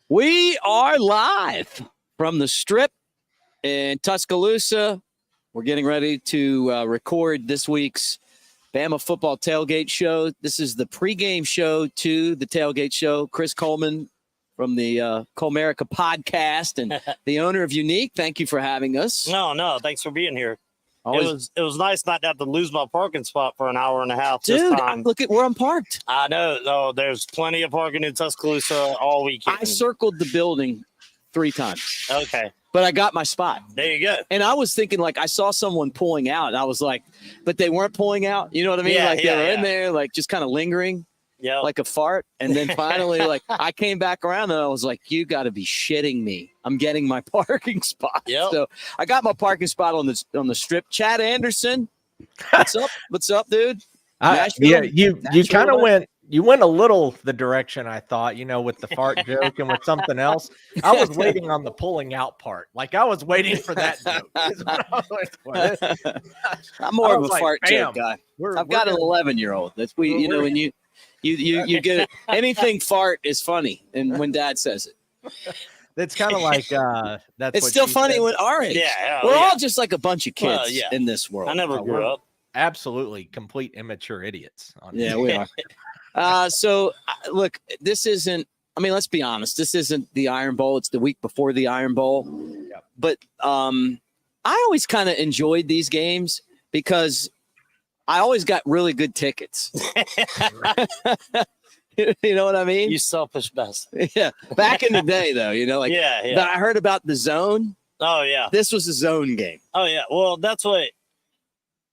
We are live from the Strip in Tuscaloosa. We're getting ready to record this week's Bama Football Tailgate Show. This is the pregame show to the Tailgate Show. Chris Coleman from the Colemerica Podcast and the owner of Unique. Thank you for having us. No, thanks for being here. Always. It was nice not to have to lose my parking spot for an hour and a half. Dude, this time. Look at where I'm parked. I know. Oh, there's plenty of parking in Tuscaloosa all weekend. I circled the building 3 times. Okay. But I got my spot. There you go. And I was thinking, like, I saw someone pulling out, and I was like, but they weren't pulling out. You know what I mean? Yeah, they were in there, like, just kind of lingering. Yeah. Like a fart. And then finally, like, I came back around and I was like, you got to be shitting me. I'm getting my parking spot. Yep. So I got my parking spot on the Strip. Chad Anderson. What's up? What's up, dude? You kind of went a little the direction I thought, with the fart joke and with something else. I was waiting on the pulling out part. Like I was waiting for that joke. I'm more of a fart joke guy. I've got an 11-year-old. That's when you get it. Anything fart is funny, and when Dad says it, it's kind of like that's. It's still funny when our age. Yeah, we're all just like a bunch of kids in this world. I never grew up. Absolutely, complete immature idiots. Yeah, we are. So, look, this isn't. I mean, let's be honest. This isn't the Iron Bowl. It's the week before the Iron Bowl. Yep. But I always kind of enjoyed these games because I always got really good tickets. You know what I mean? You selfish bastard. Yeah. Back in the day, though, yeah. I heard about the Zone. Oh, yeah. This was a Zone game. Oh, yeah. Well, that's what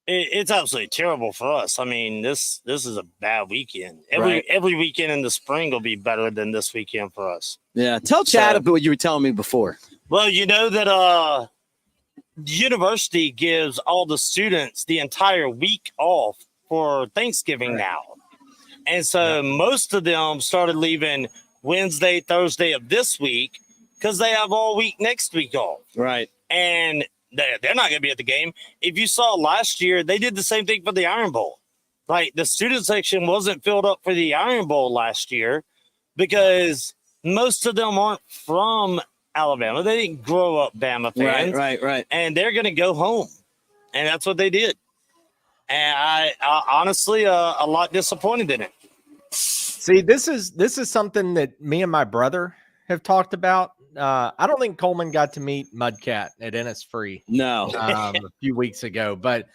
it's absolutely terrible for us. I mean, this is a bad weekend. Every weekend in the spring will be better than this weekend for us. Yeah. Tell Chad about what you were telling me before. Well, you know that the university gives all the students the entire week off for Thanksgiving now. And so most of them started leaving Wednesday, Thursday of this week because they have all week next week off. Right. And they're not going to be at the game. If you saw last year, they did the same thing for the Iron Bowl. Like the student section wasn't filled up for the Iron Bowl last year because most of them aren't from Alabama. They didn't grow up Bama fans. Right. And they're going to go home. And that's what they did. And I honestly a lot disappointed in it. See, this is something that me and my brother have talked about. I don't think Coleman got to meet Mudcat at Innisfree. No, a few weeks ago, but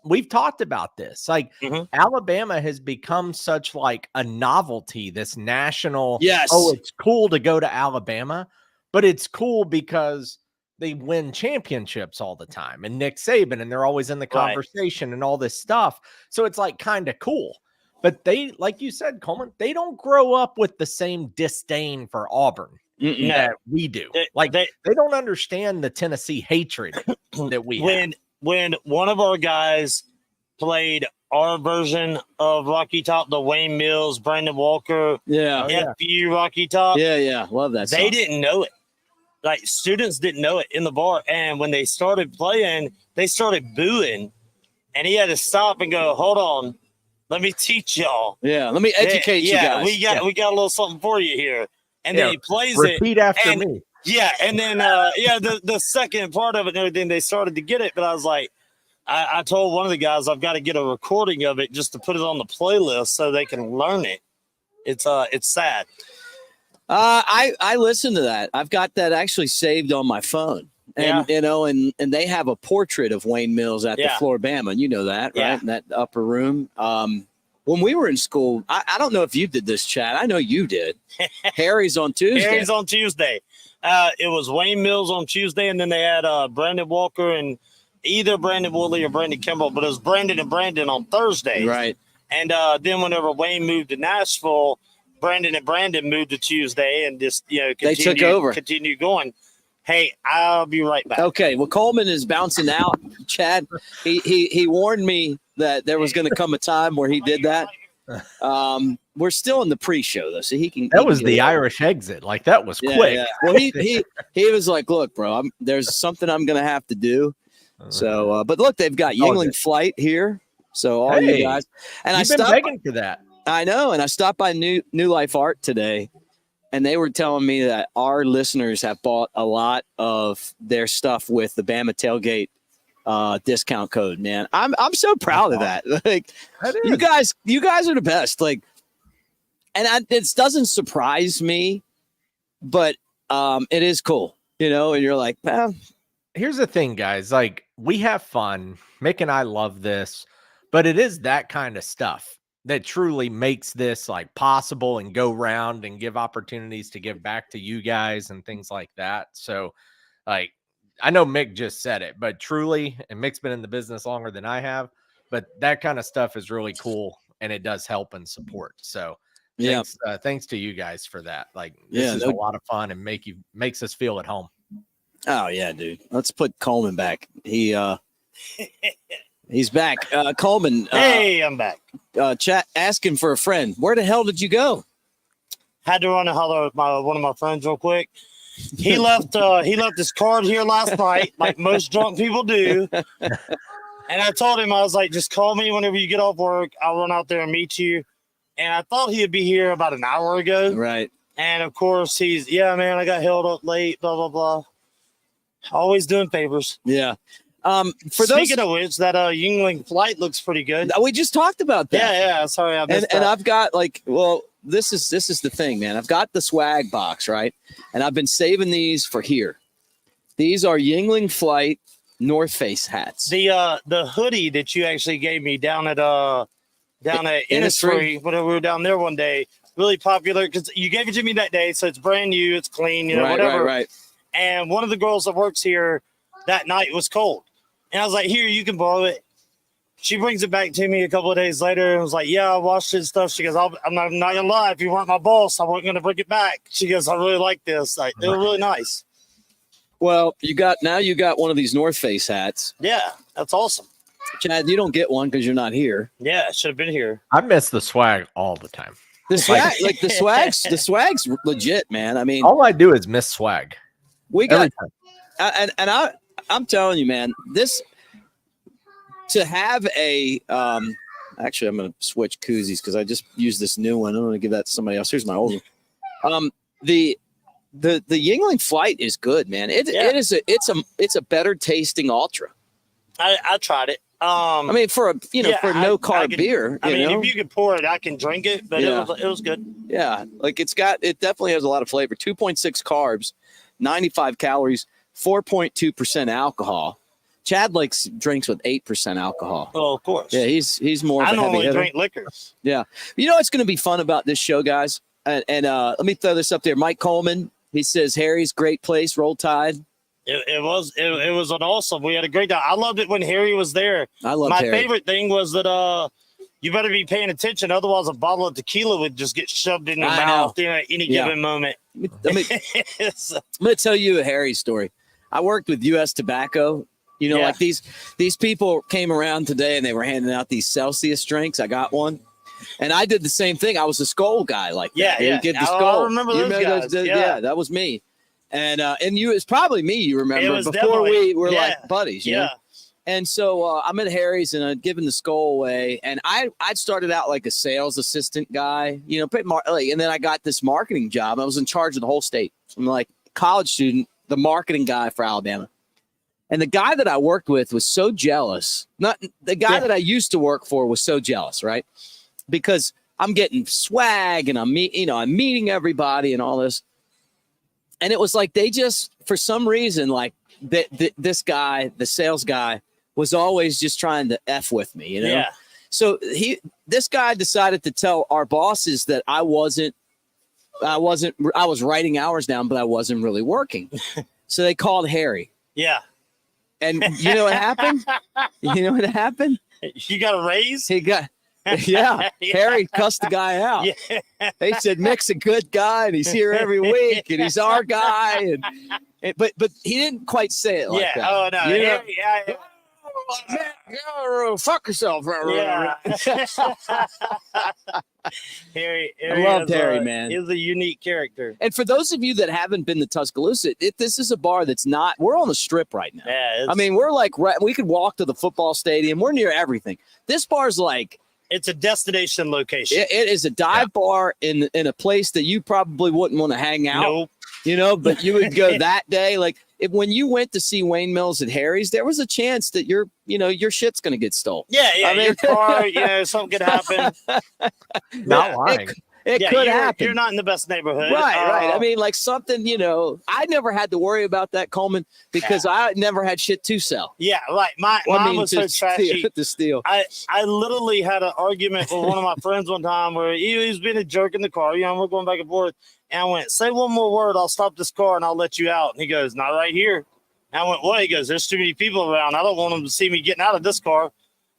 we've talked about this. Like Alabama has become such like a novelty, this national. Yes. Oh, it's cool to go to Alabama, but it's cool because they win championships all the time and Nick Saban, and they're always in the conversation and all this stuff. So it's like kind of cool. But they, like you said, Coleman, they don't grow up with the same disdain for Auburn that we do. They don't understand the Tennessee hatred that we have. When one of our guys played our version of Rocky Top, the Wayne Mills, Brandon Walker, FU Rocky Top. Yeah. Love that song. They didn't know it. Like students didn't know it in the bar. And when they started playing, they started booing. And he had to stop and go, hold on. Let me teach y'all. Yeah, let me educate you guys. We got a little something for you here. And then he plays repeat after me. Yeah, and then the second part of it and everything, they started to get it. But I was like, I told one of the guys I've got to get a recording of it just to put it on the playlist so they can learn it. It's sad. I listened to that. I've got that actually saved on my phone. And and they have a portrait of Wayne Mills at the Floribama, and you know that, right? Yeah. In that upper room. When we were in school, I don't know if you did this, Chad. I know you did. Harry's on Tuesday. It was Wayne Mills on Tuesday, and then they had Brandon Walker and either Brandon Woolley or Brandon Kimball, but it was Brandon and Brandon on Thursday. Right. And then whenever Wayne moved to Nashville, Brandon and Brandon moved to Tuesday and just they took over. Continue going. Hey, I'll be right back. Okay. Well, Coleman is bouncing out. Chad, he warned me that there was going to come a time where he did that. We're still in the pre-show though, so he can. That was the Irish exit. Like that was quick. Yeah. Well, he was like, "Look, bro, there's something I'm going to have to do." So, but look, they've got Yuengling Flight here. So all you guys, and I've been begging for that. I know. And I stopped by New Life Art today, and they were telling me that our listeners have bought a lot of their stuff with the Bama Tailgate discount code, man. I'm so proud of that. Like, you guys are the best. Like, and it doesn't surprise me, but it is cool, you know. And you're like, well, here's the thing, guys. Like, we have fun. Mick and I love this, but it is that kind of stuff that truly makes this like possible and go round and give opportunities to give back to you guys and things like that. So, like, I know Mick just said it, but truly, and Mick's been in the business longer than I have, but that kind of stuff is really cool and it does help and support. So thanks to you guys for that. Like, this is a lot of fun and makes us feel at home. Oh yeah, dude. Let's put Coleman back. He's back. Coleman. Hey, I'm back. Chat asking for a friend. Where the hell did you go? Had to run and holler at one of my friends real quick. He left his card here last night, like most drunk people do. And I told him, I was like, just call me whenever you get off work. I'll run out there and meet you. And I thought he'd be here about an hour ago. Right. And of course man, I got held up late, blah, blah, blah. Always doing favors. Yeah. Speaking of which, that Yuengling flight looks pretty good. We just talked about that. Yeah. Sorry, I missed that. And I've got this is the thing, man. I've got the swag box, right? And I've been saving these for here. These are Yuengling Flight North Face hats. The hoodie that you actually gave me down at Innisfree, when we were down there one day, really popular because you gave it to me that day, so it's brand new, it's clean, whatever. Right. And one of the girls that works here that night was cold, and I was like, "Here, you can borrow it." She brings it back to me a couple of days later and was like, "Yeah, I washed it and stuff." She goes, I'm not gonna lie, if you weren't my boss, I wasn't gonna bring it back. She goes, "I really like this. Like, they were really nice." Well, you got one of these North Face hats. Yeah, that's awesome. Chad, you don't get one because you're not here. Yeah, should have been here. I miss the swag all the time. The swag, the swag's legit, man. I mean, all I do is miss swag. We got, I'm telling you, man, this to have a. Actually, I'm going to switch koozies because I just used this new one. I'm going to give that to somebody else. Here's my old one. The Yuengling Flight is good, man. It's a better tasting ultra. I tried it. I mean, for a for no carb beer. If you could pour it, I can drink it, but it was good. Yeah, like it definitely has a lot of flavor. 2.6 carbs, 95 calories, 4.2% alcohol. Chad drinks with 8% alcohol. Oh, of course. Yeah, he's more of a heavy hitter. I normally drink liquors. Yeah. You know what's going to be fun about this show, guys? And let me throw this up there. Mike Coleman, he says, Harry's great place, Roll Tide. It was an awesome. We had a great time. I loved it when Harry was there. I loved My Harry. favorite thing was that you better be paying attention, otherwise a bottle of tequila would just get shoved in your mouth at any given moment. Let me tell you a Harry story. I worked with U.S. Tobacco. Like these people came around today and they were handing out these Celsius drinks. I got one. And I did the same thing. I was a Skull guy like that. Yeah. Get the Skull. I remember those guys. Yeah, that was me. And it's probably me, you remember, before we were like buddies, you know? And so I'm at Harry's and I'd given the Skull away. And I started out like a sales assistant guy, and then I got this marketing job. I was in charge of the whole state. I'm like college student, the marketing guy for Alabama. And the guy that I worked with was so jealous. Not the guy that I used to work for was so jealous, right? Because I'm getting swag and I'm meeting everybody and all this. And it was like they just, for some reason, like this guy, the sales guy, was always just trying to F with me, Yeah. So this guy decided to tell our bosses that I was writing hours down, but I wasn't really working. So they called Harry. Yeah. And you know what happened? You got a raise? He got. Yeah, Harry cussed the guy out. Yeah. They said Mick's a good guy and he's here every week and he's our guy. But he didn't quite say it like that. Oh no, Harry, fuck yourself. Yeah. Harry I loved Harry, man. He was a unique character. And for those of you that haven't been to Tuscaloosa, this is a bar that's not. We're on the Strip right now. Yeah, we're like we could walk to the football stadium. We're near everything. This bar's like. It's a destination location. It is a dive bar in a place that you probably wouldn't want to hang out. Nope. You know, but you would go that day. Like when you went to see Wayne Mills at Harry's, there was a chance that your shit's going to get stolen. Yeah. I mean, your car, something could happen. Not lying. It could happen. You're not in the best neighborhood. Right. I mean, like something, I never had to worry about that, Coleman, because I never had shit to sell. Yeah, right. Mine was so trashy. To steal. I literally had an argument with one of my friends one time where he was being a jerk in the car. We're going back and forth. And I went, say one more word, I'll stop this car and I'll let you out. And he goes, not right here. And I went, what? He goes, there's too many people around. I don't want them to see me getting out of this car.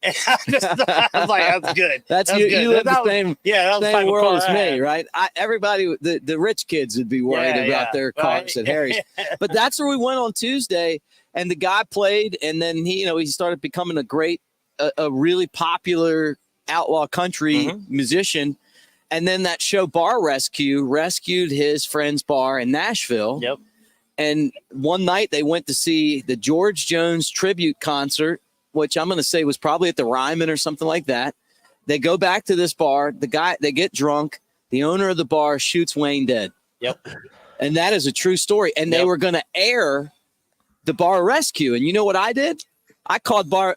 And I was like, that's good. That's good. You live the same, same world as me, right? Everybody, the rich kids would be worried about their cars at Harry's. But that's where we went on Tuesday, and the guy played, and then he started becoming a really popular outlaw country musician. And then that show Bar Rescue rescued his friend's bar in Nashville. Yep. And one night they went to see the George Jones tribute concert, which I'm going to say was probably at the Ryman or something like that. They go back to this bar. They get drunk. The owner of the bar shoots Wayne dead. Yep. And that is a true story. And they were going to air the Bar Rescue. And you know what I did? I called Bar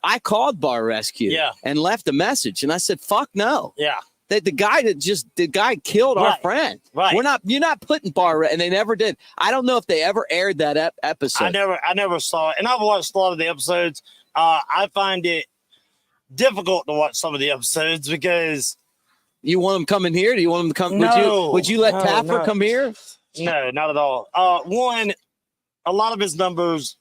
Rescue and left a message. And I said, fuck no. Yeah. The guy killed our friend. Right. You're not putting and they never did. I don't know if they ever aired that episode. I never saw it. And I've watched a lot of the episodes. I find it difficult to watch some of the episodes because you want them coming here. Do you want them to come? No, would you let Tapper come here? No, not at all. One, a lot of his numbers,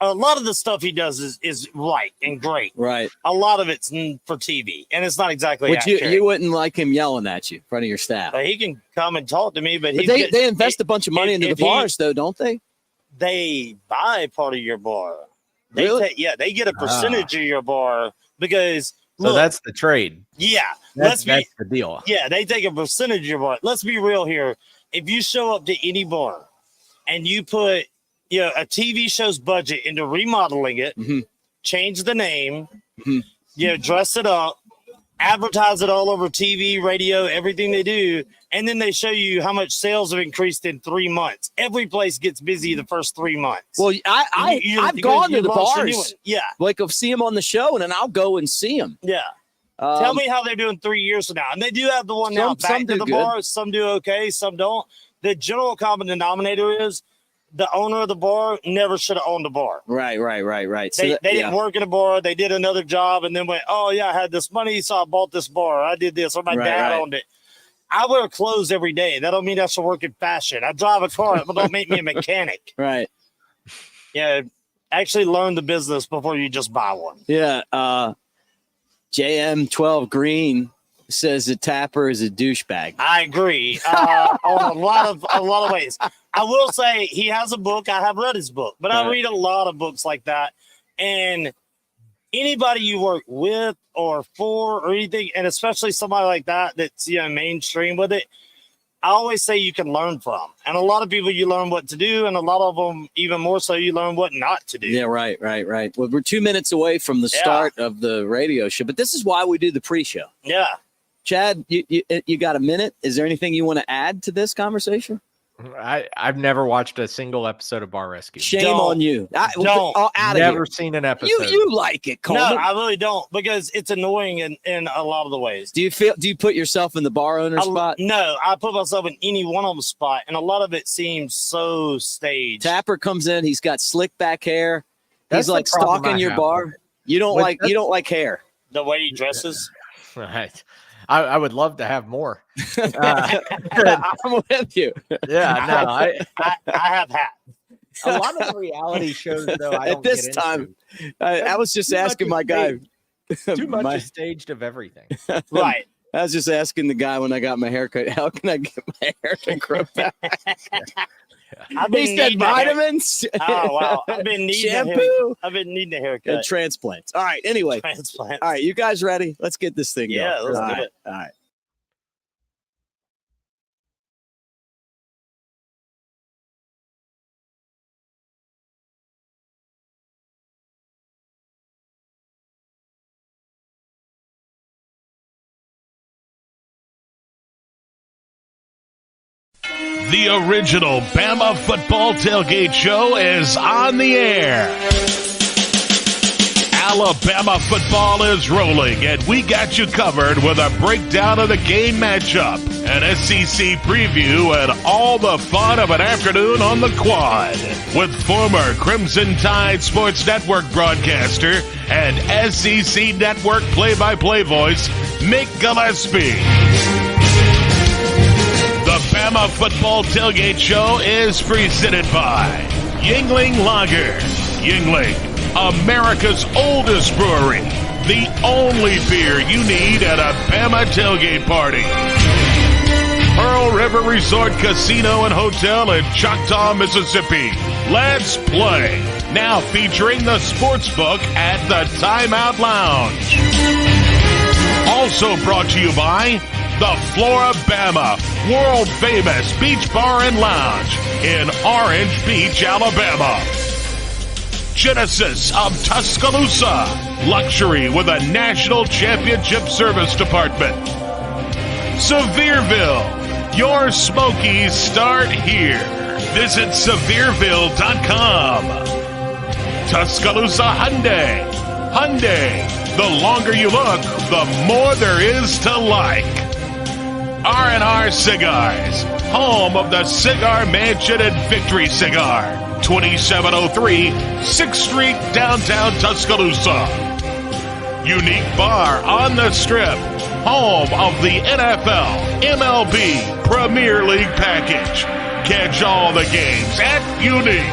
a lot of the stuff he does is right and great. Right. A lot of it's for TV, and it's not exactly. Would you wouldn't like him yelling at you in front of your staff? He can come and talk to me, but they invest a bunch of money into the bars, though, don't they? They buy part of your bar. Really? They get a percentage of your bar because. So that's the trade. Yeah. That's the deal. Yeah, they take a percentage of your bar. Let's be real here. If you show up to any bar and you put a TV show's budget into remodeling it, change the name, dress it up, advertise it all over TV, radio, everything they do, and then they show you how much sales have increased in 3 months. Every place gets busy the first 3 months. Well, I've gone to the bars. Yeah. Like I'll see them on the show, and then I'll go and see them. Yeah. Tell me how they're doing 3 years from now. And they do have the one now back to the bars. Some do okay, some don't. The general common denominator is the owner of the bar never should have owned the bar. Right. They didn't work in a bar. They did another job and then went, oh, yeah, I had this money, so I bought this bar. I did this, or my dad owned it. I wear clothes every day. That don't mean I should work in fashion. I drive a car. It don't make me a mechanic. Right. Yeah. Actually learn the business before you just buy one. Yeah. JM12 Green says the Tapper is a douchebag. I agree on a lot of ways. I will say he has a book. I have read his book, but I read a lot of books like that. And anybody you work with or for or anything, and especially somebody like that that's mainstream with it, I always say you can learn from. And a lot of people you learn what to do, and a lot of them even more so you learn what not to do. Yeah, right. Well, we're 2 minutes away from the start of the radio show, but this is why we do the pre-show. Yeah. Chad, you got a minute? Is there anything you want to add to this conversation? I've never watched a single episode of Bar Rescue. Shame on you. Don't. Never seen an episode. You like it, Coleman. No, I really don't, because it's annoying in a lot of the ways. Do you put yourself in the bar owner spot? No, I put myself in any one of them spot, and a lot of it seems so staged. Tapper comes in, he's got slick back hair. That's he's like stalking your bar. You don't like hair. The way he dresses. Right. I would love to have more. I'm with you. Yeah, no, I have hat. A lot of reality shows, though, I don't at this get time, into. I was just asking my guy. Too much is staged of everything. Right. I was just asking the guy when I got my haircut, how can I get my hair to grow back? He said vitamins. Oh, wow. I've been needing shampoo. I've been needing a haircut. And transplants. All right. Anyway. Transplants. All right. You guys ready? Let's get this thing going. Yeah, let's do it. All right. The original Bama Football Tailgate Show is on the air. Alabama football is rolling, and we got you covered with a breakdown of the game matchup, an SEC preview, and all the fun of an afternoon on the quad with former Crimson Tide Sports Network broadcaster and SEC Network play-by-play voice, Mick Gillispie. The Bama Football Tailgate Show is presented by Yuengling Larger. Yuengling, America's oldest brewery. The only beer you need at a Bama tailgate party. Pearl River Resort Casino and Hotel in Choctaw, Mississippi. Let's play. Now featuring the Sportsbook at the Timeout Lounge. Also brought to you by the Flora Bama world-famous beach bar and lounge in Orange Beach, Alabama. Genesis of Tuscaloosa, luxury with a national championship service department. Sevierville, your Smokies start here. Visit Sevierville.com. Tuscaloosa Hyundai. Hyundai, the longer you look, the more there is to like. R&R Cigars, home of the Cigar Mansion and Victory Cigar, 2703 6th Street, downtown Tuscaloosa. Unique Bar on the Strip, home of the NFL, MLB, Premier League package. Catch all the games at Unique.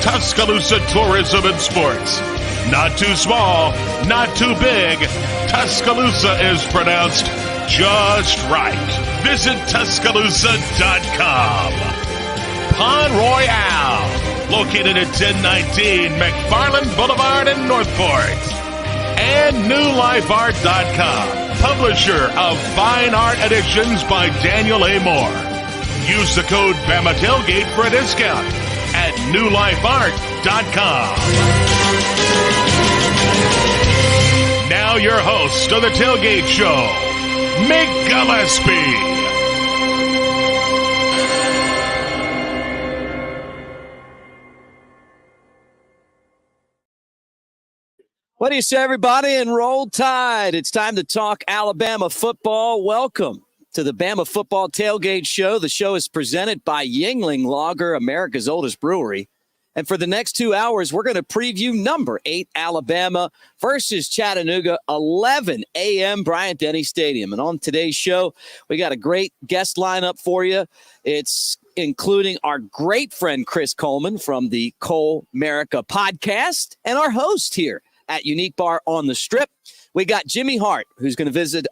Tuscaloosa Tourism and Sports. Not too small, not too big. Tuscaloosa is pronounced just right. Visit Tuscaloosa.com. Pond Royale, located at 1019 McFarland Boulevard in Northport. And NewLifeArt.com, publisher of Fine Art Editions by Daniel A. Moore. Use the code Bama Tailgate for a discount at NewLifeArt.com. Now your host of the Tailgate Show, Mick Gillispie. What do you say, everybody? And roll tide. It's time to talk Alabama football. Welcome to the Bama Football Tailgate Show. The show is presented by Yuengling Larger, America's oldest brewery. And for the next 2 hours, we're going to preview number 8 Alabama versus Chattanooga, 11 a.m. Bryant-Denny Stadium. And on today's show, we got a great guest lineup for you. It's including our great friend Chris Coleman from the Colemerica Podcast and our host here at Unique Bar on the Strip. We got Jimmy Hart, who's going to visit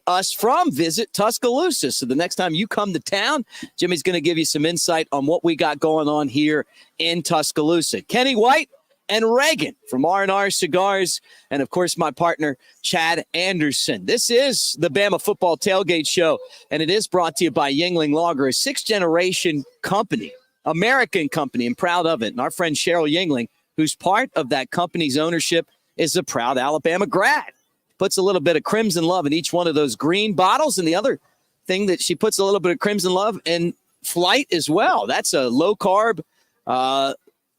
Tuscaloosa. So the next time you come to town, Jimmy's going to give you some insight on what we got going on here in Tuscaloosa. Kenny White and Reagan from R&R Cigars, and, of course, my partner, Chad Anderson. This is the Bama Football Tailgate Show, and it is brought to you by Yuengling Larger, a sixth-generation company, American company, and proud of it. And our friend Cheryl Yuengling, who's part of that company's ownership, is a proud Alabama grad. Puts a little bit of crimson love in each one of those green bottles. And the other thing that she puts a little bit of crimson love in Flight as well. That's a low-carb,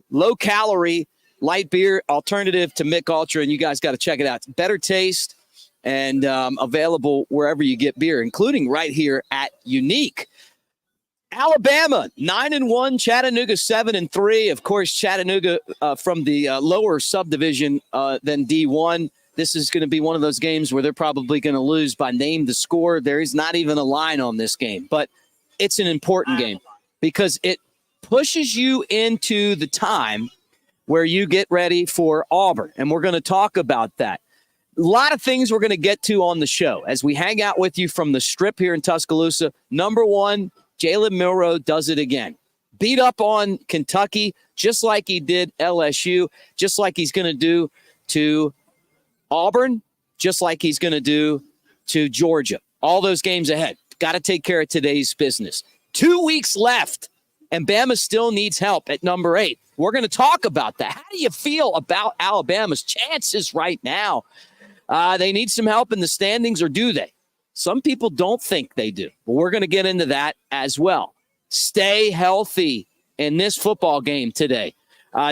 low-calorie, light beer alternative to Mick Ultra, and you guys got to check it out. It's better taste and available wherever you get beer, including right here at Unique. Alabama, 9-1, Chattanooga 7-3. Of course, Chattanooga from the lower subdivision than D1. This is going to be one of those games where they're probably going to lose by name the score. There is not even a line on this game, but it's an important game because it pushes you into the time where you get ready for Auburn, and we're going to talk about that. A lot of things we're going to get to on the show as we hang out with you from the Strip here in Tuscaloosa. Number one, Jalen Milroe does it again. Beat up on Kentucky just like he did LSU, just like he's going to do to Auburn, just like he's going to do to Georgia. All those games ahead. Got to take care of today's business. 2 weeks left, and Bama still needs help at number 8. We're going to talk about that. How do you feel about Alabama's chances right now? They need some help in the standings, or do they? Some people don't think they do, but we're going to get into that as well. stay healthy in this football game today.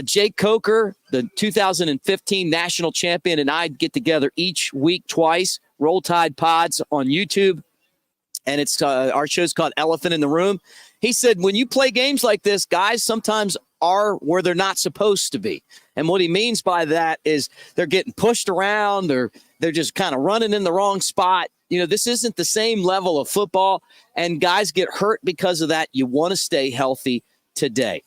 Jake Coker, the 2015 national champion, and I get together each week twice, Roll Tide Pods on YouTube, and it's our show's called Elephant in the Room. He said, when you play games like this, guys sometimes are where they're not supposed to be. And what he means by that is they're getting pushed around, they're just kind of running in the wrong spot. You know, this isn't the same level of football, and guys get hurt because of that. You want to stay healthy today.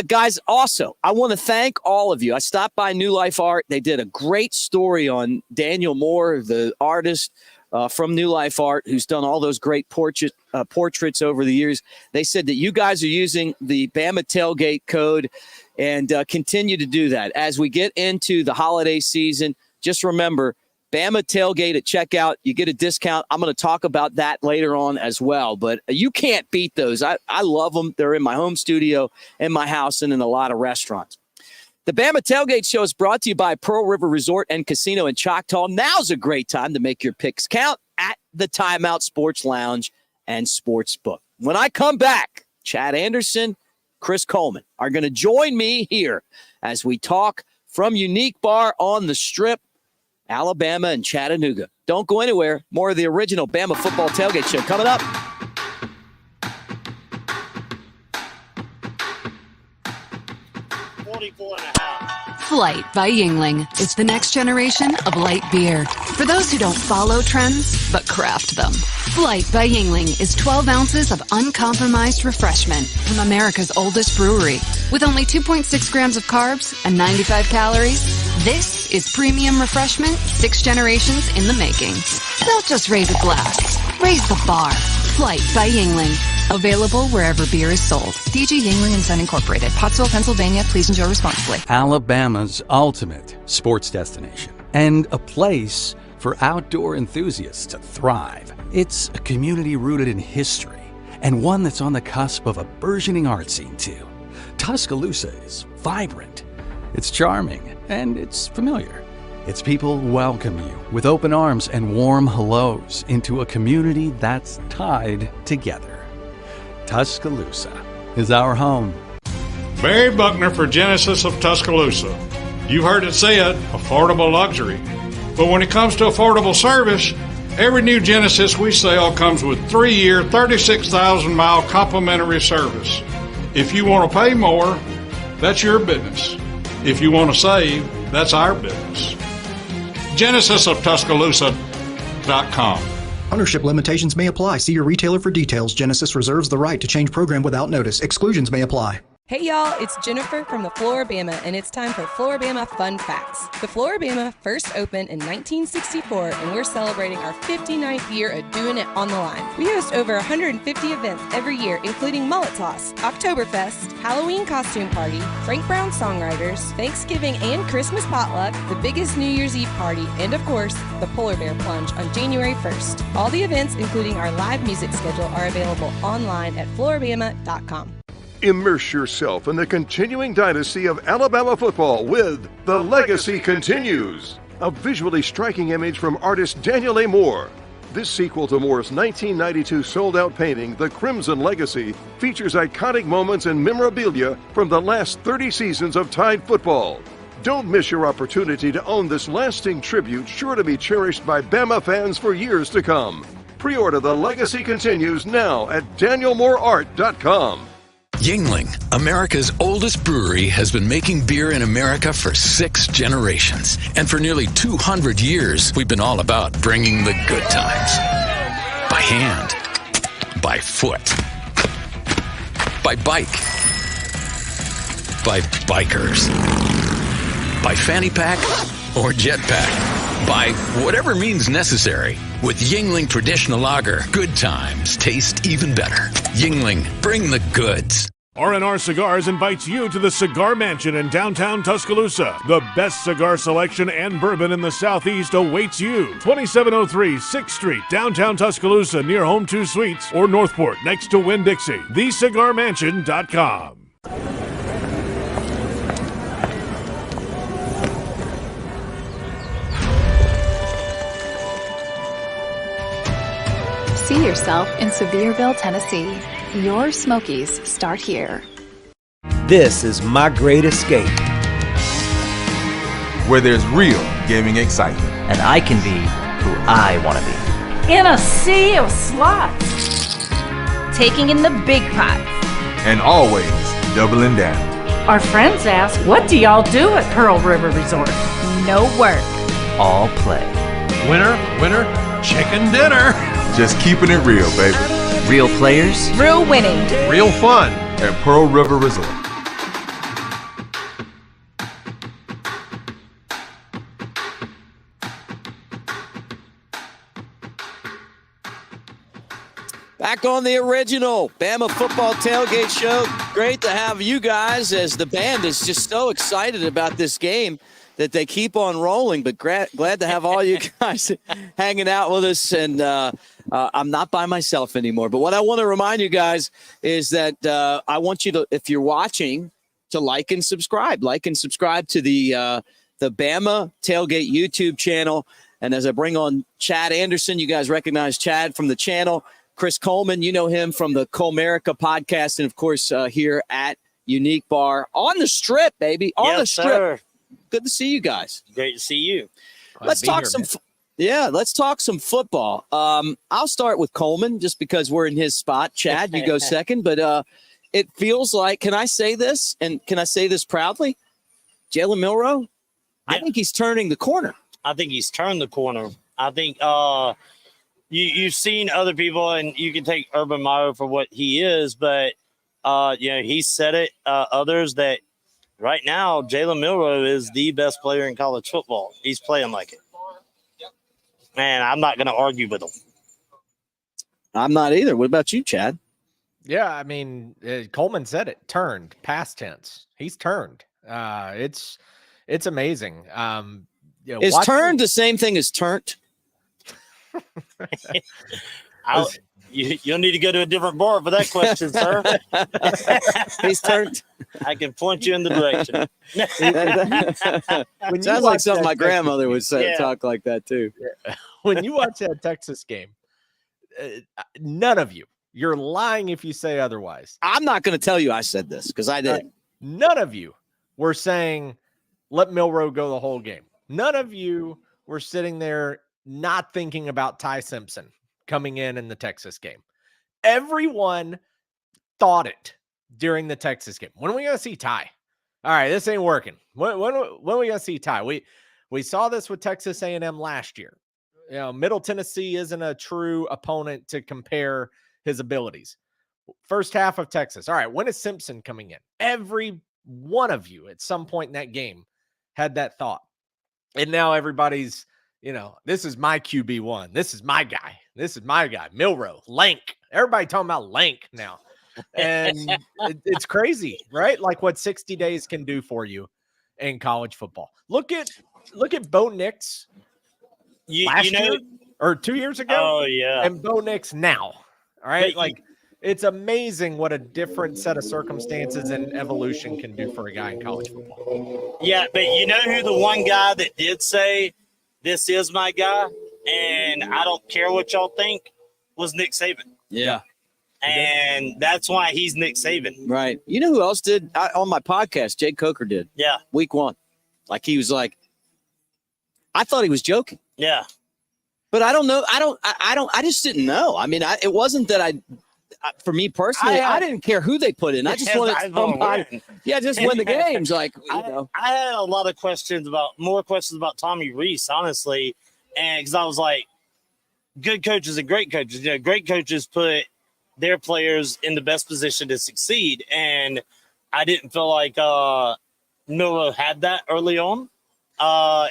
Guys, also, I want to thank all of you. I stopped by New Life Art. They did a great story on Daniel Moore, the artist from New Life Art, who's done all those great portraits over the years. They said that you guys are using the Bama Tailgate code and continue to do that. As we get into the holiday season, just remember, Bama Tailgate at checkout, you get a discount. I'm going to talk about that later on as well, but you can't beat those. I love them. They're in my home studio, in my house, and in a lot of restaurants. The Bama Tailgate Show is brought to you by Pearl River Resort and Casino in Choctaw. Now's a great time to make your picks count at the Timeout Sports Lounge and Sportsbook. When I come back, Chad Anderson, Chris Coleman are going to join me here as we talk from Unique Bar on the Strip, Alabama and Chattanooga. Don't go anywhere. More of the original Bama Football Tailgate Show coming up. Flight by Yuengling is the next generation of light beer. For those who don't follow trends, but craft them. Flight by Yuengling is 12 ounces of uncompromised refreshment from America's oldest brewery. With only 2.6 grams of carbs and 95 calories, this is premium refreshment 6 generations in the making. Don't just raise a glass, raise the bar. Flight by Yuengling. Available wherever beer is sold. DG Yuengling & Son Incorporated, Pottsville, Pennsylvania. Please enjoy responsibly. Alabama's ultimate sports destination and a place for outdoor enthusiasts to thrive. It's a community rooted in history and one that's on the cusp of a burgeoning art scene too. Tuscaloosa is vibrant, it's charming, and it's familiar. Its people welcome you with open arms and warm hellos into a community that's tied together. Tuscaloosa is our home. Barry Buckner for Genesis of Tuscaloosa. You've heard it said, affordable luxury. But when it comes to affordable service, every new Genesis we sell comes with 3-year, 36,000-mile complimentary service. If you want to pay more, that's your business. If you want to save, that's our business. GenesisofTuscaloosa.com. Ownership limitations may apply. See your retailer for details. Genesis reserves the right to change program without notice. Exclusions may apply. Hey y'all, it's Jennifer from the Floribama, and it's time for Floribama Fun Facts. The Floribama first opened in 1964, and we're celebrating our 59th year of doing it on the line. We host over 150 events every year, including Mullet Toss, Oktoberfest, Halloween Costume Party, Frank Brown Songwriters, Thanksgiving and Christmas Potluck, the biggest New Year's Eve party, and of course, the Polar Bear Plunge on January 1st. All the events, including our live music schedule, are available online at floribama.com. Immerse yourself in the continuing dynasty of Alabama football with The Legacy Continues, a visually striking image from artist Daniel A. Moore. This sequel to Moore's 1992 sold-out painting, The Crimson Legacy, features iconic moments and memorabilia from the last 30 seasons of Tide football. Don't miss your opportunity to own this lasting tribute sure to be cherished by Bama fans for years to come. Pre-order The Legacy Continues now at DanielMooreArt.com. Yuengling, America's oldest brewery, has been making beer in America for 6 generations. And for nearly 200 years, we've been all about bringing the good times. By hand, by foot, by bike, by bikers, by fanny pack or jetpack, by whatever means necessary. With Yuengling Traditional Lager, good times taste even better. Yuengling, bring the goods. R&R Cigars invites you to the Cigar Mansion in downtown Tuscaloosa. The best cigar selection and bourbon in the Southeast awaits you. 2703 6th Street, downtown Tuscaloosa, near Home 2 Suites, or Northport, next to Winn-Dixie. TheCigarMansion.com. See yourself in Sevierville, Tennessee. Your Smokies start here. This is My Great Escape, where there's real gaming excitement. And I can be who I want to be. In a sea of slots. Taking in the big pots. And always doubling down. Our friends ask, what do y'all do at Pearl River Resort? No work. All play. Winner, winner, chicken dinner. Just keeping it real, baby. Real players. Real winning. Real fun. At Pearl River Resort. Back on the original Bama Football Tailgate Show. Great to have you guys, as the band is just so excited about this game that they keep on rolling. But glad to have all you guys hanging out with us. And I'm not by myself anymore. But what I want to remind you guys is that I want you to, if you're watching, to like and subscribe. Like and subscribe to the Bama Tailgate YouTube channel. And as I bring on Chad Anderson, you guys recognize Chad from the channel. Chris Coleman, you know him from the Colemerica Podcast, and of course here at Unique Bar on the Strip, baby, on the Strip. Sir. Good to see you guys. Great to see you. Let's talk some. Let's talk some football. I'll start with Coleman just because we're in his spot. Chad, you go second, but it feels like. Can I say this? And can I say this proudly? Jalen Milroe. Yeah. I think he's turning the corner. I think he's turned the corner. I think. You've seen other people, and you can take Urban Meyer for what he is, but he said it. Others that right now, Jalen Milroe is the best player in college football. He's playing like it. Man, I'm not going to argue with him. I'm not either. What about you, Chad? Yeah, I mean, Coleman said it. Turned, past tense. He's turned. It's amazing. Is turned the same thing as turnt? You'll need to go to a different bar for that question, sir. He's turned. I can point you in the direction. Sounds like something my grandmother would say. Yeah. Talk like that too. When you watch that Texas game, none of you're lying if you say otherwise. I'm not going to tell you I said this because I did. None of you were saying let Milroe go the whole game. None of you were sitting there not thinking about Ty Simpson coming in the Texas game. Everyone thought it during the Texas game. When are we going to see Ty? All right, this ain't working. When are we going to see Ty? We saw this with Texas A&M last year. You know, Middle Tennessee isn't a true opponent to compare his abilities. First half of Texas. All right, when is Simpson coming in? Every one of you at some point in that game had that thought. And now everybody's, this is my QB1. This is my guy. This is my guy. Milroe, Lank. Everybody talking about Lank now. And it's crazy, right? Like what 60 days can do for you in college football. Look at Bo Nix last year or 2 years ago. Oh, yeah. And Bo Nix now. All right. It's amazing what a different set of circumstances and evolution can do for a guy in college football. Yeah, but you know who the one guy that did say, this is my guy, and I don't care what y'all think, was Nick Saban. Yeah. And that's why he's Nick Saban. Right. You know who else did? On my podcast, Jake Coker did. Yeah. Week 1. Like he was like, I thought he was joking. Yeah. But I don't know. I just didn't know. I mean, it wasn't that for me personally, I didn't care who they put in. I just wanted somebody. Yeah, just win the games. Like, I had a lot of more questions about Tommy Rees, honestly. And because I was like, good coaches and great coaches. Great coaches put their players in the best position to succeed. And I didn't feel like Milroe had that early on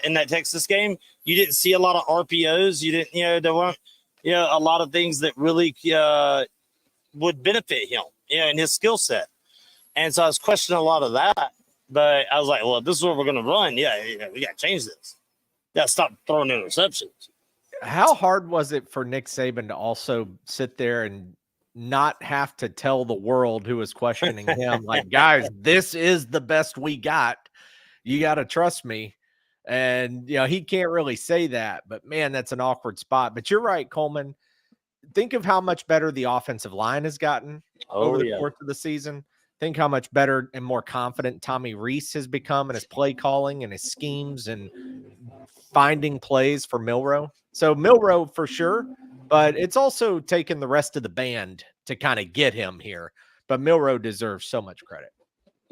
in that Texas game. You didn't see a lot of RPOs. You didn't, there weren't, a lot of things that really would benefit him, in his skill set. And so I was questioning a lot of that. But I was like, well, this is what we're going to run. Yeah, we got to change this. Got to stop throwing interceptions. How hard was it for Nick Saban to also sit there and not have to tell the world who was questioning him, like, guys, this is the best we got. You got to trust me. And, he can't really say that. But, man, that's an awkward spot. But you're right, Coleman. think of how much better the offensive line has gotten over the course of the season. Think how much better and more confident Tommy Reese has become in his play calling and his schemes and finding plays for Milroe. So Milroe for sure, but it's also taken the rest of the band to kind of get him here. But Milroe deserves so much credit.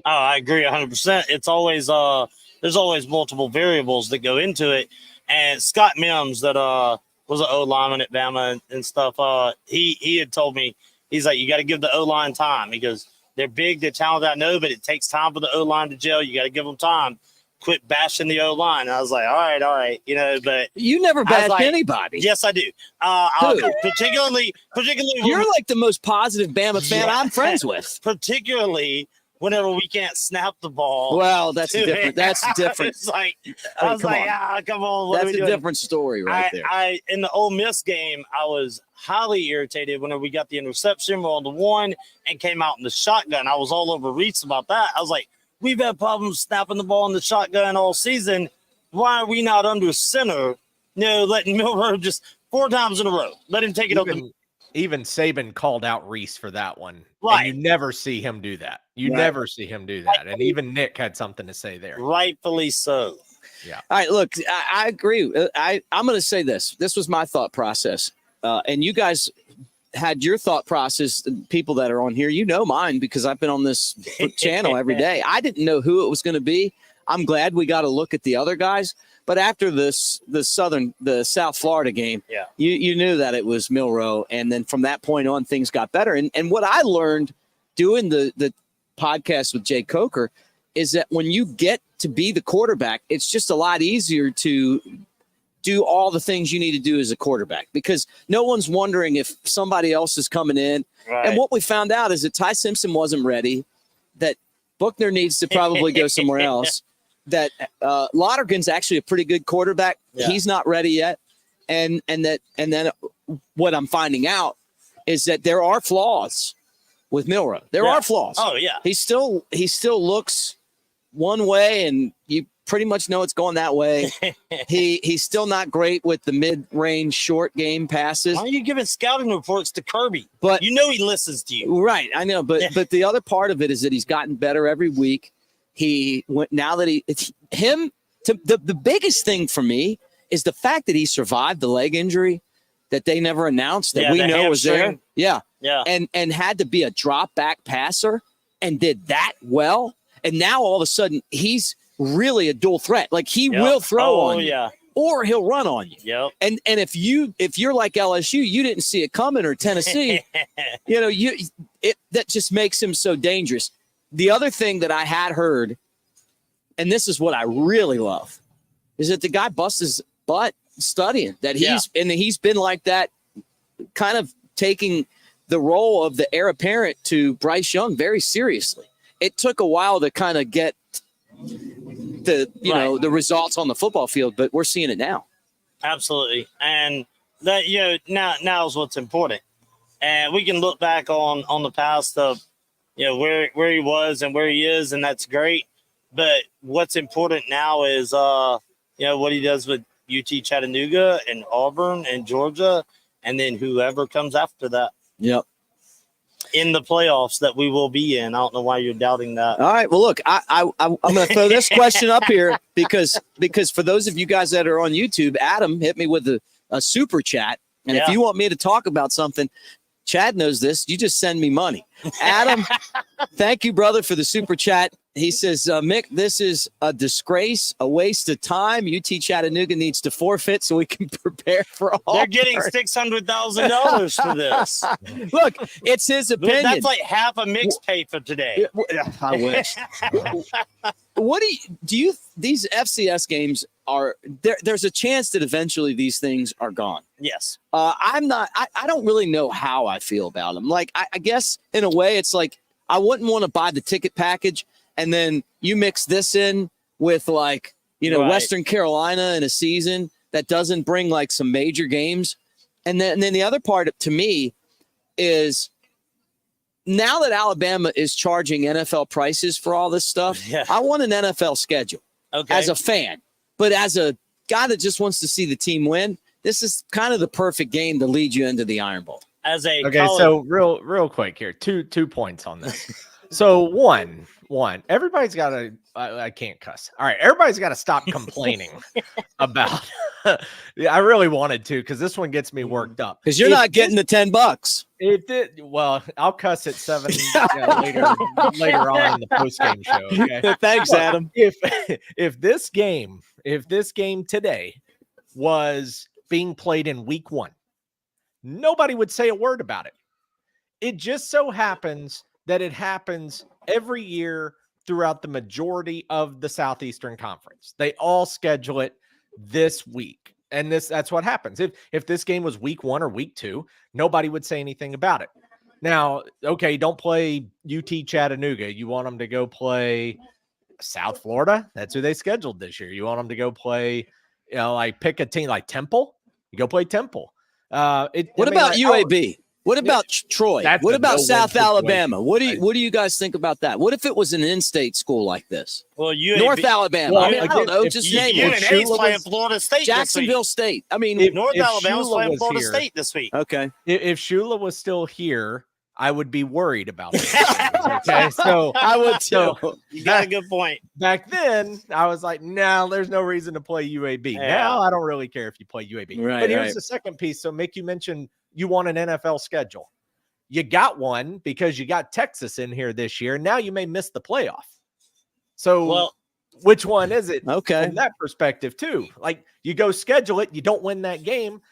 Oh, I agree 100%. It's always there's always multiple variables that go into it. And Scott Mims, that was an O-lineman at Bama and stuff, he had told me, he's like, you got to give the O-line time. He goes, they're big, they're talented, I know, but it takes time for the O-line to gel. You got to give them time. Quit bashing the O-line. And I was like, all right, but you never bash anybody. Yes, I do. Particularly, you're like the most positive Bama fan I'm friends with. Particularly whenever we can't snap the ball. Well, that's different. That's different. It's like, I was like, come on. That's a different story right there. In the Ole Miss game, I was highly irritated whenever we got the interception. We're on the one and came out in the shotgun. I was all over Reese about that. I was like, we've had problems snapping the ball in the shotgun all season. Why are we not under center? Letting Milroe just 4 times in a row. Let him take it up. Even Saban called out Reese for that one. Right. And you never see him do that. Never see him do that. And even Nick had something to say there. Rightfully so. Yeah. All right, look, I agree. I'm going to say this. This was my thought process. And you guys had your thought process, people that are on here, mine because I've been on this channel every day. I didn't know who it was going to be. I'm glad we got a look at the other guys. But after the South Florida game, you knew that it was Milroe. And then from that point on, things got better. And what I learned doing the podcast with Jay Coker is that when you get to be the quarterback, it's just a lot easier to do all the things you need to do as a quarterback because no one's wondering if somebody else is coming in. Right. And what we found out is that Ty Simpson wasn't ready, that Buchner needs to probably go somewhere else, that Lottergan's actually a pretty good quarterback. Yeah. He's not ready yet. And then what I'm finding out is that there are flaws with Milroe. There are flaws. Oh, yeah. He still looks one way, and you pretty much know it's going that way. He's still not great with the mid-range short game passes. Why are you giving scouting reports to Kirby? But he listens to you. Right, I know. But the other part of it is that he's gotten better every week. The biggest thing for me is the fact that he survived the leg injury that they never announced that we know was there. Yeah. And had to be a drop back passer and did that well. And now all of a sudden he's really a dual threat. Like he will throw on you or he'll run on you. Yep. And if you're like LSU, you didn't see it coming, or Tennessee, that just makes him so dangerous. The other thing that I had heard, and this is what I really love, is that the guy busts his butt studying. That he's been like that, kind of taking the role of the heir apparent to Bryce Young very seriously. It took a while to kind of get the results on the football field, but we're seeing it now. Absolutely, and that now is what's important, and we can look back on the past of where he was and where he is, and that's great. But what's important now is what he does with UT Chattanooga and Auburn and Georgia, and then whoever comes after that. Yep. In the playoffs that we will be in. I don't know why you're doubting that. All right. Well, look, I'm going to throw this question up here because for those of you guys that are on YouTube, Adam hit me with a super chat. And if you want me to talk about something, Chad knows this. You just send me money. Adam, thank you, brother, for the super chat. He says, Mick, this is a disgrace, a waste of time. UT Chattanooga needs to forfeit so we can prepare for all. They're getting $600,000 for this. Look, it's his opinion. That's like half a Mick's pay for today. I wish. What do you these FCS games are there's a chance that eventually these things are gone. Yes. I don't really know how I feel about them. Like, I guess in a way it's like I wouldn't want to buy the ticket package and then you mix this in with like, Western Carolina in a season that doesn't bring like some major games. And then the other part to me is now that Alabama is charging NFL prices for all this stuff, I want an NFL schedule as a fan. But as a guy that just wants to see the team win, this is kind of the perfect game to lead you into the Iron Bowl. As a okay, so real quick here, two points on this. So one, everybody's got to. I can't cuss. All right, everybody's got to stop complaining about. I really wanted to because this one gets me worked up. Because you're not getting the $10. It did. Well, I'll cuss at 7 later on in the post game show. Okay? Thanks, Adam. If this game today was being played in week 1, nobody would say a word about it. It just so happens that it happens every year throughout the majority of the Southeastern Conference. They all schedule it this week. And that's what happens. If this game was week 1 or week 2, nobody would say anything about it. Now, okay, don't play UT Chattanooga. You want them to go play South Florida? That's who they scheduled this year. You want them to go play, like pick a team like Temple? You go play Temple. What about UAB? What about Troy? What about South Alabama? situation. What do you guys think about that? What if it was an in-state school like this? Well, UAB, North Alabama. Well, I don't again, know. if Just you- name if it. UNA's playing Florida State Jacksonville this State. I mean, week. North if Alabama's Shula playing was Florida here- State this week. okay. If Shula was still here, I would be worried about this. Okay, so I would too. You got a good point. back then, I was like, no, there's no reason to play UAB. Yeah. Now I don't really care if you play UAB. Right, but here's right. the second piece. So, Mick, you mentioned you want an NFL schedule. You got one because you got Texas in here this year. Now you may miss the playoff. So, Well, which one is it? Okay. From that perspective, too. Like, you go schedule it, you don't win that game.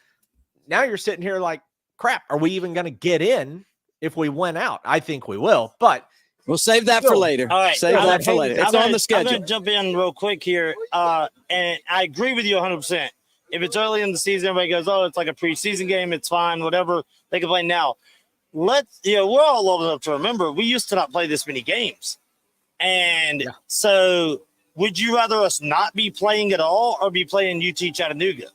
Now you're sitting here like, crap, are we even going to get in if we win out? I think we will, but We'll save that for Still. later. All right. Save that for later. It's on the I'm schedule. going to jump in real quick here. And I agree with you 100%. If it's early in the season, everybody goes, oh, it's like a preseason game. It's fine, whatever. They can play now. We're all old enough to remember we used to not play this many games. And so would you rather us not be playing at all or be playing UT Chattanooga?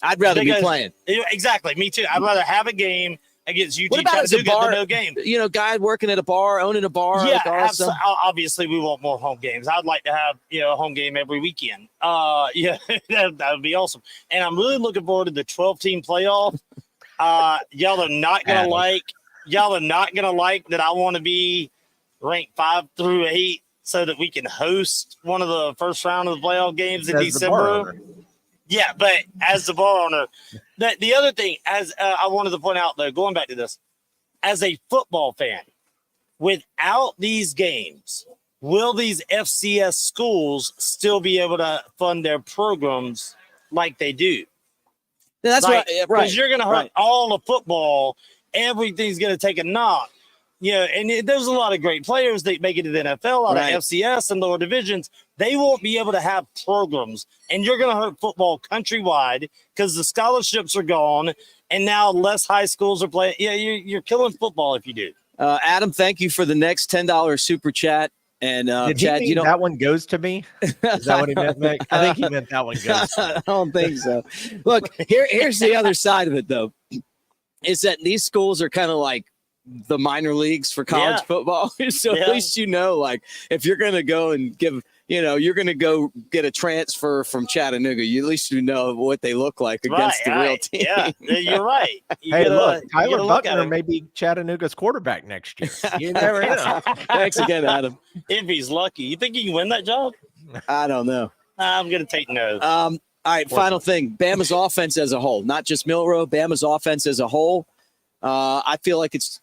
I'd rather be playing. Exactly. Me too. I'd rather have a game against UT What about as a Chattanooga bar? than no game. Guy working at a bar, owning a bar. Yeah, like also. obviously we want more home games. I'd like to have a home game every weekend. Yeah, that would be awesome. And I'm really looking forward to the 12-team playoff. Y'all are not gonna like that I want to be ranked 5 through 8 so that we can host one of the first round of the playoff games in December. Yeah, but as the bar owner, the other thing, as I wanted to point out, though, going back to this, as a football fan, without these games, will these FCS schools still be able to fund their programs like they do? That's right. Because you're going to hurt all of football. Everything's going to take a knock. And there's a lot of great players that make it to the NFL out of FCS and lower divisions. They won't be able to have programs, and you're going to hurt football countrywide because the scholarships are gone, and now less high schools are playing. Yeah, you're killing football if you do. Adam, thank you for the next $10 super chat. And Chad, that one goes to me. Is that what he meant, Mick? I think he meant that one goes to me. I don't think so. Look, here's the other side of it, though, is that these schools are kind of like the minor leagues for college football. So at least like if you're going to go and give, you're going to go get a transfer from Chattanooga, at least you know what they look like against the real team. Yeah, you're right. Look, Tyler Buckner may be Chattanooga's quarterback next year. You never know. Thanks again, Adam. If he's lucky. You think he can win that job? I don't know. I'm going to take no. All right, final thing. Bama's offense as a whole, not just Milroe, Bama's offense as a whole. I feel like it's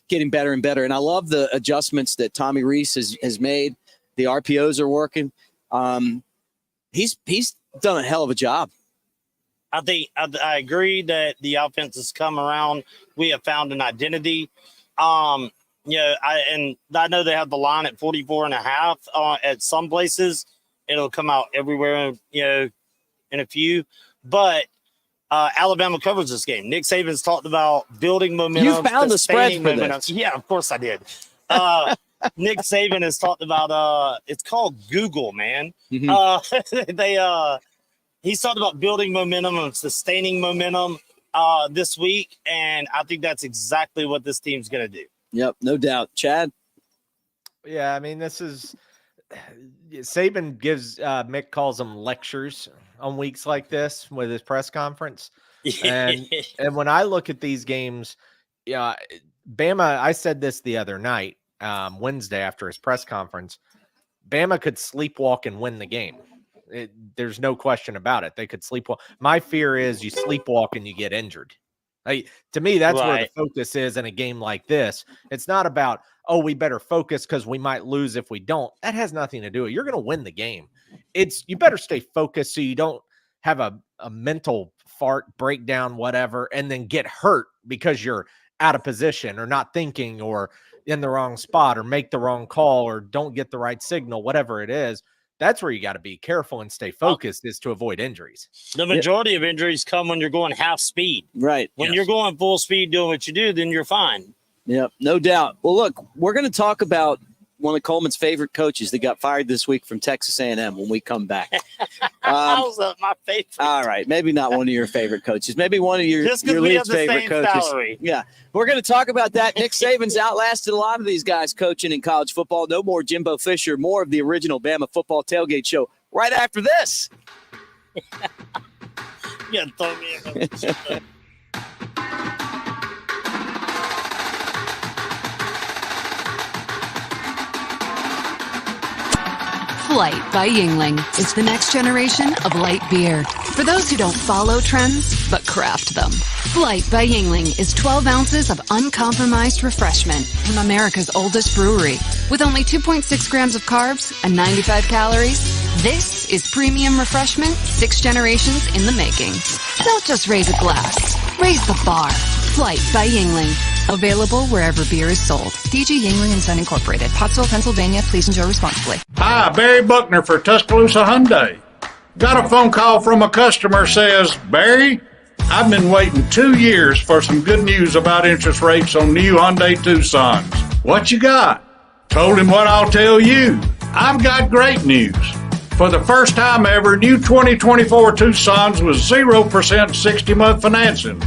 getting better and better. And I love the adjustments that Tommy Rees has made. The RPOs are working. He's done a hell of a job. I think I agree that the offense has come around. We have found an identity. I know they have the line at 44.5 at some places. It'll come out everywhere, in a few. But Alabama covers this game. Nick Saban's talked about building momentum. You found the spread for momentum. this. Yeah, of course I did. Nick Saban has talked about it's called Google, man. Mm-hmm. He's talked about building momentum and sustaining momentum this week, and I think that's exactly what this team's going to do. Yep, no doubt. Chad? Yeah, I mean, this is Saban gives Mick calls them lectures on weeks like this with his press conference. And when I look at these games, Bama, I said this the other night, Wednesday after his press conference, Bama could sleepwalk and win the game. There's no question about it. They could sleepwalk. My fear is you sleepwalk and you get injured. To me, that's where the focus is in a game like this. It's not about, oh, we better focus because we might lose if we don't. That has nothing to do with it. You're going to win the game. You better stay focused so you don't have a mental fart, breakdown, whatever, and then get hurt because you're out of position or not thinking or in the wrong spot or make the wrong call or don't get the right signal, whatever it is. That's where you got to be careful and stay focused is to avoid injuries. The majority of injuries come when you're going half speed. Right. When you're going full speed doing what you do, then you're fine. Yep, no doubt. Well, look, we're going to talk about one of Coleman's favorite coaches that got fired this week from Texas A&M when we come back. How's that my favorite? All right, maybe not one of your favorite coaches. Maybe one of your least favorite coaches. Salary. Yeah, we're going to talk about that. Nick Saban's outlasted a lot of these guys coaching in college football. No more Jimbo Fisher, more of the original Bama Football Tailgate Show right after this. Yeah, throw me in. Flight by Yuengling is the next generation of light beer. For those who don't follow trends, but craft them. Flight by Yuengling is 12 ounces of uncompromised refreshment from America's oldest brewery. With only 2.6 grams of carbs and 95 calories, this is premium refreshment 6 generations in the making. Don't just raise a glass, raise the bar. Flight by Yuengling. Available wherever beer is sold. DG Yuengling & Son Incorporated, Pottsville, Pennsylvania. Please enjoy responsibly. Hi, Barry Buckner for Tuscaloosa Hyundai. Got a phone call from a customer says, Barry, I've been waiting 2 years for some good news about interest rates on new Hyundai Tucsons. What you got? Told him what I'll tell you. I've got great news. For the first time ever, new 2024 Tucsons with 0% 60-month financing.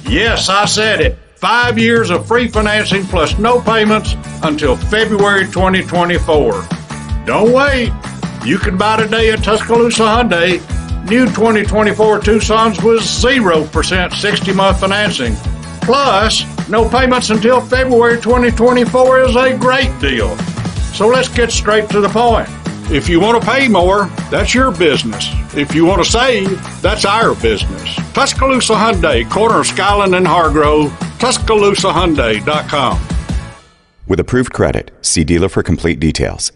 Yes, I said it. 5 years of free financing plus no payments until February 2024. Don't wait. You can buy today at Tuscaloosa Hyundai. New 2024 Tucsons with 0% 60-month financing. Plus, no payments until February 2024 is a great deal. So let's get straight to the point. If you want to pay more, that's your business. If you want to save, that's our business. Tuscaloosa Hyundai, corner of Skyland and Hargrove, TuscaloosaHyundai.com. With approved credit, see dealer for complete details.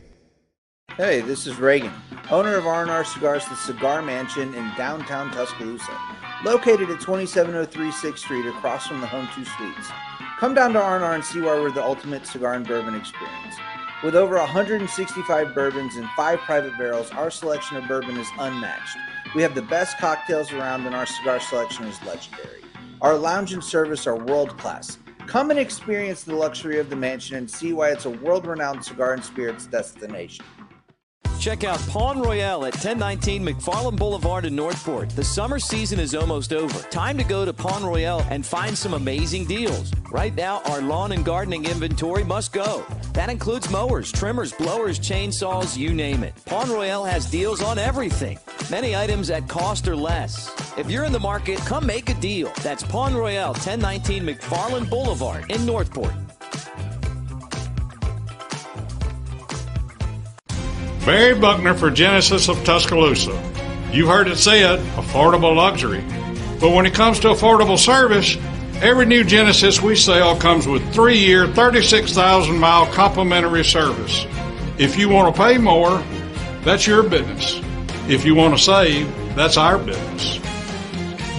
Hey, this is Reagan, owner of R&R Cigars, the Cigar Mansion in downtown Tuscaloosa, located at 2703 6th Street across from the Home 2 Suites. Come down to R&R and see why we're the ultimate cigar and bourbon experience. With over 165 bourbons and 5 private barrels, our selection of bourbon is unmatched. We have the best cocktails around and our cigar selection is legendary. Our lounge and service are world-class. Come and experience the luxury of the mansion and see why it's a world-renowned cigar and spirits destination. Check out Pawn Royale at 1019 McFarland Boulevard in Northport. The summer season is almost over. Time to go to Pawn Royale and find some amazing deals. Right now, our lawn and gardening inventory must go. That includes mowers, trimmers, blowers, chainsaws, you name it. Pawn Royale has deals on everything. Many items at cost or less. If you're in the market, come make a deal. That's Pawn Royale, 1019 McFarland Boulevard in Northport. Barry Buckner for Genesis of Tuscaloosa. You heard it said, affordable luxury. But when it comes to affordable service, every new Genesis we sell comes with 3-year, 36,000-mile complimentary service. If you want to pay more, that's your business. If you want to save, that's our business.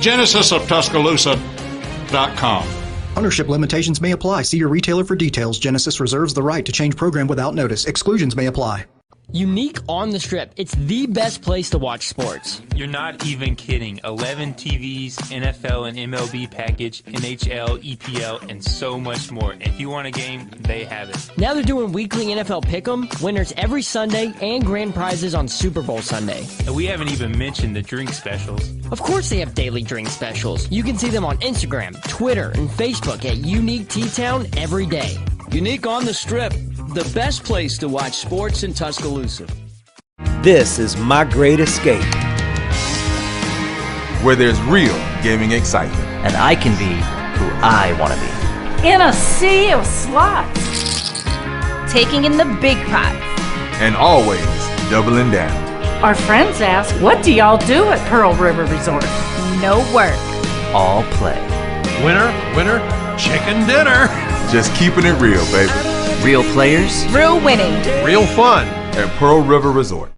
GenesisofTuscaloosa.com. Ownership limitations may apply. See your retailer for details. Genesis reserves the right to change program without notice. Exclusions may apply. Unique on the Strip. It's the best place to watch sports. You're not even kidding. 11 TVs, NFL and MLB package, NHL, EPL, and so much more. If you want a game, they have it. Now they're doing weekly NFL Pick'em, winners every Sunday, and grand prizes on Super Bowl Sunday. And we haven't even mentioned the drink specials. Of course they have daily drink specials. You can see them on Instagram, Twitter, and Facebook at Unique T-Town every day. Unique on the Strip. the best place to watch sports in Tuscaloosa. This is My Great Escape, where there's real gaming excitement. And I can be who I want to be. In a sea of slots. Taking in the big pots. And always doubling down. Our friends ask, what do y'all do at Pearl River Resort? No work. All play. Winner, winner, chicken dinner. Just keeping it real, baby. Real players. Real winning. Real fun. At Pearl River Resort.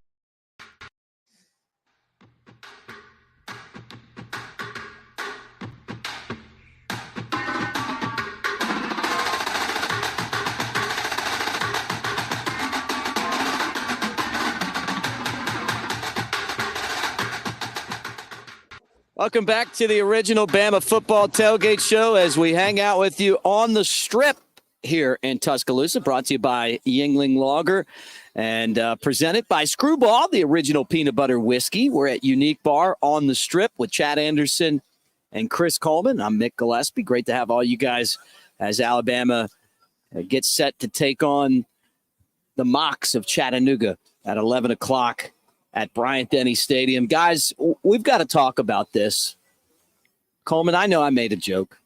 Welcome back to the original Bama Football Tailgate Show as we hang out with you on the Strip here in Tuscaloosa, brought to you by Yuengling Larger and presented by Skrewball, the original peanut butter whiskey. We're at Unique Bar on the Strip with Chad Anderson and Chris Coleman. I'm Mick Gillispie. Great to have all you guys as Alabama gets set to take on the Mocs of Chattanooga at 11 o'clock at Bryant-Denny Stadium. Guys, we've got to talk about this. Coleman, I know I made a joke.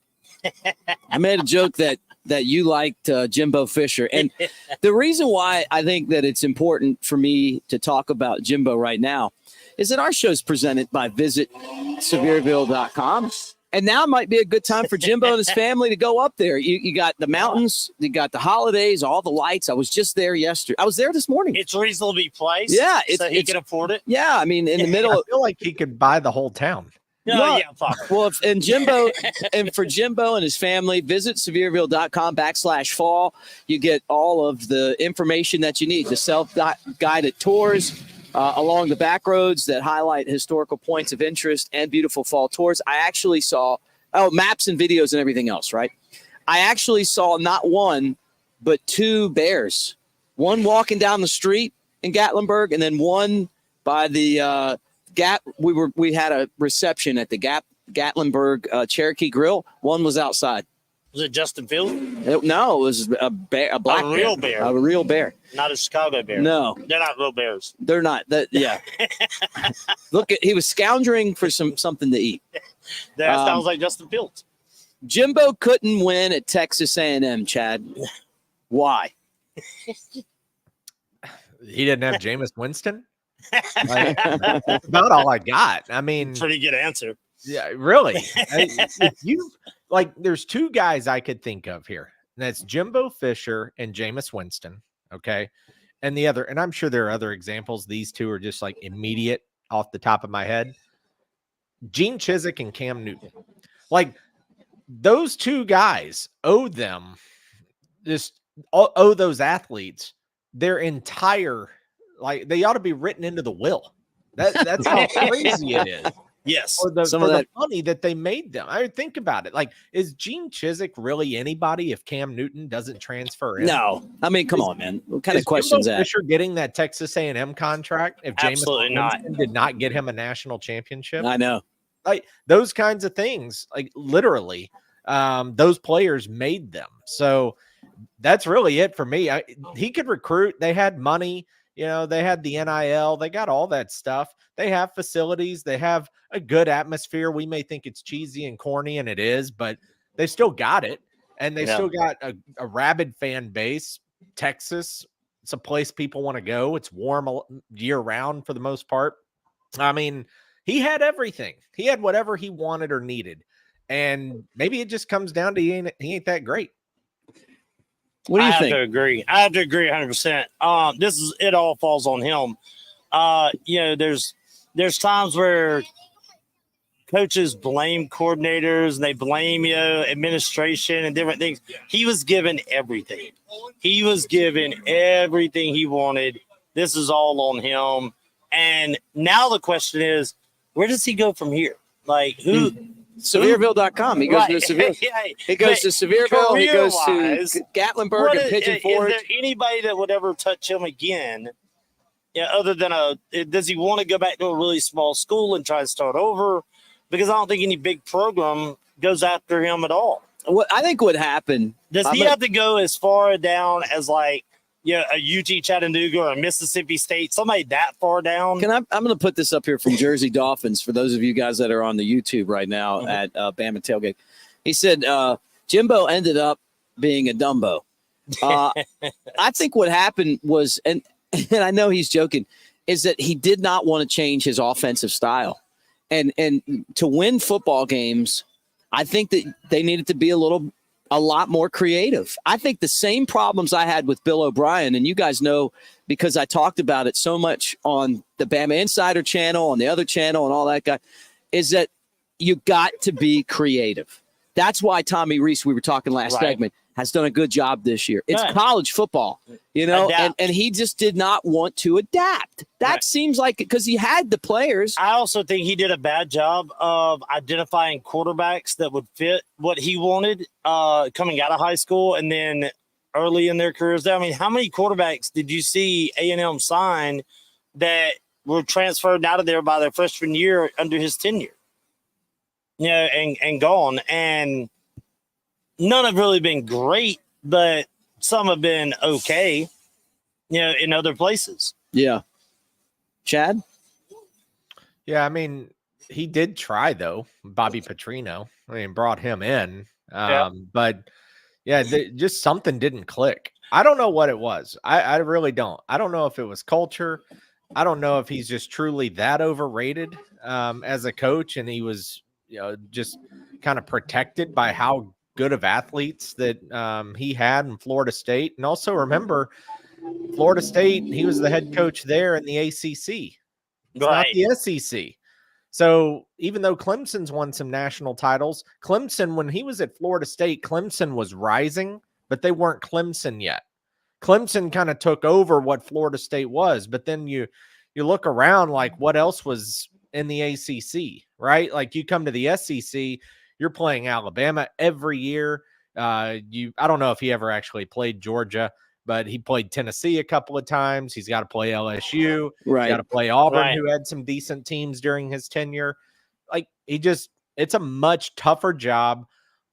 I made a joke that you liked Jimbo Fisher. And the reason why I think that it's important for me to talk about Jimbo right now is that our show is presented by visitsevierville.com. And now might be a good time for Jimbo and his family to go up there. You got the mountains, you got the holidays, all the lights. I was just there yesterday. I was there this morning. It's reasonably priced. Yeah. So he can afford it. Yeah. I mean, in the middle. I feel like he could buy the whole town. No, well, for Jimbo and his family, visit sevierville.com/fall. You get all of the information that you need, the self-guided tours along the back roads that highlight historical points of interest and beautiful fall tours. I actually saw maps and videos and everything else, right? I actually saw not one, but two bears, one walking down the street in Gatlinburg and then one by the we had a reception at the Gatlinburg Cherokee Grill. One was outside. Was it Justin Field? No, it was a bear, a black real bear. A real bear. Not a Chicago bear. No. They're not real bears. They're not. Yeah. Look, he was scoundering for something to eat. That sounds like Justin Fields. Jimbo couldn't win at Texas A&M, Chad. Why? He didn't have Jameis Winston? That's about all I got. I mean, pretty good answer. Yeah, really. There's two guys I could think of here. And that's Jimbo Fisher and Jameis Winston. Okay. And the other, and I'm sure there are other examples. These two are just like immediate off the top of my head. Gene Chizik and Cam Newton. Like those two guys owe those athletes their entire, like they ought to be written into the will. That's how crazy it is. Yes. For the money that they made them. I would think about it. Like, is Gene Chizik really anybody if Cam Newton doesn't transfer in? No. I mean, come on, man. What kind of question is that? Fisher getting that Texas A&M contract if Absolutely Jameis did not get him a national championship? I know. Like those kinds of things, like literally, those players made them. So that's really it for me. He could recruit. They had money. They had the NIL. They got all that stuff. They have facilities. They have a good atmosphere. We may think it's cheesy and corny, and it is, but they still got it. And they still got a rabid fan base. Texas, it's a place people want to go. It's warm year-round for the most part. I mean, he had everything. He had whatever he wanted or needed. And maybe it just comes down to he ain't that great. What do you think? I have to agree 100%. It all falls on him. There's times where coaches blame coordinators and they blame, administration and different things. He was given everything. He was given everything he wanted. This is all on him. And now the question is, where does he go from here? Like who? Sevierville.com. He goes to Sevierville. He goes to Sevierville. He goes to Gatlinburg and Pigeon Forge. Is there anybody that would ever touch him again? Yeah, other than does he want to go back to a really small school and try to start over? Because I don't think any big program goes after him at all. What I think would happen. Does he have to go as far down as like a UT Chattanooga or a Mississippi State, somebody that far down. I'm going to put this up here from Jersey Dolphins for those of you guys that are on the YouTube right now at Bama Tailgate. He said Jimbo ended up being a Dumbo. I think what happened was, and I know he's joking, is that he did not want to change his offensive style. And to win football games, I think that they needed to be a lot more creative. I think the same problems I had with Bill O'Brien, and you guys know because I talked about it so much on the Bama Insider channel, on the other channel, and all that guy, is that you got to be creative. That's why Tommy Reese, we were talking last segment, has done a good job this year. It's college football, and he just did not want to adapt. That seems like it because he had the players. I also think he did a bad job of identifying quarterbacks that would fit what he wanted coming out of high school and then early in their careers. I mean, how many quarterbacks did you see A&M sign that were transferred out of there by their freshman year under his tenure? And gone. And none have really been great, but some have been okay, in other places. Yeah. Chad? Yeah, I mean, he did try, though, Bobby Petrino. I mean, brought him in. But, just something didn't click. I don't know what it was. I really don't. I don't know if it was culture. I don't know if he's just truly that overrated as a coach, and he was just kind of protected by how good of athletes that he had in Florida State. And also remember, Florida State, he was the head coach there in the ACC. It's not the SEC. So even though Clemson's won some national titles, Clemson, when he was at Florida State, Clemson was rising, but they weren't Clemson yet. Clemson kind of took over what Florida State was, but then you look around like what else was in the ACC, right? Like you come to the SEC, you're playing Alabama every year. I don't know if he ever actually played Georgia, but he played Tennessee a couple of times. He's got to play LSU. Right. He's got to play Auburn, who had some decent teams during his tenure. Like it's a much tougher job,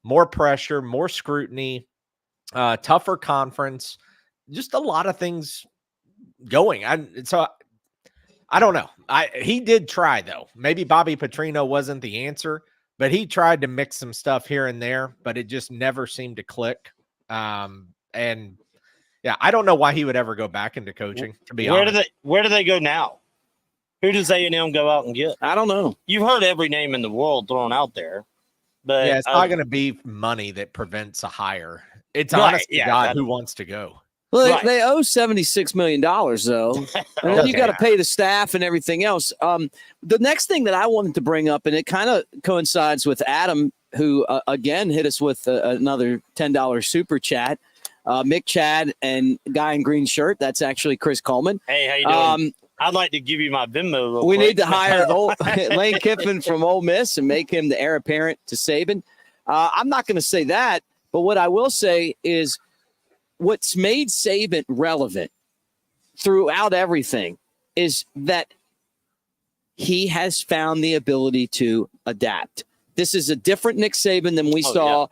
more pressure, more scrutiny, tougher conference, just a lot of things going. I don't know. He did try, though. Maybe Bobby Petrino wasn't the answer, but he tried to mix some stuff here and there, but it just never seemed to click. And I don't know why he would ever go back into coaching, to be honest. Where do they go now? Who does A&M go out and get? I don't know. You've heard every name in the world thrown out there. But it's not going to be money that prevents a hire. It's honestly God who wants to go. Well, they owe $76 million, though. And then you got to pay the staff and everything else. The next thing that I wanted to bring up, and it kind of coincides with Adam, who, again, hit us with another $10 super chat. Mick, Chad, and guy in green shirt. That's actually Chris Coleman. Hey, how you doing? I'd like to give you my Venmo. We need to hire Lane Kiffin from Ole Miss and make him the heir apparent to Saban. I'm not going to say that, but what I will say is what's made Saban relevant throughout everything is that he has found the ability to adapt. This is a different Nick Saban than we saw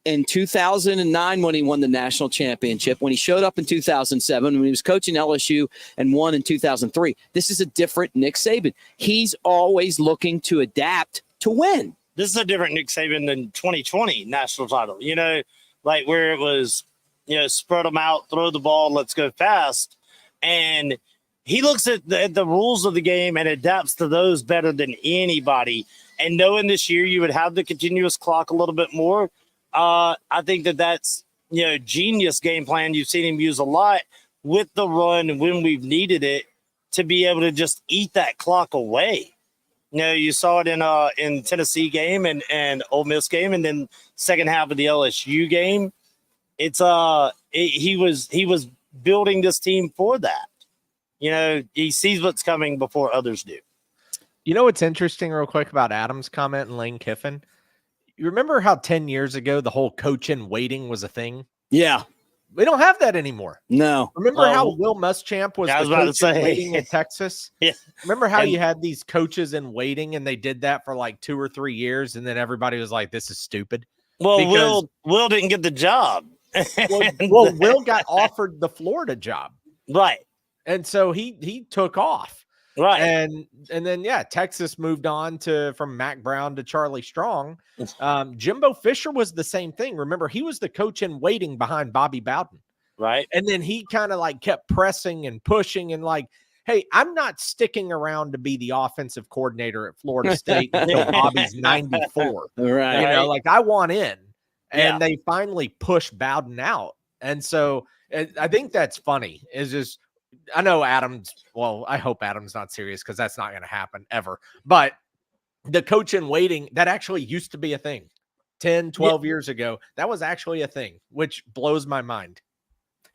in 2009 when he won the national championship, when he showed up in 2007, when he was coaching LSU and won in 2003. This is a different Nick Saban. He's always looking to adapt to win. This is a different Nick Saban than 2020 national title, like where it was, spread them out, throw the ball, let's go fast. And he looks at the rules of the game and adapts to those better than anybody. And knowing this year you would have the continuous clock a little bit more, I think that's, genius game plan. You've seen him use a lot with the run when we've needed it to be able to just eat that clock away. You saw it in Tennessee game and Ole Miss game, and then second half of the LSU game. It's he was building this team for that. He sees what's coming before others do. What's interesting real quick about Adam's comment and Lane Kiffin? You remember how 10 years ago the whole coach in waiting was a thing? Yeah. We don't have that anymore. No. Remember how Will Muschamp was the coach in waiting in Texas? Yeah. Remember how you had these coaches in waiting and they did that for like 2 or 3 years and then everybody was like, this is stupid? Well, Will didn't get the job. Well, Will got offered the Florida job. Right. And so he took off. Right. And then, Texas moved on from Mac Brown to Charlie Strong. Jimbo Fisher was the same thing. Remember, he was the coach in waiting behind Bobby Bowden. Right. And then he kind of like kept pressing and pushing and like, hey, I'm not sticking around to be the offensive coordinator at Florida State until Bobby's 94. Right. You know, like I want in. And they finally pushed Bowden out. And so I think that's funny. Is just, I know Adams, well, I hope Adams not serious because that's not going to happen ever. But the coach in waiting, that actually used to be a thing 10, 12 years ago. That was actually a thing, which blows my mind.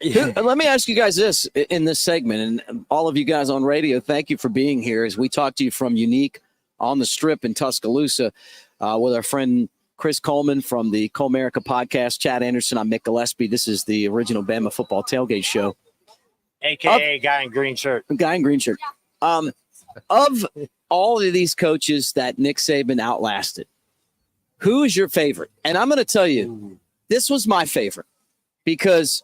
Let me ask you guys this in this segment, and all of you guys on radio, thank you for being here as we talk to you from Unique on the Strip in Tuscaloosa with our friend Chris Coleman from the Colemerica Podcast, Chad Anderson. I'm Mick Gillispie. This is the original Bama Football Tailgate Show. AKA guy in green shirt. Guy in green shirt. Of all of these coaches that Nick Saban outlasted, who is your favorite? And I'm going to tell you, this was my favorite because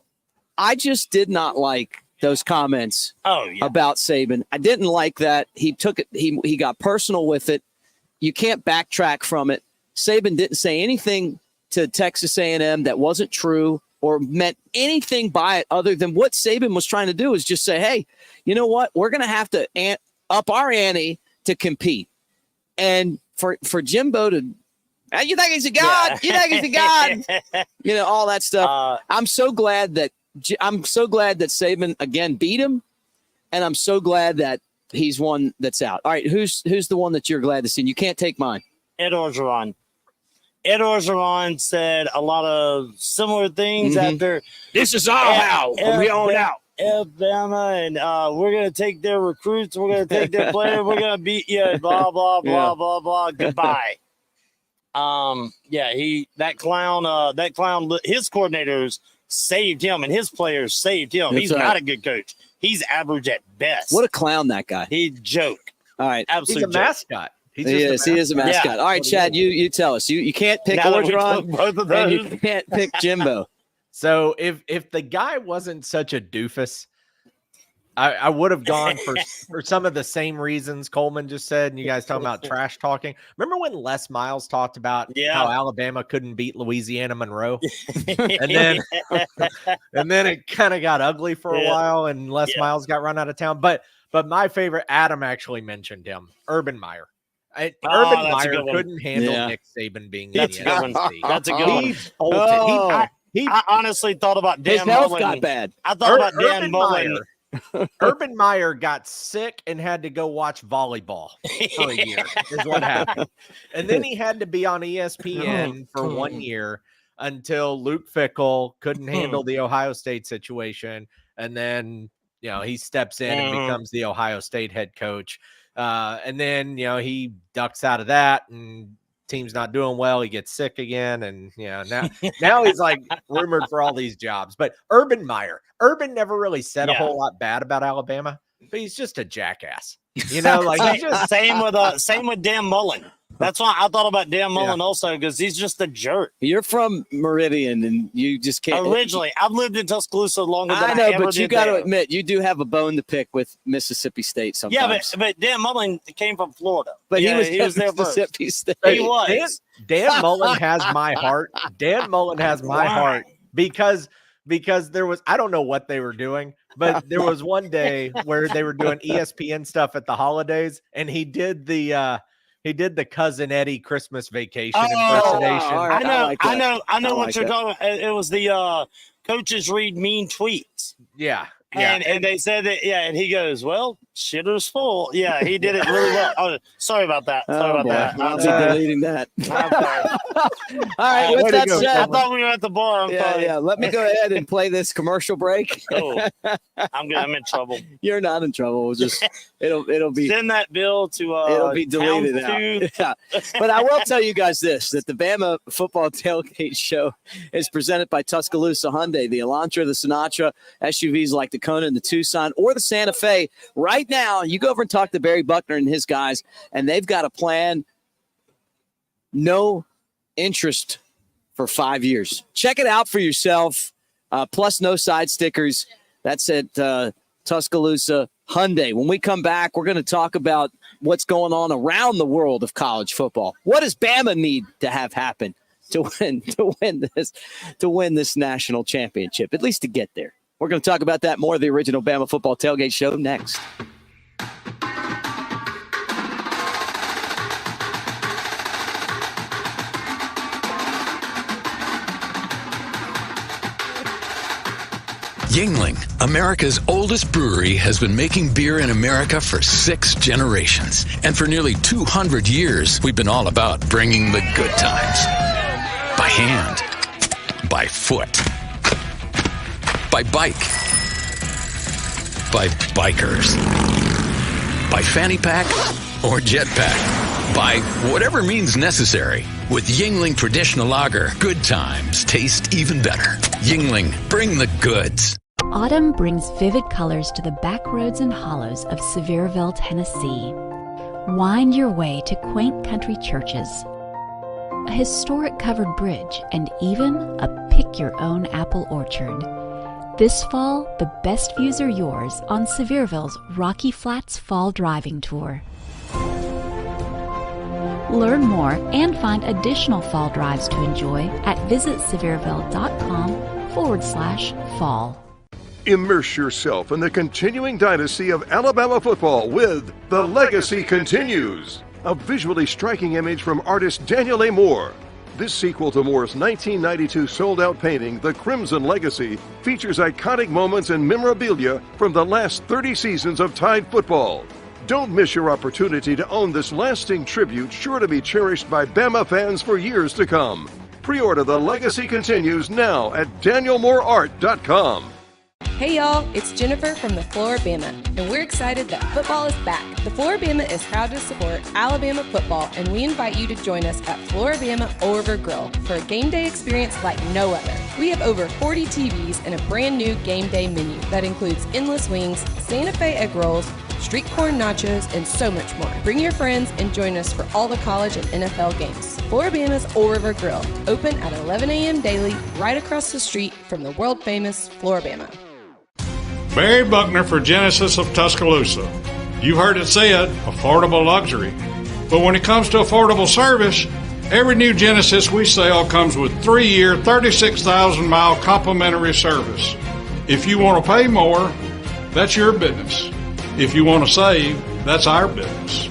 I just did not like those comments about Saban. I didn't like that. He took it. He got personal with it. You can't backtrack from it. Saban didn't say anything to Texas A&M that wasn't true or meant anything by it other than what Saban was trying to do is just say, hey, you know what? We're going to have to up our ante to compete. And for Jimbo to, you think he's a god? You think he's a god? You know, all that stuff. I'm so glad that Saban again beat him, and I'm so glad that he's one that's out. All right, who's the one that you're glad to see? And you can't take mine. Ed Orgeron. Ed Orgeron said a lot of similar things after. This is our how from here on out. Bama, and we're going to take their recruits. We're going to take their players. We're going to beat you. Blah, blah, blah, blah, blah. Goodbye. That clown, his coordinators saved him and his players saved him. He's not a good coach. He's average at best. What a clown that guy. He's a joke. All right. Absolute He's a mascot. He is a mascot. Yeah. All right, Chad, you tell us. You can't pick Orgeron and you can't pick Jimbo. So if the guy wasn't such a doofus, I would have gone for some of the same reasons Coleman just said, and you guys talking about trash talking. Remember when Les Miles talked about how Alabama couldn't beat Louisiana Monroe? and then it kind of got ugly for a while, and Les Miles got run out of town. But my favorite, Adam actually mentioned him, Urban Meyer. Urban Meyer couldn't handle Nick Saban being in the SEC. That's a good one. I honestly thought about Dan Mullen. His health got bad. I thought about Dan Mullen. Urban Meyer got sick and had to go watch volleyball for a year is what happened. And then he had to be on ESPN for 1 year until Luke Fickell couldn't handle the Ohio State situation. And then, he steps in and becomes the Ohio State head coach. And then, he ducks out of that and team's not doing well. He gets sick again. And, now he's like rumored for all these jobs. But Urban never really said a whole lot bad about Alabama, but he's just a jackass. Same with Dan Mullen. That's why I thought about Dan Mullen also, because he's just a jerk. You're from Meridian, and you just can't. Originally, I've lived in Tuscaloosa longer than I know, but you got to admit, you do have a bone to pick with Mississippi State sometimes. Yeah, but Dan Mullen came from Florida. But he was there Mississippi State. He was. Dan Mullen has my heart. Dan Mullen has my heart because there was, I don't know what they were doing, but there was one day where they were doing ESPN stuff at the holidays, and he did the Cousin Eddie Christmas Vacation impersonation. Right. I know what you're talking about. It was the coaches read mean tweets. Yeah. And they said that, and he goes, well, shitter's full. Yeah, he did it really well. Oh, sorry about that. I'll be deleting that. All right, with that said, I thought we were at the bar. Yeah. Let me go ahead and play this commercial break. I'm in trouble. You're not in trouble. We'll just it'll be send that bill to it'll be deleted out. Yeah. But I will tell you guys this: that the Bama Football Tailgate Show is presented by Tuscaloosa Hyundai, the Elantra, the Sinatra, SUVs like the Kona and the Tucson, or the Santa Fe. Right now, you go over and talk to Barry Buckner and his guys, and they've got a plan. No interest for 5 years. Check it out for yourself. plus no side stickers. That's at Tuscaloosa Hyundai. When we come back, we're going to talk about what's going on around the world of college football. What does Bama need to have happen to win this national championship, at least to get there? We're going to talk about that more. The original Bama Football Tailgate Show next. Yuengling, America's oldest brewery, has been making beer in America for 6 generations. And for nearly 200 years, we've been all about bringing the good times. By hand, by foot, by bike, by bikers, by fanny pack or jetpack, by whatever means necessary. With Yuengling Traditional Lager, good times taste even better. Yuengling, bring the goods. Autumn brings vivid colors to the back roads and hollows of Sevierville, Tennessee. Wind your way to quaint country churches, a historic covered bridge, and even a pick-your-own apple orchard. This fall, the best views are yours on Sevierville's Rocky Flats Fall Driving Tour. Learn more and find additional fall drives to enjoy at visitsevierville.com/fall. Immerse yourself in the continuing dynasty of Alabama football with The Legacy Continues, a visually striking image from artist Daniel A. Moore. This sequel to Moore's 1992 sold-out painting, The Crimson Legacy, features iconic moments and memorabilia from the last 30 seasons of Tide football. Don't miss your opportunity to own this lasting tribute sure to be cherished by Bama fans for years to come. Pre-order The Legacy Continues now at DanielMooreArt.com. Hey y'all, it's Jennifer from the Floor Bama, and we're excited that football is back. The Floor Bama is proud to support Alabama football, and we invite you to join us at Floor Bama Old River Grill for a game day experience like no other. We have over 40 TVs and a brand new game day menu that includes endless wings, Santa Fe egg rolls, street corn nachos, and so much more. Bring your friends and join us for all the college and NFL games. Floor Bama's Old River Grill, open at 11 a.m. daily, right across the street from the world-famous Floor Bama. Barry Buckner for Genesis of Tuscaloosa. You heard it said, affordable luxury. But when it comes to affordable service, every new Genesis we sell comes with 3-year, 36,000-mile complimentary service. If you want to pay more, that's your business. If you want to save, that's our business.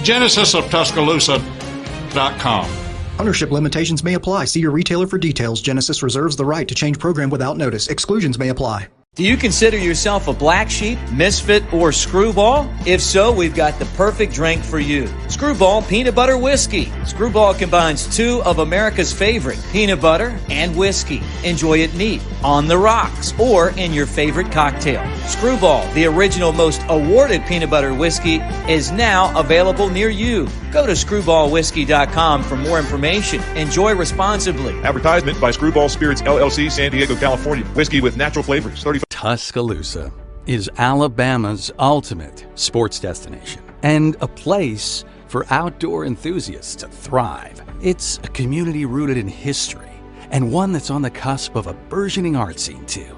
GenesisofTuscaloosa.com. Ownership limitations may apply. See your retailer for details. Genesis reserves the right to change program without notice. Exclusions may apply. Do you consider yourself a black sheep, misfit, or screwball? If so, we've got the perfect drink for you. Skrewball Peanut Butter Whiskey. Skrewball combines 2 of America's favorite, peanut butter and whiskey. Enjoy it neat, on the rocks, or in your favorite cocktail. Skrewball, the original most awarded peanut butter whiskey, is now available near you. Go to SkrewballWhiskey.com for more information. Enjoy responsibly. Advertisement by Skrewball Spirits, LLC, San Diego, California. Whiskey with natural flavors. Tuscaloosa is Alabama's ultimate sports destination and a place for outdoor enthusiasts to thrive. It's a community rooted in history and one that's on the cusp of a burgeoning art scene too.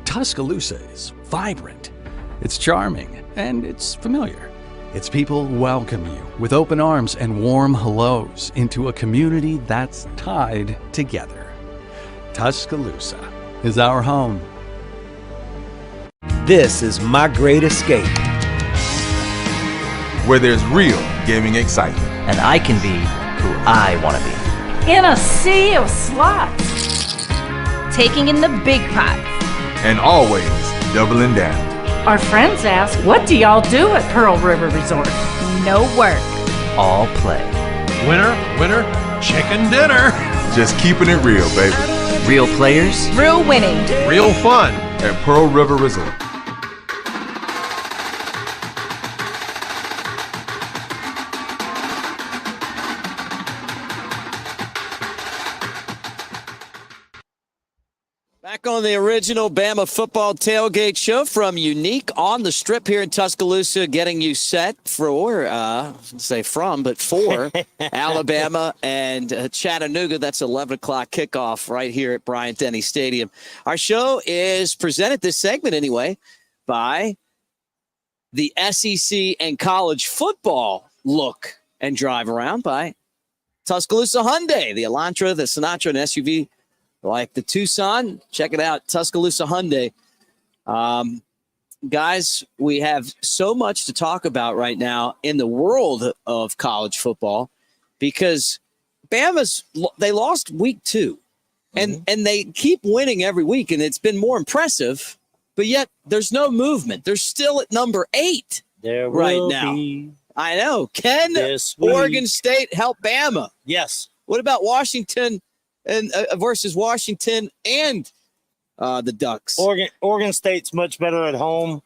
Tuscaloosa is vibrant, it's charming, and it's familiar. Its people welcome you with open arms and warm hellos into a community that's tied together. Tuscaloosa is our home. This is My Great Escape, where there's real gaming excitement. And I can be who I want to be. In a sea of slots. Taking in the big pots. And always doubling down. Our friends ask, what do y'all do at Pearl River Resort? No work. All play. Winner, winner, chicken dinner. Just keeping it real, baby. Real players. Real winning. Real fun. At Pearl River Resort. Back on on the original Bama Football Tailgate Show from Unique on the Strip here in Tuscaloosa, getting you set for, for Alabama and Chattanooga. That's 11 o'clock kickoff right here at Bryant-Denny Stadium. Our show is presented, this segment anyway, by the SEC and college football look and drive around by Tuscaloosa Hyundai, the Elantra, the Sinatra, and SUV like the Tucson. Check it out, Tuscaloosa Hyundai. Guys, we have so much to talk about right now in the world of college football because they lost week 2, and they keep winning every week, and it's been more impressive, but yet there's no movement. They're still at number 8 right now. I know. Can Oregon State help Bama? Yes. What about Washington and versus Washington and the Ducks? Oregon State's much better at home.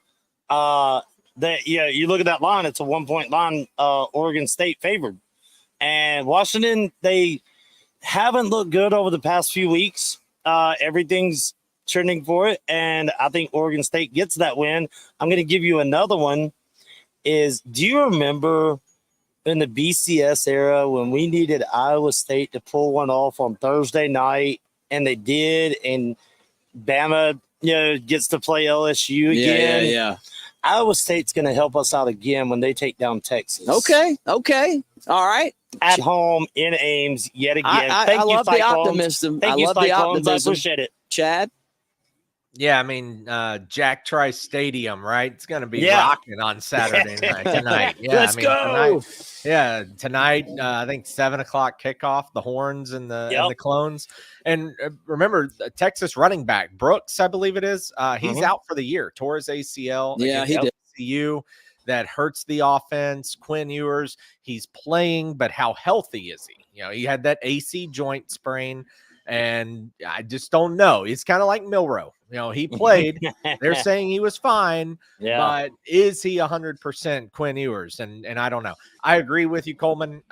You look at that line; it's a 1-point line. Oregon State favored, and Washington, they haven't looked good over the past few weeks. Everything's trending for it, and I think Oregon State gets that win. I'm going to give you another one. Do you remember in the BCS era when we needed Iowa State to pull one off on Thursday night, and they did, and Bama, gets to play LSU again? Yeah. Iowa State's going to help us out again when they take down Texas. Okay. All right. At home in Ames yet again. I love the optimism. I love the optimism. I appreciate it. Chad? Yeah, I mean, Jack Trice Stadium, right? It's going to be rocking on Saturday tonight. Yeah, Let's go. Tonight, I think 7 o'clock kickoff, the Horns and the Clones. And remember, Texas running back, Brooks, I believe it is, he's out for the year. Tore his ACL. Yeah, he did. CU. That hurts the offense. Quinn Ewers, he's playing, but how healthy is he? He had that AC joint sprain. And I just don't know. It's kind of like Milroe. He played. They're saying he was fine. Yeah. But is he 100% Quinn Ewers? And I don't know. I agree with you, Coleman.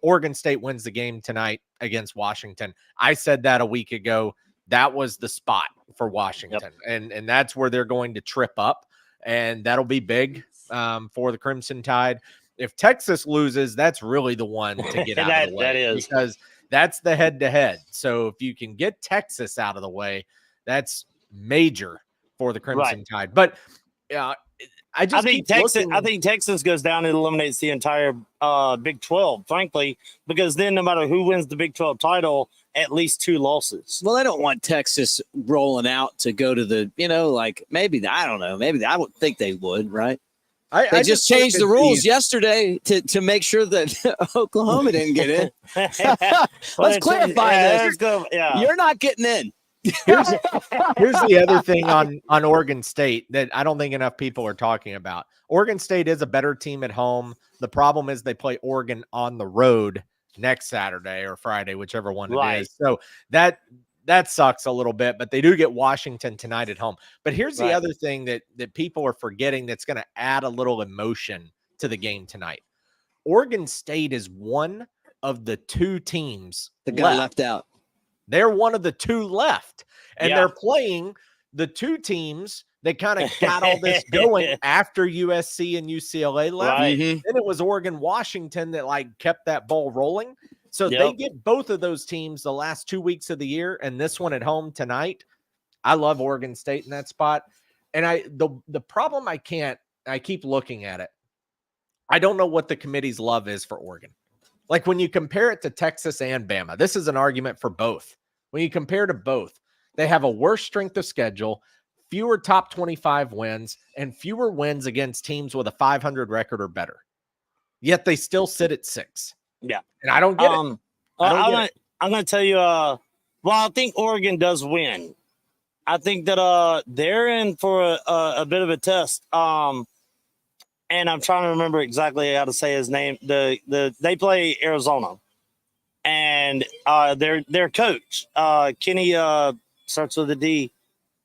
Oregon State wins the game tonight against Washington. I said that a week ago. That was the spot for Washington. Yep. And that's where they're going to trip up. And that'll be big for the Crimson Tide. If Texas loses, that's really the one to get out of the way. That is. Because that's the head-to-head. So if you can get Texas out of the way, that's major for the Crimson Tide. But I think Texas goes down and eliminates the entire Big 12, frankly, because then no matter who wins the Big 12 title, at least 2 losses. Well, I don't want Texas rolling out to go to the, maybe I would think they would, right? They just changed the rules yesterday to make sure that Oklahoma didn't get in. Let's clarify this. You're not getting in. Here's the other thing on Oregon State that I don't think enough people are talking about. Oregon State is a better team at home. The problem is they play Oregon on the road next Saturday or Friday, whichever one it is. So that sucks a little bit, but they do get Washington tonight at home. But here's the other thing that people are forgetting that's going to add a little emotion to the game tonight. Oregon State is one of the 2 teams that got left out. They're one of the 2 left, and they're playing the 2 teams that kind of got all this going after USC and UCLA left. Right. Then it was Oregon, Washington that kept that ball rolling. So they get both of those teams the last 2 weeks of the year, and this one at home tonight. I love Oregon State in that spot. And the problem I keep looking at it. I don't know what the committee's love is for Oregon. Like when you compare it to Texas and Bama, this is an argument for both. When you compare to both, they have a worse strength of schedule, fewer top 25 wins, and fewer wins against teams with a 500 record or better. Yet they still sit at 6. Yeah. And I don't get it. I'm going to tell you, I think Oregon does win. I think that they're in for a bit of a test. And I'm trying to remember exactly how to say his name. They play Arizona. And their coach, Kenny, starts with a D.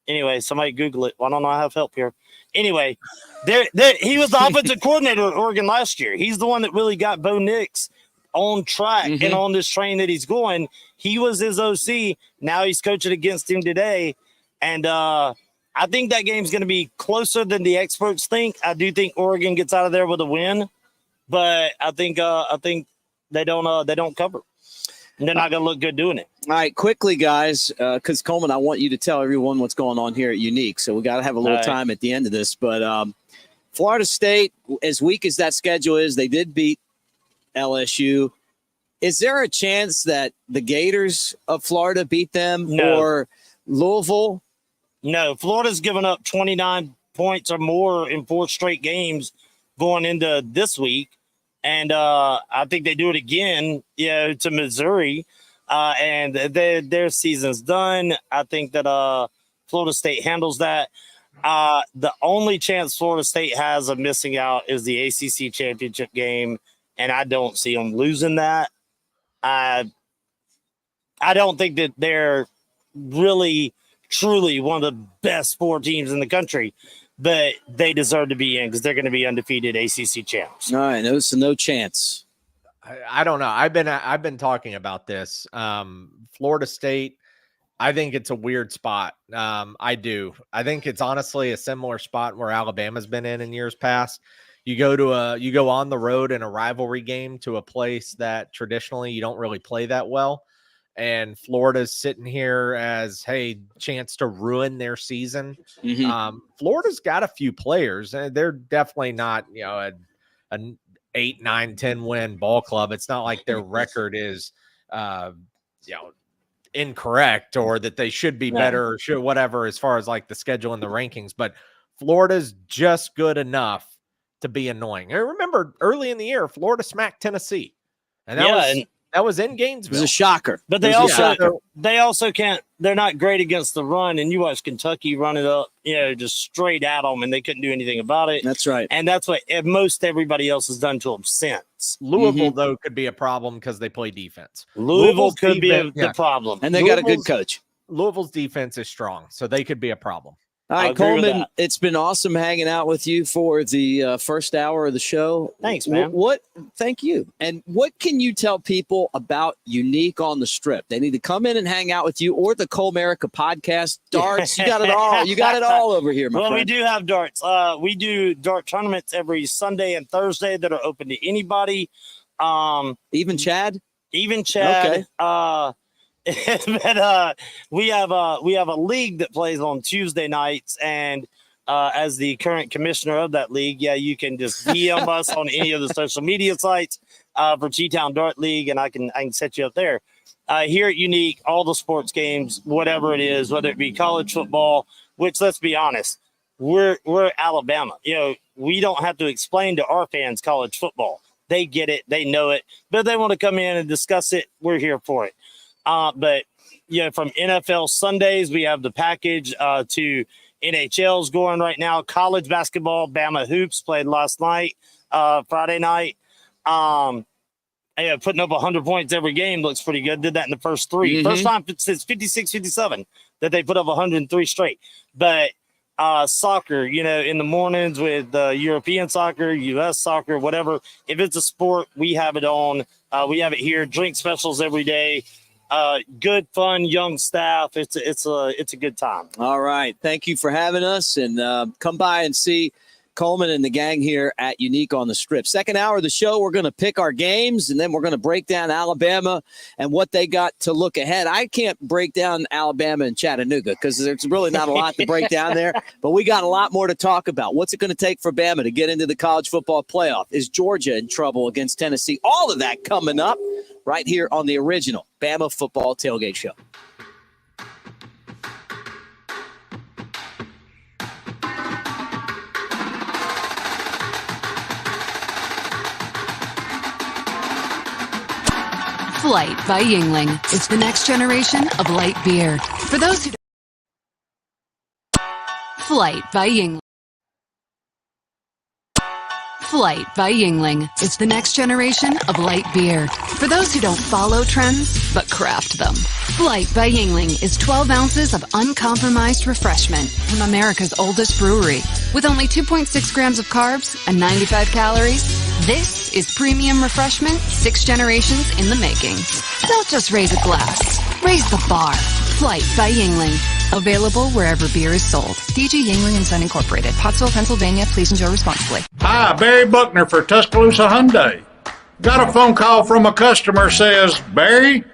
Anyway, somebody Google it. I don't know. I have help here. Anyway, he was the offensive coordinator at Oregon last year. He's the one that really got Bo Nix on track and on this train that he's going. He was his OC. Now he's coaching against him today. And I think that game's going to be closer than the experts think. I do think Oregon gets out of there with a win, but I think they don't cover. And they're not going to look good doing it. All right, quickly, guys, because Coleman, I want you to tell everyone what's going on here at Unique. So we got to have a little time at the end of this. But Florida State, as weak as that schedule is, they did beat LSU. Is there a chance that the Gators of Florida beat them or Louisville? No, Florida's given up 29 points or more in 4 straight games going into this week. And I think they do it again, to Missouri. And their season's done. I think that Florida State handles that. The only chance Florida State has of missing out is the ACC championship game, and I don't see them losing that. I don't think that they're really, truly one of the best 4 teams in the country. But they deserve to be in because they're going to be undefeated ACC champs. All right, no chance. I don't know. I've been talking about this. Florida State, I think it's a weird spot. I do. I think it's honestly a similar spot where Alabama's been in years past. You go on the road in a rivalry game to a place that traditionally you don't really play that well. And Florida's sitting here as, hey, chance to ruin their season. Mm-hmm. Florida's got a few players. They're definitely not, an 8, 9, 10 win ball club. It's not like their record is, incorrect or that they should be better or should whatever as far as like the schedule and the rankings. But Florida's just good enough to be annoying. I remember early in the year, Florida smacked Tennessee, and that was in Gainesville. It was a shocker. But they also can't. They're not great against the run. And you watch Kentucky run it up, just straight at them, and they couldn't do anything about it. That's right. And that's what most everybody else has done to them since. Louisville, though, could be a problem because they play defense. Louisville could be the problem. And they got a good coach. Louisville's defense is strong, so they could be a problem. All right, Coleman, it's been awesome hanging out with you for the first hour of the show. Thanks, man. Thank you. And what can you tell people about Unique on the Strip? They need to come in and hang out with you or the Colemerica Podcast. Darts, you got it all. You got it all over here, my friend. Well, we do have darts. We do dart tournaments every Sunday and Thursday that are open to anybody. Even Chad? Even Chad. Okay. But we have a league that plays on Tuesday nights, and as the current commissioner of that league, you can just DM us on any of the social media sites for G-Town Dart League, and I can set you up there. Here at Unique, all the sports games, whatever it is, whether it be college football, which let's be honest, we're Alabama. We don't have to explain to our fans college football. They get it, they know it, but if they want to come in and discuss it, we're here for it. But from NFL Sundays, we have the package to NHL's going right now. College basketball, Bama Hoops played last night, Friday night. Putting up 100 points every game looks pretty good. Did that in the first 3. Mm-hmm. First time since 56-57 that they put up 103 straight. But soccer, in the mornings with European soccer, U.S. soccer, whatever. If it's a sport, we have it on. We have it here. Drink specials every day. Good, fun, young staff. It's a good time. All right. Thank you for having us, and come by and see Coleman and the gang here at Unique on the Strip. Second hour of the show, we're going to pick our games, and then we're going to break down Alabama and what they got to look ahead. I can't break down Alabama and Chattanooga because there's really not a lot to break down there, but we got a lot more to talk about. What's it going to take for Bama to get into the college football playoff? Is Georgia in trouble against Tennessee? All of that coming up right here on the original Bama Football Tailgate Show. Flight by Yuengling is the next generation of light beer. For those who Flight by Yuengling. Flight by Yuengling is the next generation of light beer. For those who don't follow trends, but craft them. Flight by Yuengling is 12 ounces of uncompromised refreshment from America's oldest brewery. With only 2.6 grams of carbs and 95 calories, this is premium refreshment 6 generations in the making. Don't just raise a glass, raise the bar. Flight by Yuengling. Available wherever beer is sold. DG Yuengling & Son Incorporated, Pottsville, Pennsylvania. Please enjoy responsibly. Hi, Barry Buckner for Tuscaloosa Hyundai. Got a phone call from a customer says, Barry,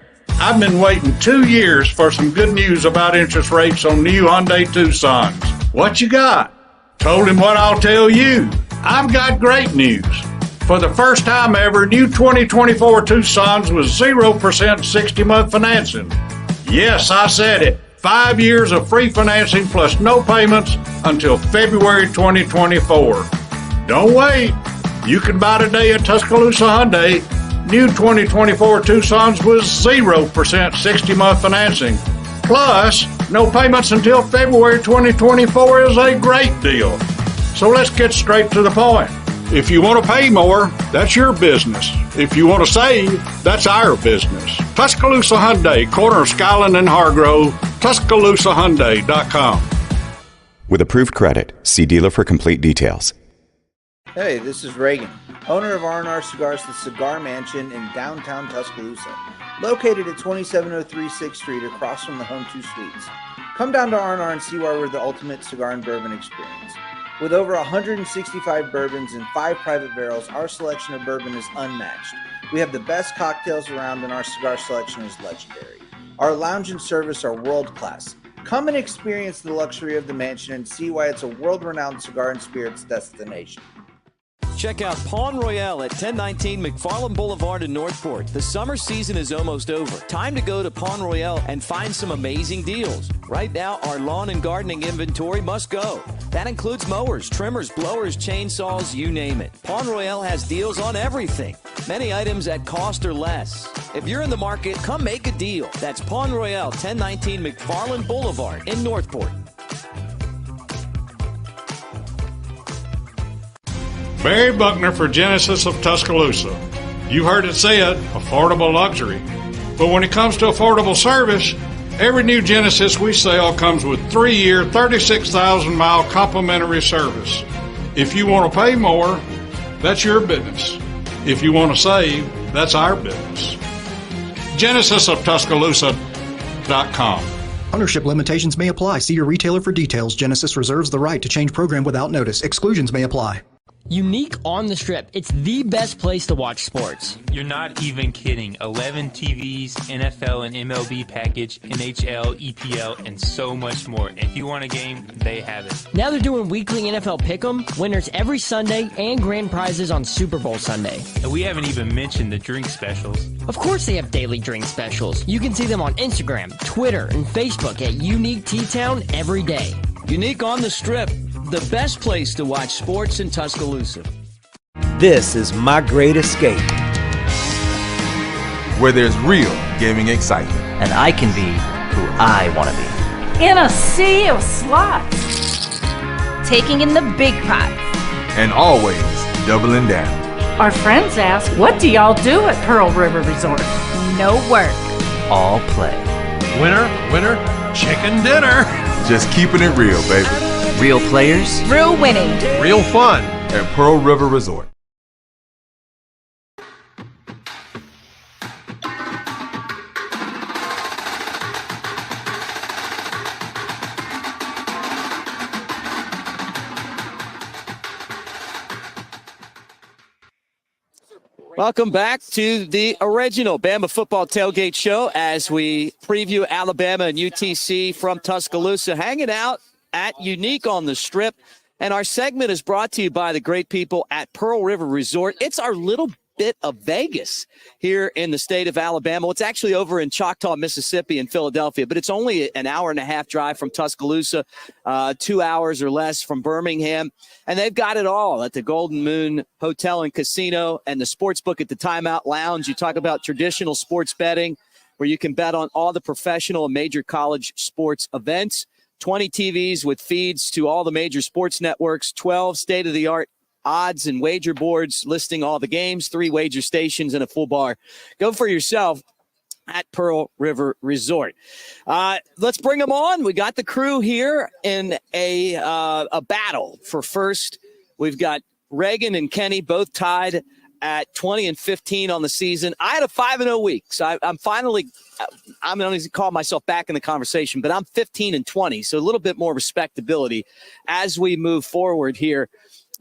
I've been waiting 2 years for some good news about interest rates on new Hyundai Tucsons. What you got? Told him what I'll tell you. I've got great news. For the first time ever, new 2024 Tucsons with 0% 60-month financing. Yes, I said it. 5 years of free financing plus no payments until February 2024. Don't wait. You can buy today at Tuscaloosa Hyundai. New 2024 Tucsons with 0% 60-month financing. Plus, no payments until February 2024 is a great deal. So let's get straight to the point. If you want to pay more, that's your business. If you want to save, that's our business. Tuscaloosa Hyundai, corner of Skyland and Hargrove, TuscaloosaHyundai.com. With approved credit, see dealer for complete details. Hey, this is Reagan, owner of R&R Cigars, the Cigar Mansion in downtown Tuscaloosa, located at 2703 6th Street across from the Home 2 Suites. Come down to R&R and see why we're the ultimate cigar and bourbon experience. With over 165 bourbons and 5 private barrels, our selection of bourbon is unmatched. We have the best cocktails around and our cigar selection is legendary. Our lounge and service are world-class. Come and experience the luxury of the mansion and see why it's a world-renowned cigar and spirits destination. Check out Pawn Royale at 1019 McFarland Boulevard in Northport. The summer season is almost over. Time to go to Pawn Royale and find some amazing deals. Right now, our lawn and gardening inventory must go. That includes mowers, trimmers, blowers, chainsaws, you name it. Pawn Royale has deals on everything. Many items at cost or less. If you're in the market, come make a deal. That's Pawn Royale, 1019 McFarland Boulevard in Northport. Barry Buckner for Genesis of Tuscaloosa. You heard it said, affordable luxury. But when it comes to affordable service, every new Genesis we sell comes with 3-year, 36,000-mile complimentary service. If you want to pay more, that's your business. If you want to save, that's our business. GenesisofTuscaloosa.com. Ownership limitations may apply. See your retailer for details. Genesis reserves the right to change program without notice. Exclusions may apply. Unique on the Strip. It's the best place to watch sports. You're not even kidding. 11 TVs, NFL and MLB package, NHL, EPL, and so much more. If you want a game, they have it. Now they're doing weekly NFL Pick'em, winners every Sunday, and grand prizes on Super Bowl Sunday. And we haven't even mentioned the drink specials. Of course they have daily drink specials. You can see them on Instagram, Twitter, and Facebook at Unique T-Town every day. Unique on the Strip. The best place to watch sports in Tuscaloosa. This is my great escape. Where there's real gaming excitement. And I can be who I want to be. In a sea of slots. Taking in the big pots. And always doubling down. Our friends ask, what do y'all do at Pearl River Resort? No work. All play. Winner, winner, chicken dinner. Just keeping it real, baby. Real players. Real winning. Real fun. At Pearl River Resort. Welcome back to the original Bama Football Tailgate Show as we preview Alabama and UTC from Tuscaloosa, hanging out at Unique on the Strip. And our segment is brought to you by the great people at Pearl River Resort. It's our little bit of Vegas here in the state of Alabama. It's actually over in Choctaw, Mississippi in Philadelphia, but it's only an hour and a half drive from Tuscaloosa, 2 hours or less from Birmingham. And they've got it all at the Golden Moon Hotel and Casino and the sports book at the Timeout Lounge. You talk about traditional sports betting where you can bet on all the professional and major college sports events. 20 TVs with feeds to all the major sports networks, 12 state-of-the-art odds and wager boards listing all the games, 3 wager stations, and a full bar. Go for yourself at Pearl River Resort. Let's bring them on. We got the crew here in a battle for first. We've got Reagan and Kenny both tied at 20-15 on the season. I had a 5-0 week, so I'm finally – I'm going to call myself back in the conversation, but I'm 15-20, so a little bit more respectability as we move forward here.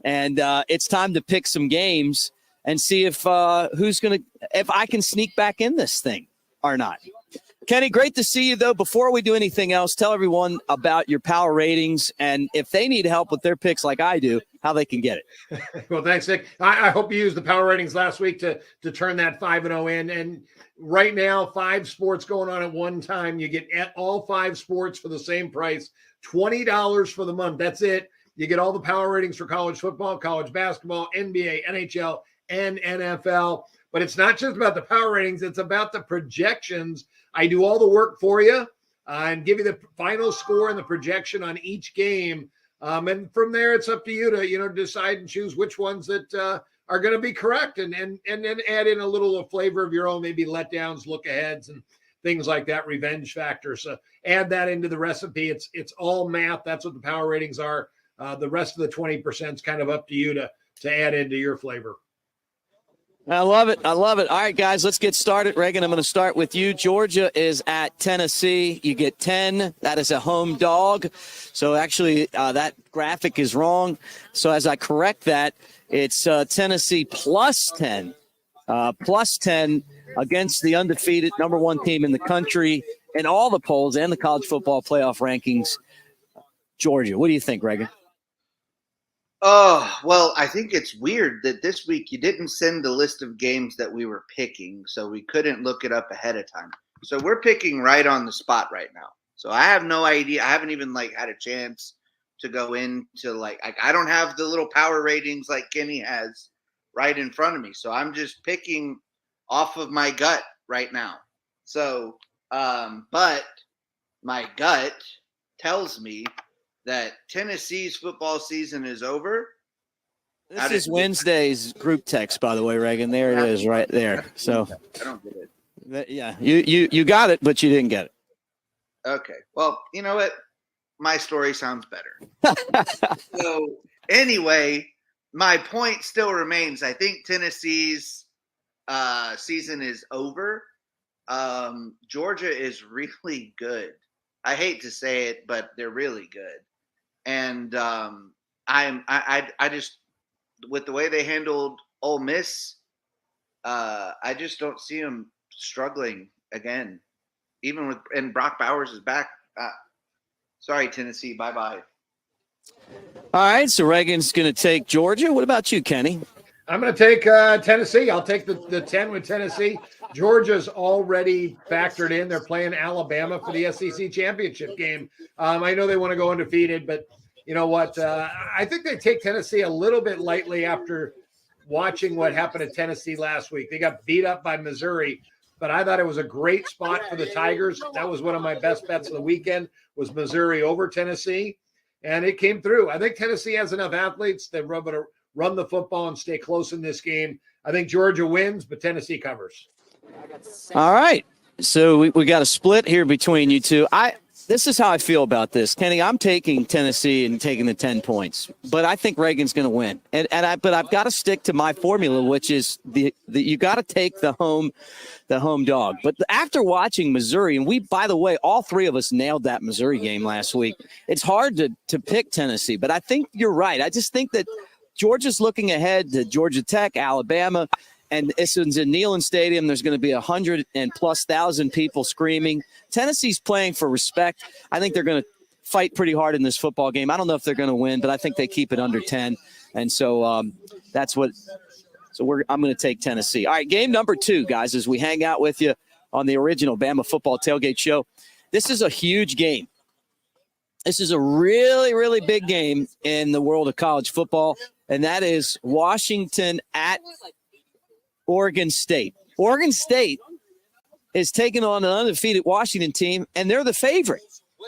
And it's time to pick some games and see if if I can sneak back in this thing or not. Kenny, great to see you, though. Before we do anything else, tell everyone about your power ratings and if they need help with their picks like I do, how they can get it. Well, thanks, Nick. I hope you used the power ratings last week to turn that 5-0 in. And right now, 5 sports going on at one time. You get all 5 sports for the same price, $20 for the month. That's it. You get all the power ratings for college football, college basketball, NBA, NHL, and NFL. But it's not just about the power ratings. It's about the projections. I do all the work for you and give you the final score and the projection on each game. And from there, it's up to you to, decide and choose which ones that are going to be correct and then add in a little flavor of your own, maybe letdowns, look aheads, and things like that, revenge factor. So add that into the recipe. It's all math. That's what the power ratings are. The rest of the 20% is kind of up to you to add into your flavor. I love it. I love it. All right, guys, let's get started. Reagan, I'm going to start with you. Georgia is at Tennessee. You get 10. That is a home dog. So actually that graphic is wrong. So as I correct that, it's Tennessee plus 10. Plus 10 against the undefeated number 1 team in the country in all the polls and the college football playoff rankings. Georgia, what do you think, Reagan? Oh, well, I think it's weird that this week you didn't send the list of games that we were picking, so we couldn't look it up ahead of time. So we're picking right on the spot right now. So I have no idea. I haven't even had a chance to go into I don't have the little power ratings like Kenny has right in front of me. So I'm just picking off of my gut right now. So, but my gut tells me that Tennessee's football season is over. This is Wednesday's group text, by the way, Reagan. There it is right there. So I don't get it. Yeah, you got it, but you didn't get it. Okay. Well, you know what? My story sounds better. So anyway, my point still remains. I think Tennessee's season is over. Georgia is really good. I hate to say it, but they're really good. And I just, with the way they handled Ole Miss, I just don't see them struggling again. And Brock Bowers is back. Sorry, Tennessee. Bye-bye. All right, so Reagan's going to take Georgia. What about you, Kenny? I'm going to take Tennessee. I'll take the 10 with Tennessee. Georgia's already factored in. They're playing Alabama for the SEC championship game. I know they want to go undefeated, but you know what? I think they take Tennessee a little bit lightly after watching what happened at Tennessee last week. They got beat up by Missouri, but I thought it was a great spot for the Tigers. That was one of my best bets of the weekend, was Missouri over Tennessee, and it came through. I think Tennessee has enough athletes that are able to run the football and stay close in this game. I think Georgia wins, but Tennessee covers. All right. So we got a split here between you two. This is how I feel about this. Kenny, I'm taking Tennessee and taking the 10 points, but I think Reagan's going to win. But I've got to stick to my formula, which is you got to take the home dog. But after watching Missouri, and by the way, all 3 of us nailed that Missouri game last week. It's hard to pick Tennessee, but I think you're right. I just think that Georgia's looking ahead to Georgia Tech, Alabama, and this is in Neyland Stadium. There's going to be 100,000+ people screaming. Tennessee's playing for respect. I think they're going to fight pretty hard in this football game. I don't know if they're going to win, but I think they keep it under 10. And so that's what. So I'm going to take Tennessee. All right, game number 2, guys, as we hang out with you on the original Bama Football Tailgate Show. This is a huge game. This is a really, really big game in the world of college football, and that is Washington at Oregon State. Oregon State is taking on an undefeated Washington team, and they're the favorite.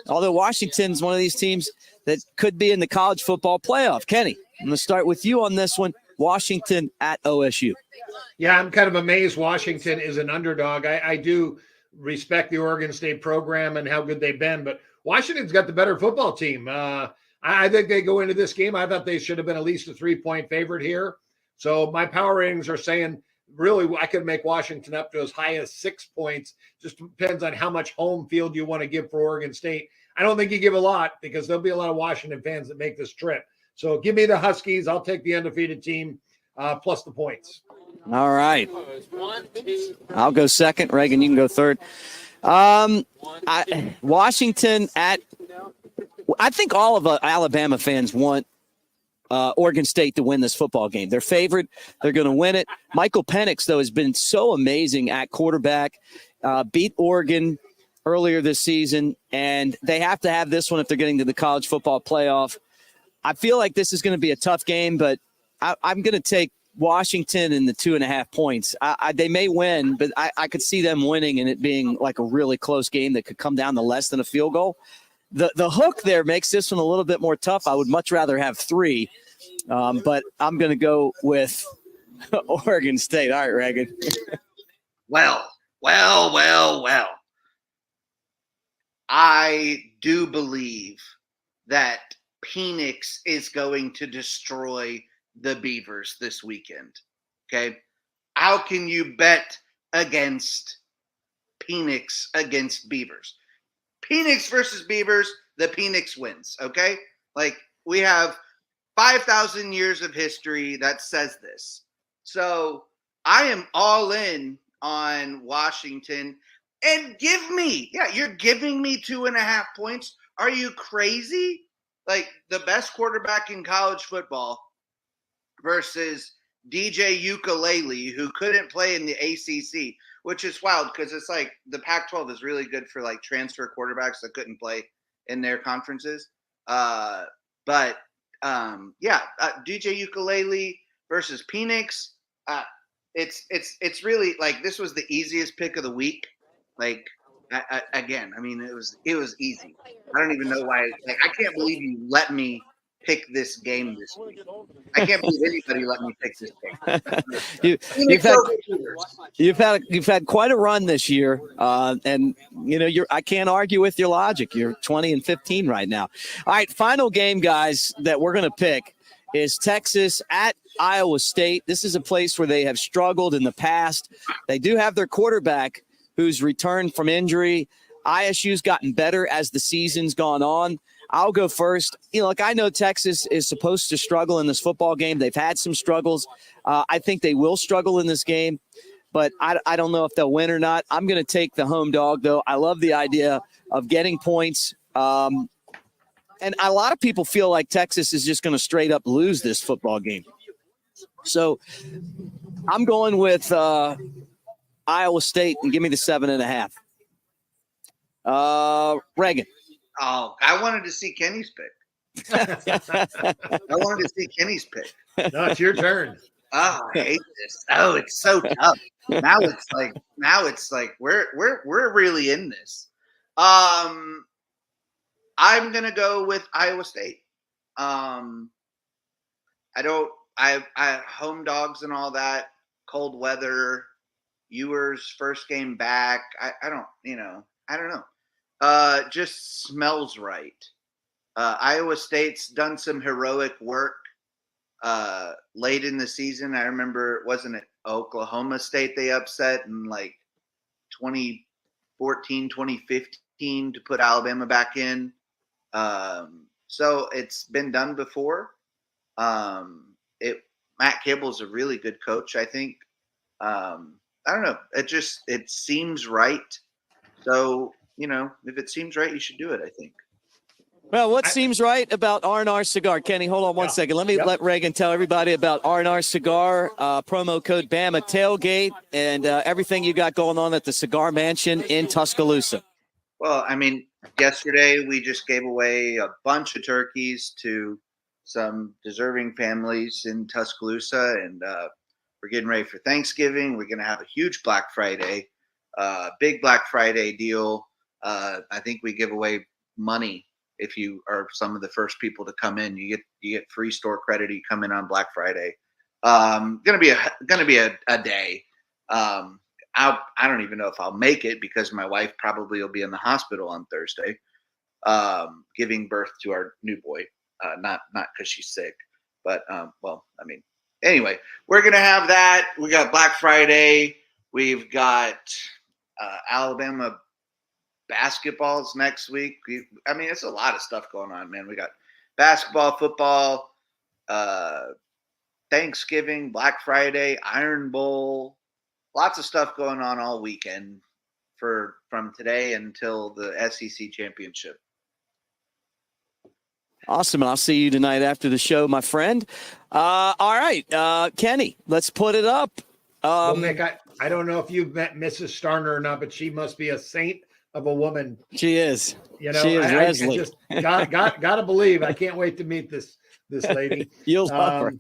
Although Washington's one of these teams that could be in the college football playoff. Kenny, I'm going to start with you on this one. Washington at OSU. Yeah, I'm kind of amazed Washington is an underdog. I do respect the Oregon State program and how good they've been, but Washington's got the better football team. I think they go into this game. I thought they should have been at least a 3-point favorite here. So my power ratings are saying really I could make Washington up to as high as 6 points. Just depends on how much home field you want to give for Oregon State. I don't think you give a lot because there'll be a lot of Washington fans that make this trip. So give me the Huskies. I'll take the undefeated team plus the points. All right. I'll go second. Reagan, you can go third. Washington I think all of Alabama fans want Oregon State to win this football game. They're favored. They're going to win it. Michael Penix, though, has been so amazing at quarterback, beat Oregon earlier this season, and they have to have this one if they're getting to the college football playoff. I feel like this is going to be a tough game, but I'm going to take Washington in the 2.5 points. They may win, but I could see them winning and it being like a really close game that could come down to less than a field goal. The hook there makes this one a little bit more tough. I would much rather have 3, but I'm going to go with Oregon State. All right, Reagan. Well. I do believe that Penix is going to destroy the Beavers this weekend. Okay. How can you bet against Penix against Beavers? Penix versus Beavers, the Penix wins. Okay. Like we have 5,000 years of history that says this. So I am all in on Washington and you're giving me 2.5 points. Are you crazy? Like the best quarterback in college football versus DJ Ukulele, who couldn't play in the ACC, which is wild because it's like the Pac-12 is really good for like transfer quarterbacks that couldn't play in their conferences. DJ Ukulele versus Penix. It's really like this was the easiest pick of the week. Like again, I mean it was easy. I don't even know why. Like I can't believe you let me pick this game this week. I can't believe anybody let me pick this game. You've had quite a run this year, and you know I can't argue with your logic. You're 20-15 right now. All right, final game, guys, that we're going to pick is Texas at Iowa State. This is a place where they have struggled in the past. They do have their quarterback who's returned from injury. ISU's gotten better as the season's gone on. I'll go first. You know, like I know Texas is supposed to struggle in this football game. They've had some struggles. I think they will struggle in this game, but I don't know if they'll win or not. I'm going to take the home dog, though. I love the idea of getting points. And a lot of people feel like Texas is just going to straight up lose this football game. So I'm going with Iowa State and give me the 7.5. Reagan. Oh, I wanted to see Kenny's pick. No, it's your turn. Oh, I hate this. Oh, it's so tough. Now it's like we're really in this. I'm gonna go with Iowa State. I home dogs and all that, cold weather, Ewers first game back. I don't know. Just smells right. Iowa State's done some heroic work late in the season. I remember, wasn't it Oklahoma State they upset in like 2014, 2015 to put Alabama back in. So it's been done before. Matt Campbell's a really good coach, I think. I don't know. It seems right. So, you know, if it seems right, you should do it, I think. Well, what seems right about R&R Cigar? Kenny, hold on one second. Let me let Reagan tell everybody about R&R Cigar, promo code Bama Tailgate, and everything you got going on at the Cigar Mansion in Tuscaloosa. Well, I mean, yesterday we just gave away a bunch of turkeys to some deserving families in Tuscaloosa, and we're getting ready for Thanksgiving. We're going to have a huge Black Friday, big Black Friday deal. I think we give away money if you are some of the first people to come in. You get free store credit. You come in on Black Friday. Gonna be a day. I don't even know if I'll make it because my wife probably will be in the hospital on Thursday, giving birth to our new boy. Not because she's sick, but well, I mean, anyway, we're going to have that. We got Black Friday. We've got Alabama basketballs next week. It's a lot of stuff going on, man. We got basketball, football, Thanksgiving, Black Friday, Iron Bowl. Lots of stuff going on all weekend from today until the SEC championship. Awesome. And I'll see you tonight after the show, my friend. All right. Kenny, let's put it up. Well, Nick, I don't know if you've met Mrs. Starner or not, but she must be a saint of a woman. She is. You know, she is I Leslie. just gotta believe. I can't wait to meet this lady. You'll love her.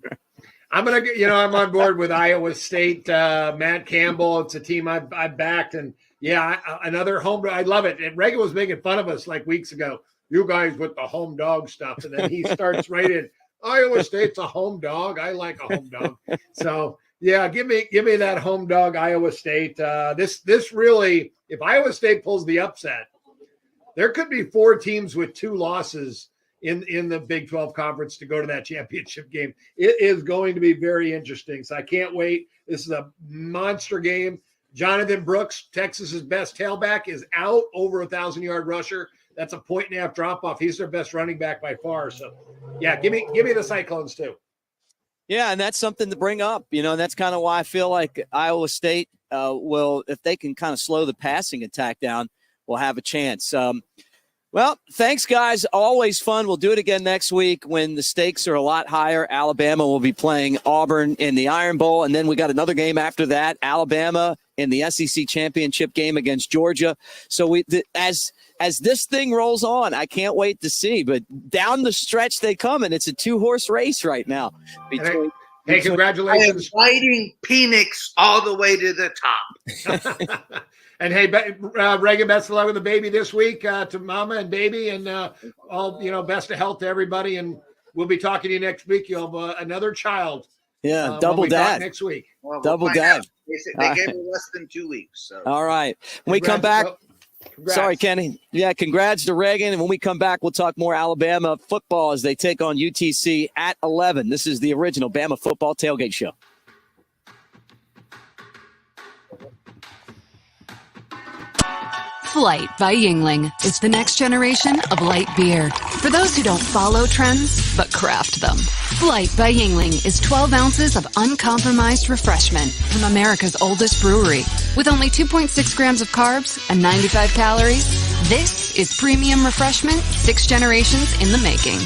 I'm on board with Iowa State. Matt Campbell. It's a team I've backed, and another home. I love it. And Reagan was making fun of us like weeks ago. You guys with the home dog stuff, and then he starts right in. Iowa State's a home dog. I like a home dog. So yeah, give me that home dog, Iowa State. This really, if Iowa State pulls the upset, there could be 4 teams with 2 losses in the Big 12 conference to go to that championship game. It is going to be very interesting. So I can't wait. This is a monster game. Jonathan Brooks, Texas's best tailback, is out, over 1,000-yard rusher. That's a 1.5 drop-off. He's their best running back by far. So, yeah, give me the Cyclones too. Yeah, and that's something to bring up. And that's kind of why I feel like Iowa State will, if they can kind of slow the passing attack down, will have a chance. Well, thanks, guys. Always fun. We'll do it again next week when the stakes are a lot higher. Alabama will be playing Auburn in the Iron Bowl, and then we got another game after that, Alabama in the SEC championship game against Georgia. So as this thing rolls on, I can't wait to see. But down the stretch they come, and it's a 2-horse race right now. Hey, congratulations. I am fighting Phoenix all the way to the top. And hey, Reagan, best of luck with the baby this week to mama and baby, and all best of health to everybody. And we'll be talking to you next week. You'll have another child. Yeah, double dad next week. Well, double dad. They gave me less than 2 weeks. So. All right, when we come back. Sorry, Kenny. Yeah, congrats to Reagan. And when we come back, we'll talk more Alabama football as they take on UTC at 11. This is the original Bama Football Tailgate Show. Flight by Yuengling is the next generation of light beer. For those who don't follow trends, but craft them. Flight by Yuengling is 12 ounces of uncompromised refreshment from America's oldest brewery. With only 2.6 grams of carbs and 95 calories, this is premium refreshment 6 generations in the making.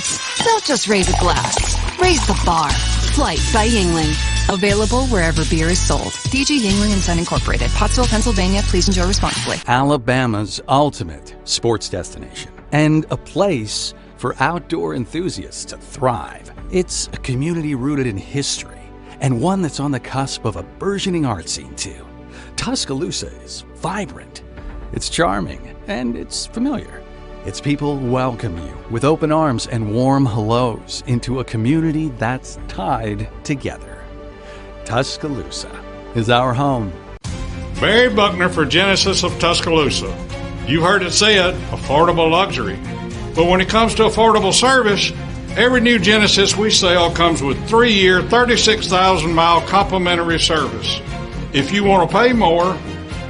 Don't just raise a glass, raise the bar. Flight by Yuengling. Available wherever beer is sold. DG Yuengling & Son Incorporated. Pottsville, Pennsylvania. Please enjoy responsibly. Alabama's ultimate sports destination and a place for outdoor enthusiasts to thrive. It's a community rooted in history and one that's on the cusp of a burgeoning art scene too. Tuscaloosa is vibrant, it's charming, and it's familiar. Its people welcome you with open arms and warm hellos into a community that's tied together. Tuscaloosa is our home. Barry Buckner for Genesis of Tuscaloosa. You heard it said, affordable luxury. But when it comes to affordable service, every new Genesis we sell comes with 3-year, 36,000-mile complimentary service. If you want to pay more,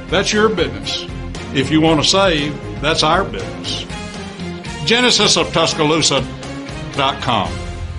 that's your business. If you want to save, that's our business. GenesisofTuscaloosa.com.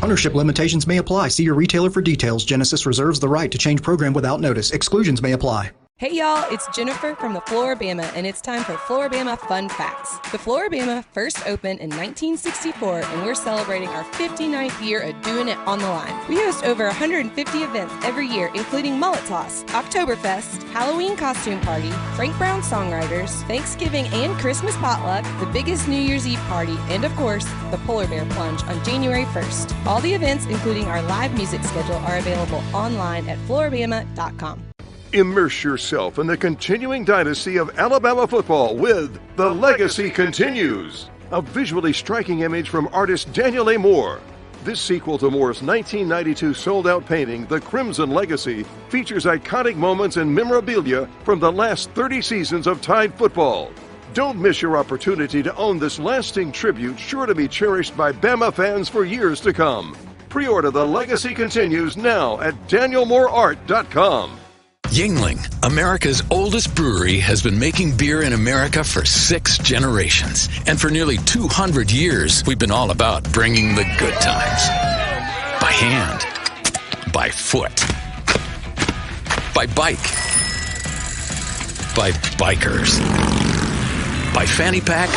Ownership limitations may apply. See your retailer for details. Genesis reserves the right to change program without notice. Exclusions may apply. Hey y'all, it's Jennifer from the Bama, and it's time for Bama Fun Facts. The Bama first opened in 1964, and we're celebrating our 59th year of doing it on the line. We host over 150 events every year, including Mullet Toss, Oktoberfest, Halloween Costume Party, Frank Brown Songwriters, Thanksgiving and Christmas Potluck, the biggest New Year's Eve party, and of course, the Polar Bear Plunge on January 1st. All the events, including our live music schedule, are available online at florbama.com. Immerse yourself in the continuing dynasty of Alabama football with The Legacy Continues, a visually striking image from artist Daniel A. Moore. This sequel to Moore's 1992 sold-out painting, The Crimson Legacy, features iconic moments and memorabilia from the last 30 seasons of Tide football. Don't miss your opportunity to own this lasting tribute sure to be cherished by Bama fans for years to come. Pre-order The Legacy Continues now at danielmooreart.com. Yuengling, America's oldest brewery, has been making beer in America for 6 generations. And for nearly 200 years, we've been all about bringing the good times. By hand, by foot, by bike, by bikers, by fanny pack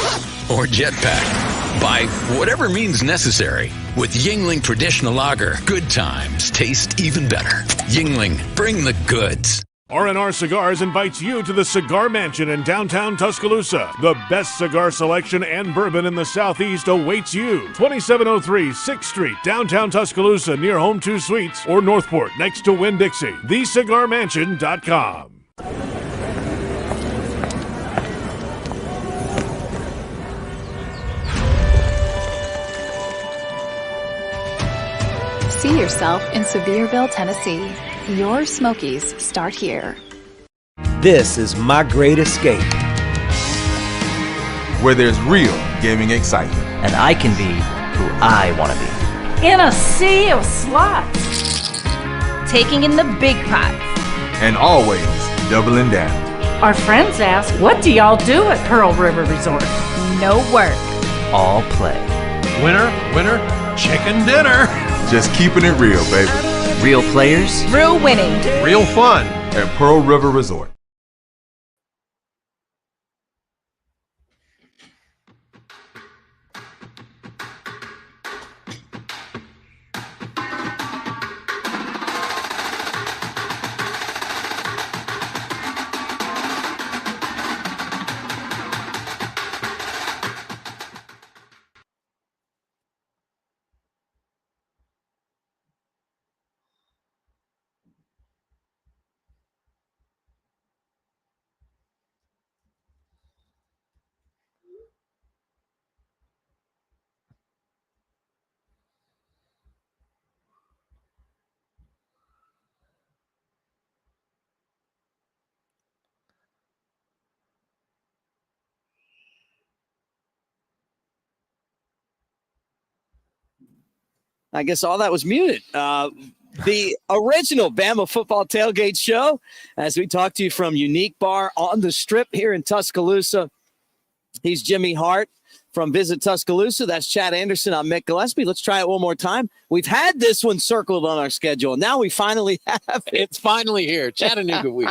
or jetpack, by whatever means necessary. With Yuengling Traditional Lager, good times taste even better. Yuengling, bring the goods. R&R Cigars invites you to the Cigar Mansion in downtown Tuscaloosa. The best cigar selection and bourbon in the Southeast awaits you. 2703 6th Street, downtown Tuscaloosa, near Home 2 Suites, or Northport, next to Winn-Dixie. TheCigarMansion.com. See yourself in Sevierville, Tennessee. Your Smokies start here. This is My Great Escape, where there's real gaming excitement. And I can be who I want to be. In a sea of slots. Taking in the big pots. And always doubling down. Our friends ask, what do y'all do at Pearl River Resort? No work. All play. Winner, winner, chicken dinner. Just keeping it real, baby. Real players. Real winning. Real fun. At Pearl River Resort. I guess all that was muted. The original Bama Football Tailgate Show, as we talk to you from Unique Bar on the Strip here in Tuscaloosa. He's Jimmy Hart from Visit Tuscaloosa. That's Chad Anderson. I'm Mick Gillispie. Let's try it one more time. We've had this one circled on our schedule. Now we finally have it. It's finally here. Chattanooga week.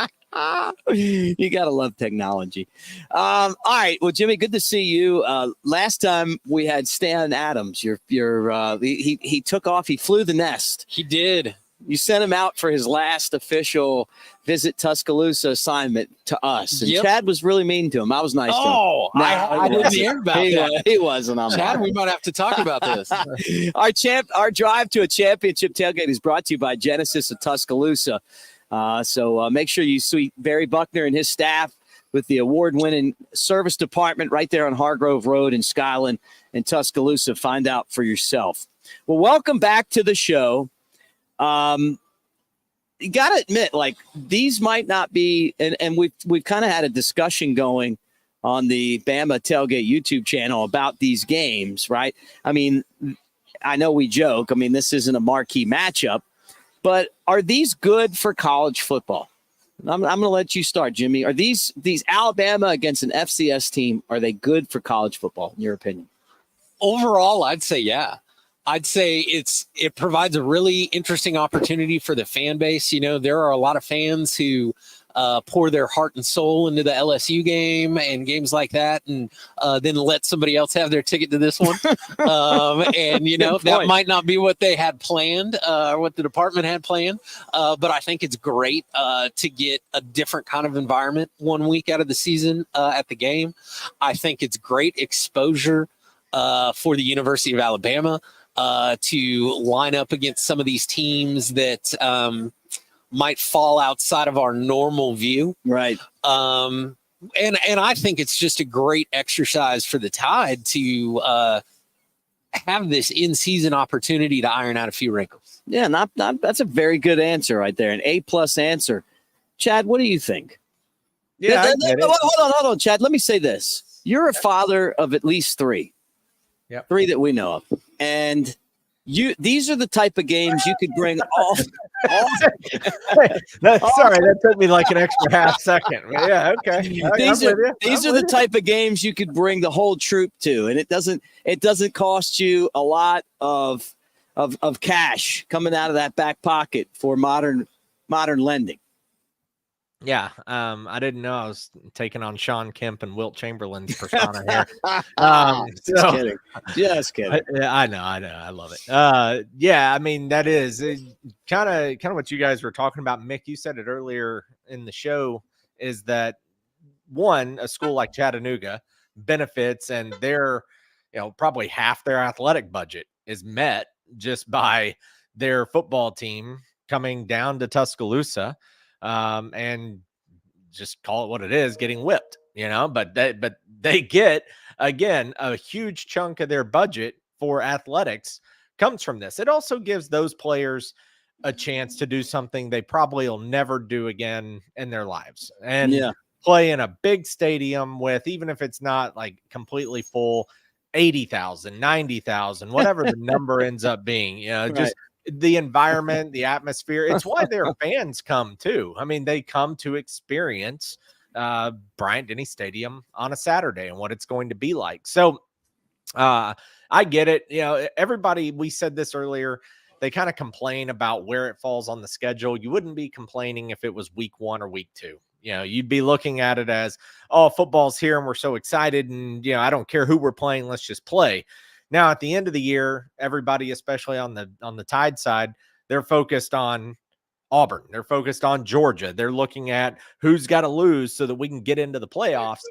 You got to love technology. All right. Well, Jimmy, good to see you. Last time we had Stan Adams. He took off. He flew the nest. He did. You sent him out for his last official Visit Tuscaloosa assignment to us. And Chad was really mean to him. I was nice to him. Oh, I didn't hear about that. He wasn't. Chad, we might have to talk about this. Our drive to a championship tailgate is brought to you by Genesis of Tuscaloosa. So make sure you sweet Barry Buckner and his staff with the award-winning service department right there on Hargrove Road in Skyland and Tuscaloosa. Find out for yourself. Well, welcome back to the show. You got to admit, like, these might not be, and we've kind of had a discussion going on the Bama Tailgate YouTube channel about these games, right? I mean, I know we joke. I mean, this isn't a marquee matchup. But are these good for college football? I'm going to let you start, Jimmy. Are these Alabama against an FCS team, are they good for college football, in your opinion? Overall, I'd say yeah. I'd say it provides a really interesting opportunity for the fan base. You know, there are a lot of fans who pour their heart and soul into the LSU game and games like that, and then let somebody else have their ticket to this one. And, you know, that might not be what they had planned or what the department had planned. But I think it's great to get a different kind of environment 1 week out of the season at the game. I think it's great exposure for the University of Alabama to line up against some of these teams that might fall outside of our normal view. Right. And I think it's just a great exercise for the Tide to have this in-season opportunity to iron out a few wrinkles. Yeah, not that's a very good answer right there. An A+ answer. Chad, what do you think? Yeah, hold on, Chad. Let me say this. You're a father of at least 3. Yep. 3 that we know of. And These are the type of games you could bring all Sorry, that took me like an extra half second. Yeah, okay. These are the type of games you could bring the whole troop to, and it doesn't cost you a lot of cash coming out of that back pocket for modern lending. Yeah, I didn't know I was taking on Sean Kemp and Wilt Chamberlain's persona here. Just kidding. I know. I love it. Yeah, I mean, that is kind of what you guys were talking about. Mick, you said it earlier in the show, is that a school like Chattanooga benefits, and their, probably half their athletic budget is met just by their football team coming down to Tuscaloosa. And just call it what it is, getting whipped, but they get, again, a huge chunk of their budget for athletics comes from this. It also gives those players a chance to do something they probably will never do again in their lives, and play in a big stadium with, even if it's not like completely full, 80,000, 90,000, whatever the number ends up being, just the environment, the atmosphere. It's why their fans come too. I mean, they come to experience Bryant-Denny Stadium on a Saturday and what it's going to be like. So I get it. Everybody, we said this earlier, they kind of complain about where it falls on the schedule. You wouldn't be complaining if it was week 1 or week 2. You'd be looking at it as, oh, football's here and we're so excited, and I don't care who we're playing, let's just play. Now, at the end of the year, everybody, especially on the Tide side, they're focused on Auburn. They're focused on Georgia. They're looking at who's got to lose so that we can get into the playoffs.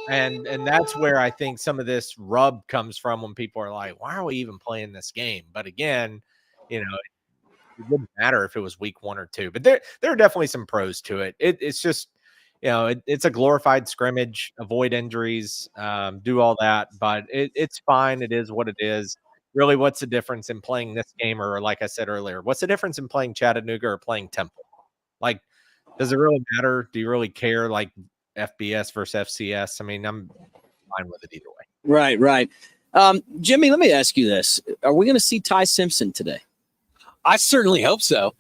And that's where I think some of this rub comes from, when people are like, why are we even playing this game? But again, it wouldn't matter if it was week 1 or 2. But there are definitely some pros to it. It's just, it's a glorified scrimmage, avoid injuries, do all that, but it's fine. It is what it is. Really, what's the difference in playing this game, or like I said earlier, what's the difference in playing Chattanooga or playing Temple? Like, does it really matter? Do you really care, like FBS versus FCS? I mean, I'm fine with it either way. Right. Jimmy, let me ask you this. Are we going to see Ty Simpson today? I certainly hope so.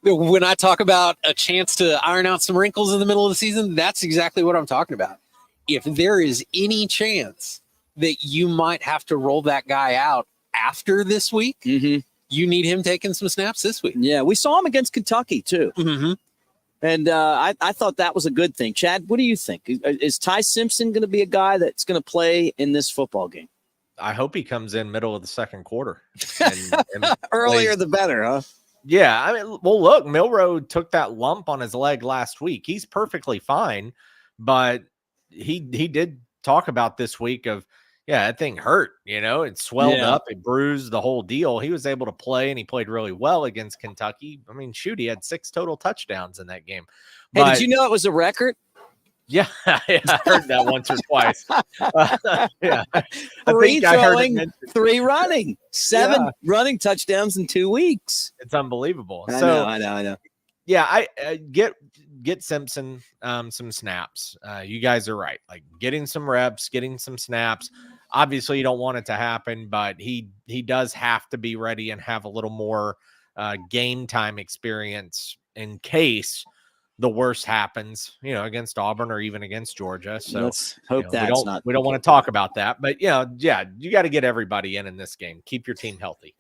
When I talk about a chance to iron out some wrinkles in the middle of the season, that's exactly what I'm talking about. If there is any chance that you might have to roll that guy out after this week, you need him taking some snaps this week. Yeah, we saw him against Kentucky too. And I thought that was a good thing. Chad, what do you think? Is Ty Simpson going to be a guy that's going to play in this football game? I hope he comes in middle of the second quarter. And Earlier the better, huh? Yeah, I mean, well, look, Milroe took that lump on his leg last week. He's perfectly fine, but he did talk about this week of, that thing hurt, it swelled up, it bruised, the whole deal. He was able to play, and he played really well against Kentucky. I mean, shoot, he had 6 total touchdowns in that game. Hey, did you know it was a record? Yeah, I heard that once or twice. Yeah, 3 throwing, 3 running, 7 running touchdowns in 2 weeks. It's unbelievable. I know. Yeah, I get Simpson some snaps. You guys are right. Like, getting some reps, getting some snaps. Obviously, you don't want it to happen, but he does have to be ready and have a little more game time experience in case the worst happens, against Auburn or even against Georgia. So let's hope we don't want to talk about that, but you got to get everybody in this game. Keep your team healthy.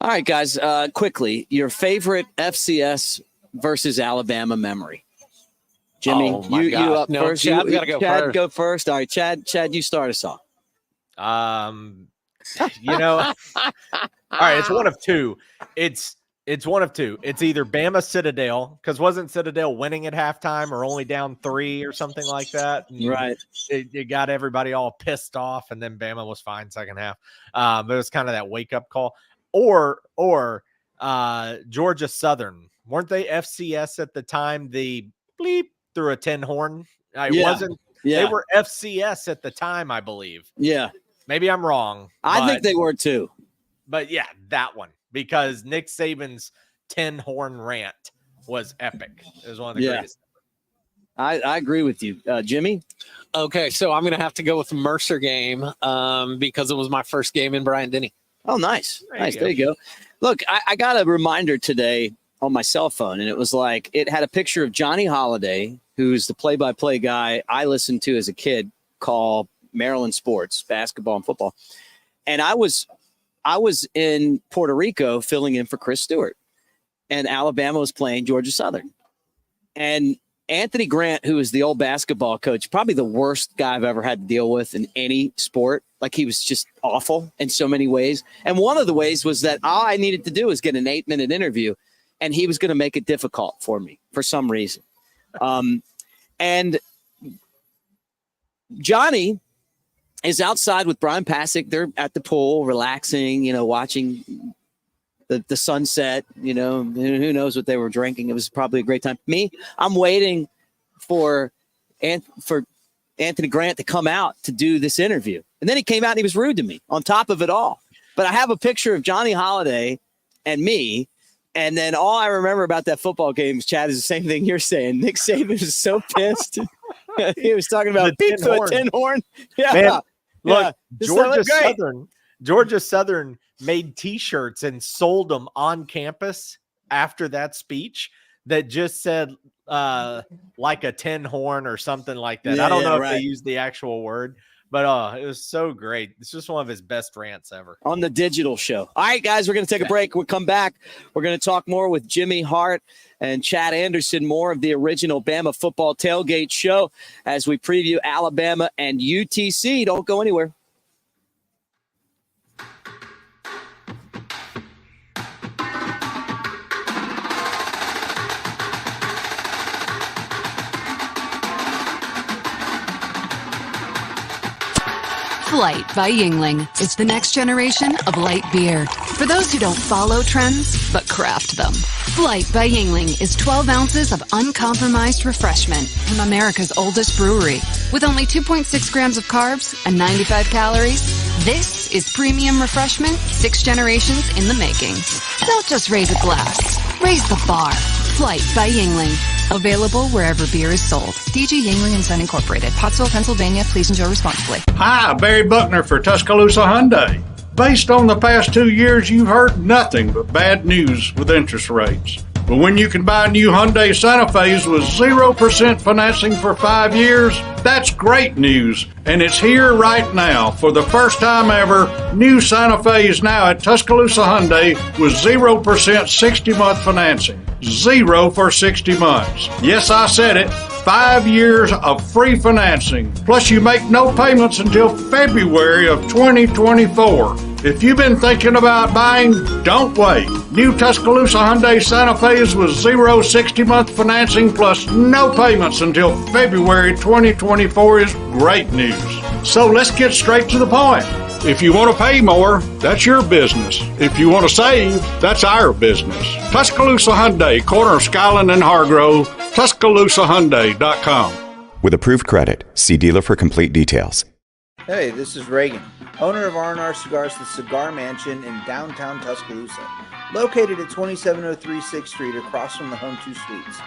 All right, guys, quickly, your favorite FCS versus Alabama memory. Jimmy, you up first. Chad, Chad, go first. All right, Chad, you start us off. All right, it's one of two. It's one of two. It's either Bama Citadel, because wasn't Citadel winning at halftime or only down 3 or something like that? And right. It got everybody all pissed off, and then Bama was fine second half. But it was kind of that wake-up call. Or Georgia Southern. Weren't they FCS at the time? The bleep through a tin horn. Wasn't. Yeah. They were FCS at the time, I believe. Yeah. Maybe I'm wrong. I think they were too. But yeah, that one. Because Nick Saban's 10 horn rant was epic. It was one of the greatest. I agree with you. Jimmy? Okay, so I'm going to have to go with the Mercer game because it was my first game in Bryant-Denny. Oh, nice. There you go. Look, I got a reminder today on my cell phone, and it was like, it had a picture of Johnny Holiday, who's the play-by-play guy I listened to as a kid, call Maryland Sports, basketball and football. And I was in Puerto Rico filling in for Chris Stewart, and Alabama was playing Georgia Southern. And Anthony Grant, who is the old basketball coach, probably the worst guy I've ever had to deal with in any sport. Like, he was just awful in so many ways. And one of the ways was that all I needed to do was get an 8-minute interview, and he was going to make it difficult for me for some reason. And Johnny is outside with Brian Pasick. They're at the pool, relaxing, watching the sunset, who knows what they were drinking. It was probably a great time. Me, I'm waiting for Anthony Grant to come out to do this interview. And then he came out and he was rude to me on top of it all. But I have a picture of Johnny Holiday and me. And then all I remember about that football game, Chad, is the same thing you're saying. Nick Saban was so pissed. He was talking about Bigfoot, tin horn. Yeah. Man, yeah. Look, Georgia Southern made T-shirts and sold them on campus after that speech that just said like a tin horn or something like that. I don't know if they used the actual word, but it was so great. It's just one of his best rants ever. On the digital show. All right, guys, we're going to take a break. We'll come back. We're going to talk more with Jimmy Hart and Chad Anderson, more of the original Bama Football Tailgate Show as we preview Alabama and UTC. Don't go anywhere. Flight by Yuengling is the next generation of light beer. For those who don't follow trends, but craft them. Flight by Yuengling is 12 ounces of uncompromised refreshment from America's oldest brewery. With only 2.6 grams of carbs and 95 calories, this is premium refreshment 6 generations in the making. Don't just raise a glass, raise the bar. Flight by Yuengling. Available wherever beer is sold. DG Yuengling & Son Incorporated, Pottsville, Pennsylvania. Please enjoy responsibly. Hi, Barry Buckner for Tuscaloosa Hyundai. Based on the past 2 years, you've heard nothing but bad news with interest rates. But when you can buy new Hyundai Santa Fe's with 0% financing for 5 years, that's great news. And it's here right now. For the first time ever, new Santa Fe is now at Tuscaloosa Hyundai with 0% 60-month financing. 0 for 60 months. Yes, I said it. 5 years of free financing. Plus, you make no payments until February of 2024. If you've been thinking about buying, don't wait. New Tuscaloosa Hyundai Santa Fe's with 0 60-month financing plus no payments until February 2024 is great news. So let's get straight to the point. If you want to pay more, that's your business. If you want to save, that's our business. Tuscaloosa Hyundai, corner of Skyland and Hargrove, TuscaloosaHyundai.com. With approved credit, see dealer for complete details. Hey, this is Reagan, owner of R&R Cigars, the Cigar Mansion in downtown Tuscaloosa, located at 2703 6th Street across from the Home 2 Suites.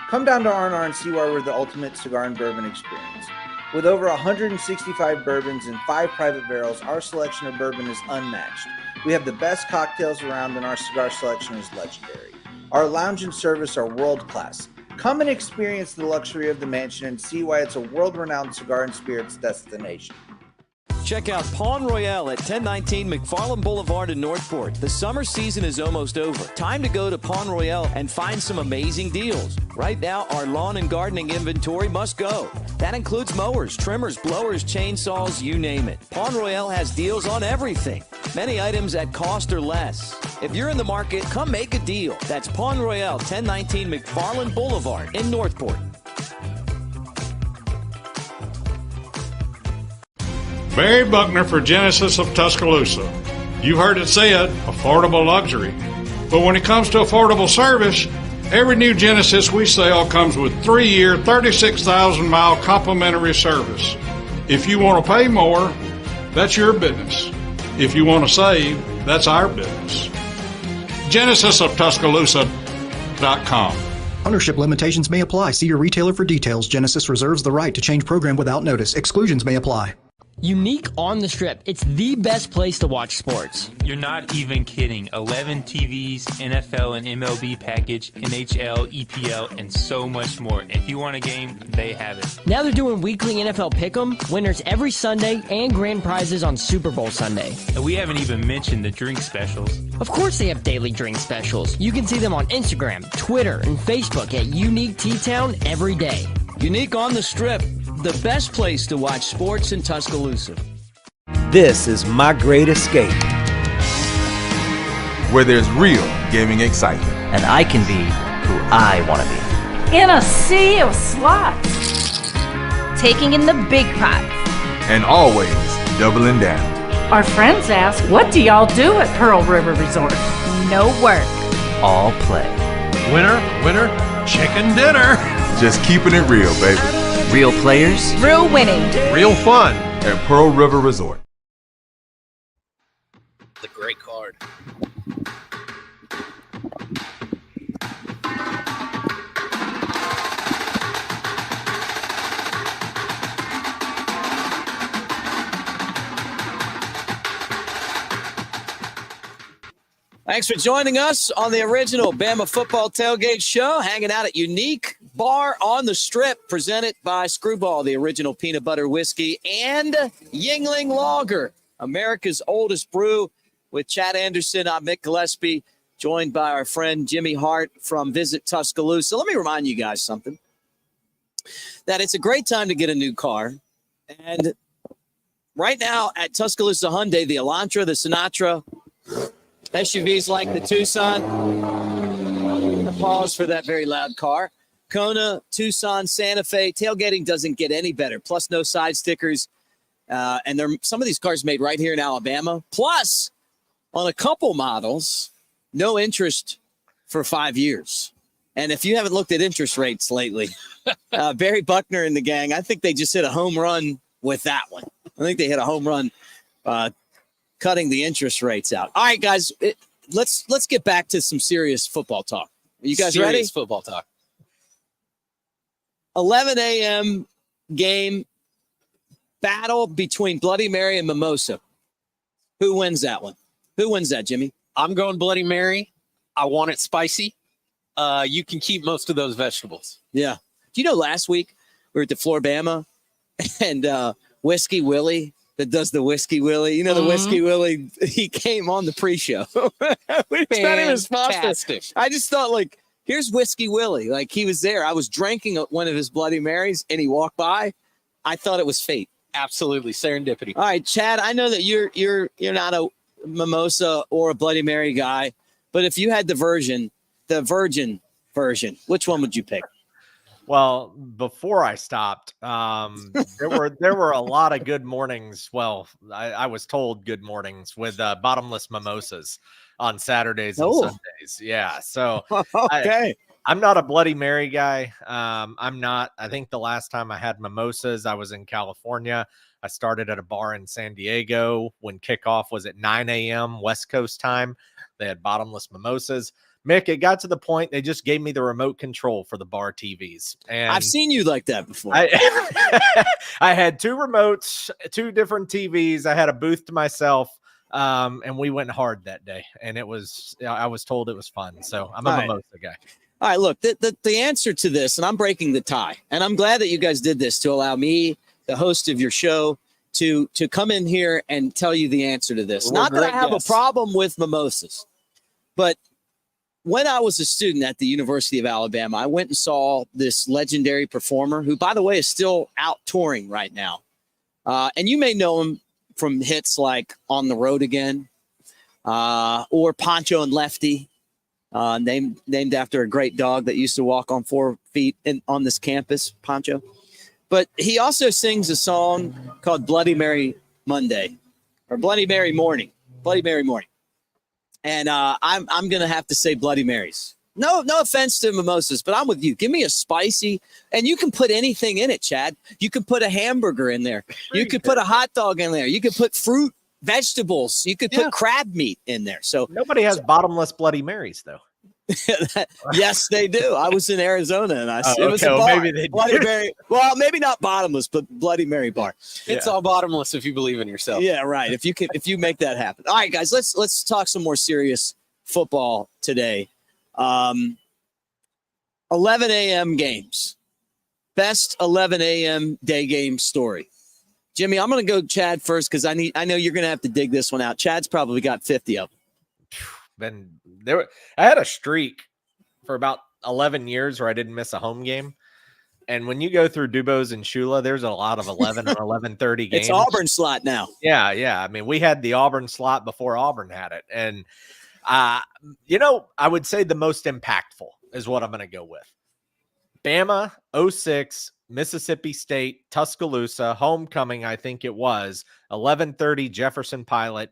Come down to R&R and see why we're the ultimate cigar and bourbon experience. With over 165 bourbons and 5 private barrels, our selection of bourbon is unmatched. We have the best cocktails around and our cigar selection is legendary. Our lounge and service are world-class. Come and experience the luxury of the mansion and see why it's a world-renowned cigar and spirits destination. Check out Pawn Royale at 1019 McFarland Boulevard in Northport. The summer season is almost over. Time to go to Pawn Royale and find some amazing deals. Right now, our lawn and gardening inventory must go. That includes mowers, trimmers, blowers, chainsaws, you name it. Pawn Royale has deals on everything. Many items at cost or less. If you're in the market, come make a deal. That's Pawn Royale, 1019 McFarland Boulevard in Northport. Barry Buckner for Genesis of Tuscaloosa. You've heard it said, affordable luxury. But when it comes to affordable service, every new Genesis we sell comes with 3-year, 36,000-mile complimentary service. If you want to pay more, that's your business. If you want to save, that's our business. GenesisofTuscaloosa.com. Ownership limitations may apply. See your retailer for details. Genesis reserves the right to change program without notice. Exclusions may apply. Unique on the Strip. It's the best place to watch sports. You're not even kidding. 11 TVs, NFL and MLB package, NHL, EPL, and so much more. If you want a game, they have it. Now they're doing weekly NFL Pick'em, winners every Sunday, and grand prizes on Super Bowl Sunday. And we haven't even mentioned the drink specials. Of course they have daily drink specials. You can see them on Instagram, Twitter, and Facebook at Unique T-Town every day. Unique on the Strip, the best place to watch sports in Tuscaloosa. This is my great escape, where there's real gaming excitement. And I can be who I want to be. In a sea of slots. Taking in the big pots. And always doubling down. Our friends ask, what do y'all do at Pearl River Resort? No work. All play. Winner, winner, chicken dinner. Just keeping it real, baby. Real players. Real winning. Real fun. At Pearl River Resort. The great card. Thanks for joining us on the original Bama Football Tailgate Show, hanging out at Unique Bar on the Strip, presented by Skrewball, the original peanut butter whiskey, and Yuengling Larger, America's oldest brew. With Chad Anderson, I'm Mick Gillispie, joined by our friend Jimmy Hart from Visit Tuscaloosa. Let me remind you guys something, that it's a great time to get a new car. And right now at Tuscaloosa Hyundai, the Elantra, the Sinatra, SUVs like the Tucson, pause for that very loud car, Kona, Tucson, Santa Fe, tailgating doesn't get any better. Plus no side stickers. And some of these cars made right here in Alabama. Plus, on a couple models, no interest for 5 years. And if you haven't looked at interest rates lately, Barry Buckner and the gang, I think they just hit a home run with that one. I think they hit a home run cutting the interest rates out. All right, guys, let's get back to some serious football talk. Are you guys ready? Serious football talk. 11 a.m. game, battle between Bloody Mary and Mimosa. Who wins that one? Who wins that, Jimmy? I'm going Bloody Mary. I want it spicy. You can keep most of those vegetables. Yeah. Do you know last week we were at the Floor Bama and Whiskey Willie that does the Whiskey Willie. You know, the Whiskey Willie, he came on the pre-show. It's not even fantastic. I just thought, like, here's Whiskey Willie. Like, he was there. I was drinking one of his Bloody Marys, and he walked by. I thought it was fate. Absolutely. Serendipity. All right, Chad, I know that you're not a mimosa or a Bloody Mary guy, but if you had the virgin version, which one would you pick? Well, before I stopped, there were a lot of good mornings. Well, I was told good mornings with bottomless mimosas on Saturdays and Sundays. Yeah, so okay. I'm not a Bloody Mary guy. I'm not. I think the last time I had mimosas, I was in California. I started at a bar in San Diego when kickoff was at 9 a.m. West Coast time. They had bottomless mimosas. Mick, it got to the point they just gave me the remote control for the bar TVs. And I've seen you like that before. I had two remotes, two different TVs. I had a booth to myself, and we went hard that day. And I was told it was fun. So I'm a mimosa guy. All right, look, the answer to this, and I'm breaking the tie, and I'm glad that you guys did this to allow me, the host of your show, to come in here and tell you the answer to this. Not that I have a problem with mimosas, but when I was a student at the University of Alabama, I went and saw this legendary performer who, by the way, is still out touring right now. And you may know him from hits like On the Road Again or Poncho and Lefty, named after a great dog that used to walk on 4 feet on this campus, Poncho. But he also sings a song called Bloody Mary Monday or Bloody Mary Morning. Bloody Mary Morning. And I'm going to have to say Bloody Marys. No offense to mimosas, but I'm with you. Give me a spicy, and you can put anything in it, Chad. You can put a hamburger in there. You could put a hot dog in there. You could put fruit, vegetables. You could put crab meat in there. So nobody has bottomless Bloody Marys, though. Yes, they do. I was in Arizona, and it was a well, bar. maybe they Bloody do. Mary. Well, maybe not bottomless, but Bloody Mary bar. It's all bottomless if you believe in yourself. Yeah, right. If you make that happen. All right, guys, let's talk some more serious football today. 11 a.m. games. Best 11 a.m. day game story. Jimmy, I'm going to go Chad first because I know you're going to have to dig this one out. Chad's probably got 50 of them. I had a streak for about 11 years where I didn't miss a home game. And when you go through Dubose and Shula, there's a lot of 11 and 11:30 games. It's Auburn slot now. Yeah. I mean, we had the Auburn slot before Auburn had it. And, I would say the most impactful is what I'm going to go with. Bama, 06, Mississippi State, Tuscaloosa, homecoming, I think it was, 11:30 Jefferson Pilot,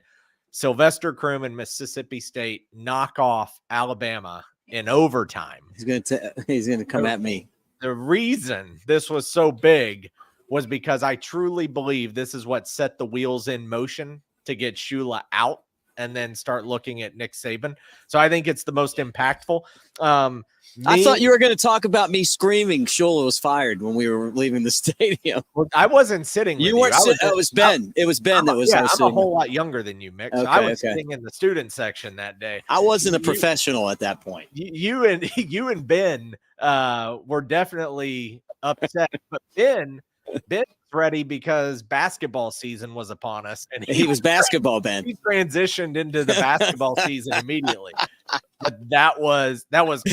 Sylvester Croom and Mississippi State knock off Alabama in overtime. He's going to come at me. The reason this was so big was because I truly believe this is what set the wheels in motion to get Shula out and then start looking at Nick Saban. So I think it's the most impactful. I thought you were going to talk about me screaming Shula was fired when we were leaving the stadium. Well, I wasn't sitting with you. Weren't it was Ben. It was Ben that was. Yeah, I'm a whole lot younger than you, Mick. So okay, I was sitting in the student section that day. I wasn't a professional at that point. You and Ben were definitely upset, but Ben's ready because basketball season was upon us, and he was basketball Ben. He transitioned into the basketball season immediately. But that was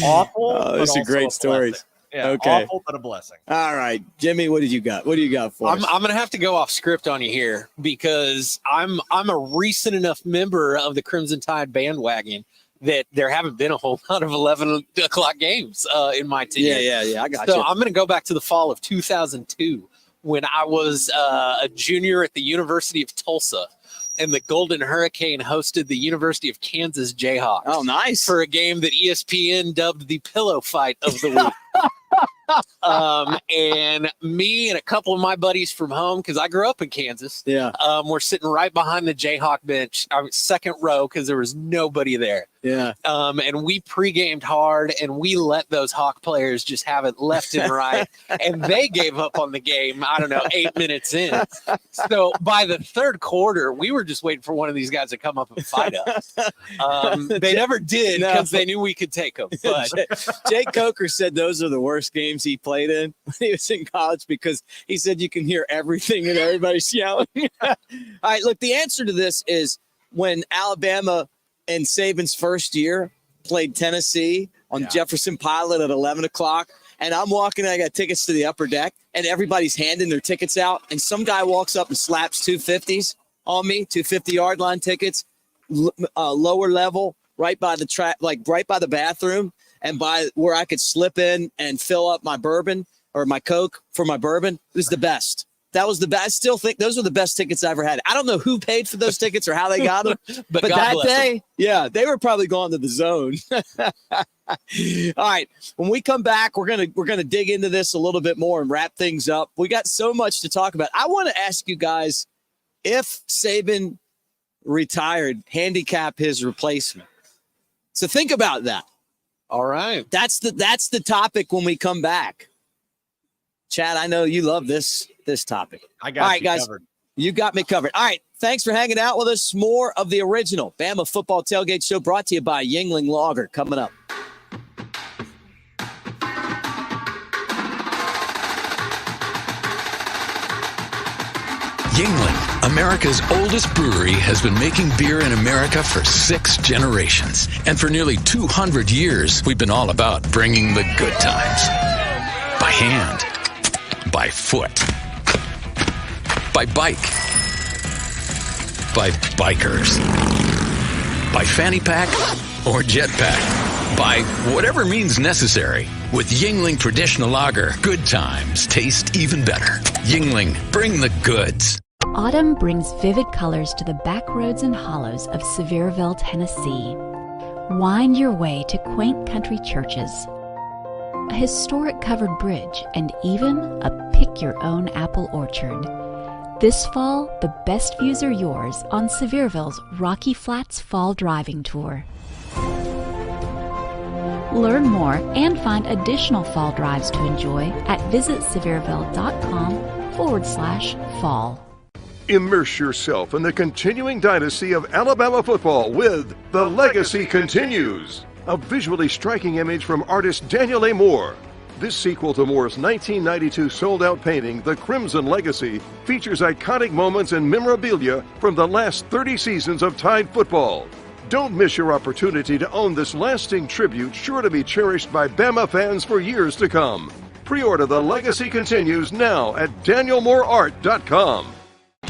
awful. Oh, those are great stories. Yeah, okay. Awful, but a blessing. All right, Jimmy, what did you got? What do you got for us? I'm going to have to go off script on you here because I'm a recent enough member of the Crimson Tide bandwagon that there haven't been a whole lot of 11 o'clock games in my team. Yeah. I got you. So I'm going to go back to the fall of 2002 when I was a junior at the University of Tulsa. And the Golden Hurricane hosted the University of Kansas Jayhawks. Oh, nice. For a game that ESPN dubbed the pillow fight of the week. And me and a couple of my buddies from home, because I grew up in Kansas, we're sitting right behind the Jayhawk bench, second row, because there was nobody there. Yeah. And we pre-gamed hard, and we let those Hawk players just have it left and right. And they gave up on the game, 8 minutes in. So by the third quarter, we were just waiting for one of these guys to come up and fight us. They never did because they knew we could take them. But Jake Coker said those are the worst games he played in when he was in college because he said you can hear everything and everybody's yelling. All right, look, the answer to this is when Alabama in Saban's first year played Tennessee on Jefferson Pilot at 11 o'clock. And I'm walking, I got tickets to the upper deck, and everybody's handing their tickets out. And some guy walks up and slaps 250s on me, 250-yard line tickets, lower level, right by the track, like right by the bathroom, and by where I could slip in and fill up my bourbon or my Coke for my bourbon. It was the best. That was the best. I still think those were the best tickets I ever had. I don't know who paid for those tickets or how they got them, but that day, they were probably going to the Zone. All right, when we come back, we're gonna dig into this a little bit more and wrap things up. We got so much to talk about. I want to ask you guys if Saban retired, handicap his replacement. So think about that. All right, that's the topic when we come back. Chad, I know you love this topic. I got you guys. covered. You got me covered. All right. Thanks for hanging out with us. More of the original Bama Football Tailgate Show brought to you by Yuengling Larger coming up. Yuengling, America's oldest brewery, has been making beer in America for 6 generations. And for nearly 200 years, we've been all about bringing the good times. By hand. By foot. By bike. By bikers. By fanny pack or jetpack. By whatever means necessary. With Yuengling Traditional Lager, good times taste even better. Yuengling, bring the goods. Autumn brings vivid colors to the back roads and hollows of Sevierville, Tennessee. Wind your way to quaint country churches, a historic covered bridge, and even a pick-your-own apple orchard. This fall, the best views are yours on Sevierville's Rocky Flats Fall Driving Tour. Learn more and find additional fall drives to enjoy at visitsevierville.com/fall. Immerse yourself in the continuing dynasty of Alabama football with The Legacy Continues, a visually striking image from artist Daniel A. Moore. This sequel to Moore's 1992 sold-out painting, The Crimson Legacy, features iconic moments and memorabilia from the last 30 seasons of Tide football. Don't miss your opportunity to own this lasting tribute sure to be cherished by Bama fans for years to come. Pre-order The Legacy Continues now at danielmooreart.com.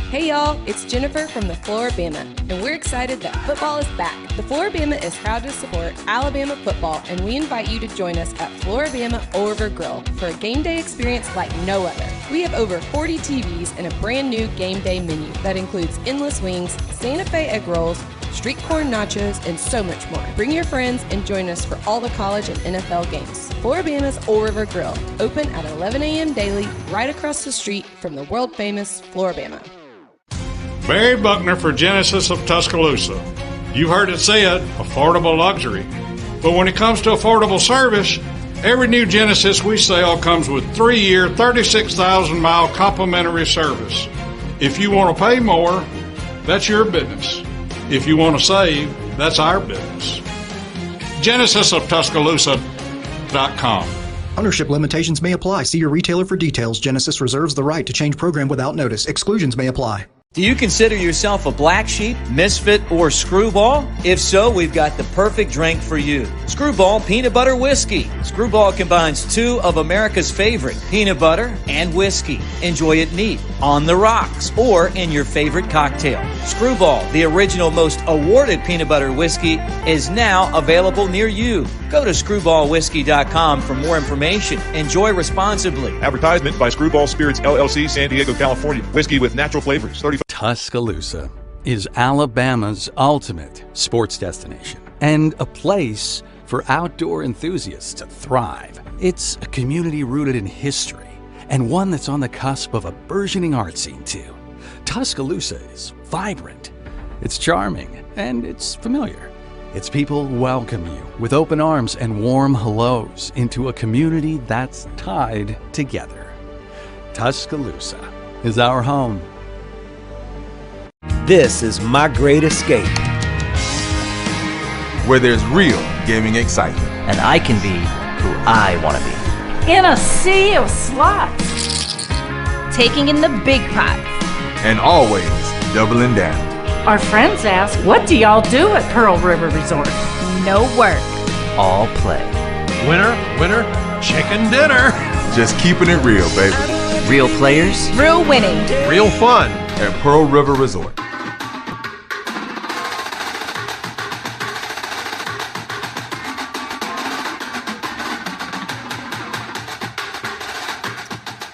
Hey y'all, it's Jennifer from the Floribama, and we're excited that football is back. The Floribama is proud to support Alabama football, and we invite you to join us at Floribama Old River Grill for a game day experience like no other. We have over 40 TVs and a brand new game day menu that includes endless wings, Santa Fe egg rolls, street corn nachos, and so much more. Bring your friends and join us for all the college and NFL games. Floribama's Old River Grill, open at 11 a.m. daily, right across the street from the world-famous Floribama. Barry Buckner for Genesis of Tuscaloosa. You heard it said, affordable luxury. But when it comes to affordable service, every new Genesis we sell comes with 3-year, 36,000-mile complimentary service. If you want to pay more, that's your business. If you want to save, that's our business. GenesisofTuscaloosa.com. Ownership limitations may apply. See your retailer for details. Genesis reserves the right to change program without notice. Exclusions may apply. Do you consider yourself a black sheep, misfit, or screwball? If so, we've got the perfect drink for you. Skrewball Peanut Butter Whiskey. Skrewball combines two of America's favorite, peanut butter and whiskey. Enjoy it neat, on the rocks, or in your favorite cocktail. Skrewball, the original most awarded peanut butter whiskey, is now available near you. Go to SkrewballWhiskey.com for more information. Enjoy responsibly. Advertisement by Skrewball Spirits, LLC, San Diego, California. Whiskey with natural flavors. 35. Tuscaloosa is Alabama's ultimate sports destination and a place for outdoor enthusiasts to thrive. It's a community rooted in history and one that's on the cusp of a burgeoning art scene too. Tuscaloosa is vibrant, it's charming, and it's familiar. Its people welcome you with open arms and warm hellos into a community that's tied together. Tuscaloosa is our home. This is My Great Escape, where there's real gaming excitement. And I can be who I want to be. In a sea of slots. Taking in the big pots. And always doubling down. Our friends ask, what do y'all do at Pearl River Resort? No work. All play. Winner, winner, chicken dinner. Just keeping it real, baby. Real players. Real winning. Real fun. At Pearl River Resort.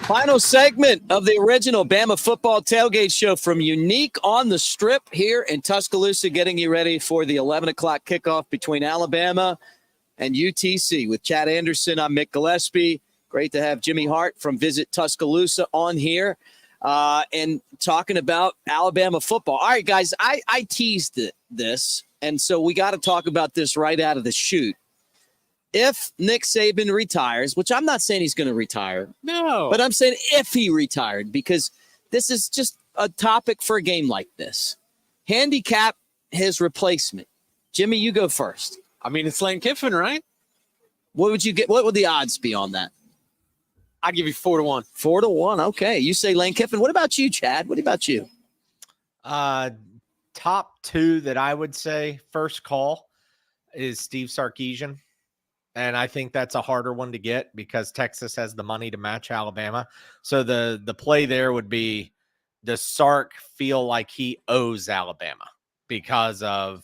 Final segment of the original Bama Football Tailgate Show from Unique on the Strip here in Tuscaloosa, getting you ready for the 11 o'clock kickoff between Alabama and UTC. With Chad Anderson, I'm Mick Gillispie. Great to have Jimmy Hart from Visit Tuscaloosa on here and talking about Alabama football. All right, guys, I teased this, and so we got to talk about this right out of the chute. If Nick Saban retires, which I'm not saying he's going to retire. No. But I'm saying if he retired, because this is just a topic for a game like this. Handicap his replacement. Jimmy, you go first. I mean, it's Lane Kiffin, right? What would you get? What would the odds be on that? I'd give you 4-1. 4-1. Okay. You say Lane Kiffin. What about you, Chad? What about you? Top two that I would say first call is Steve Sarkisian. And I think that's a harder one to get because Texas has the money to match Alabama. So the play there would be, does Sark feel like he owes Alabama because of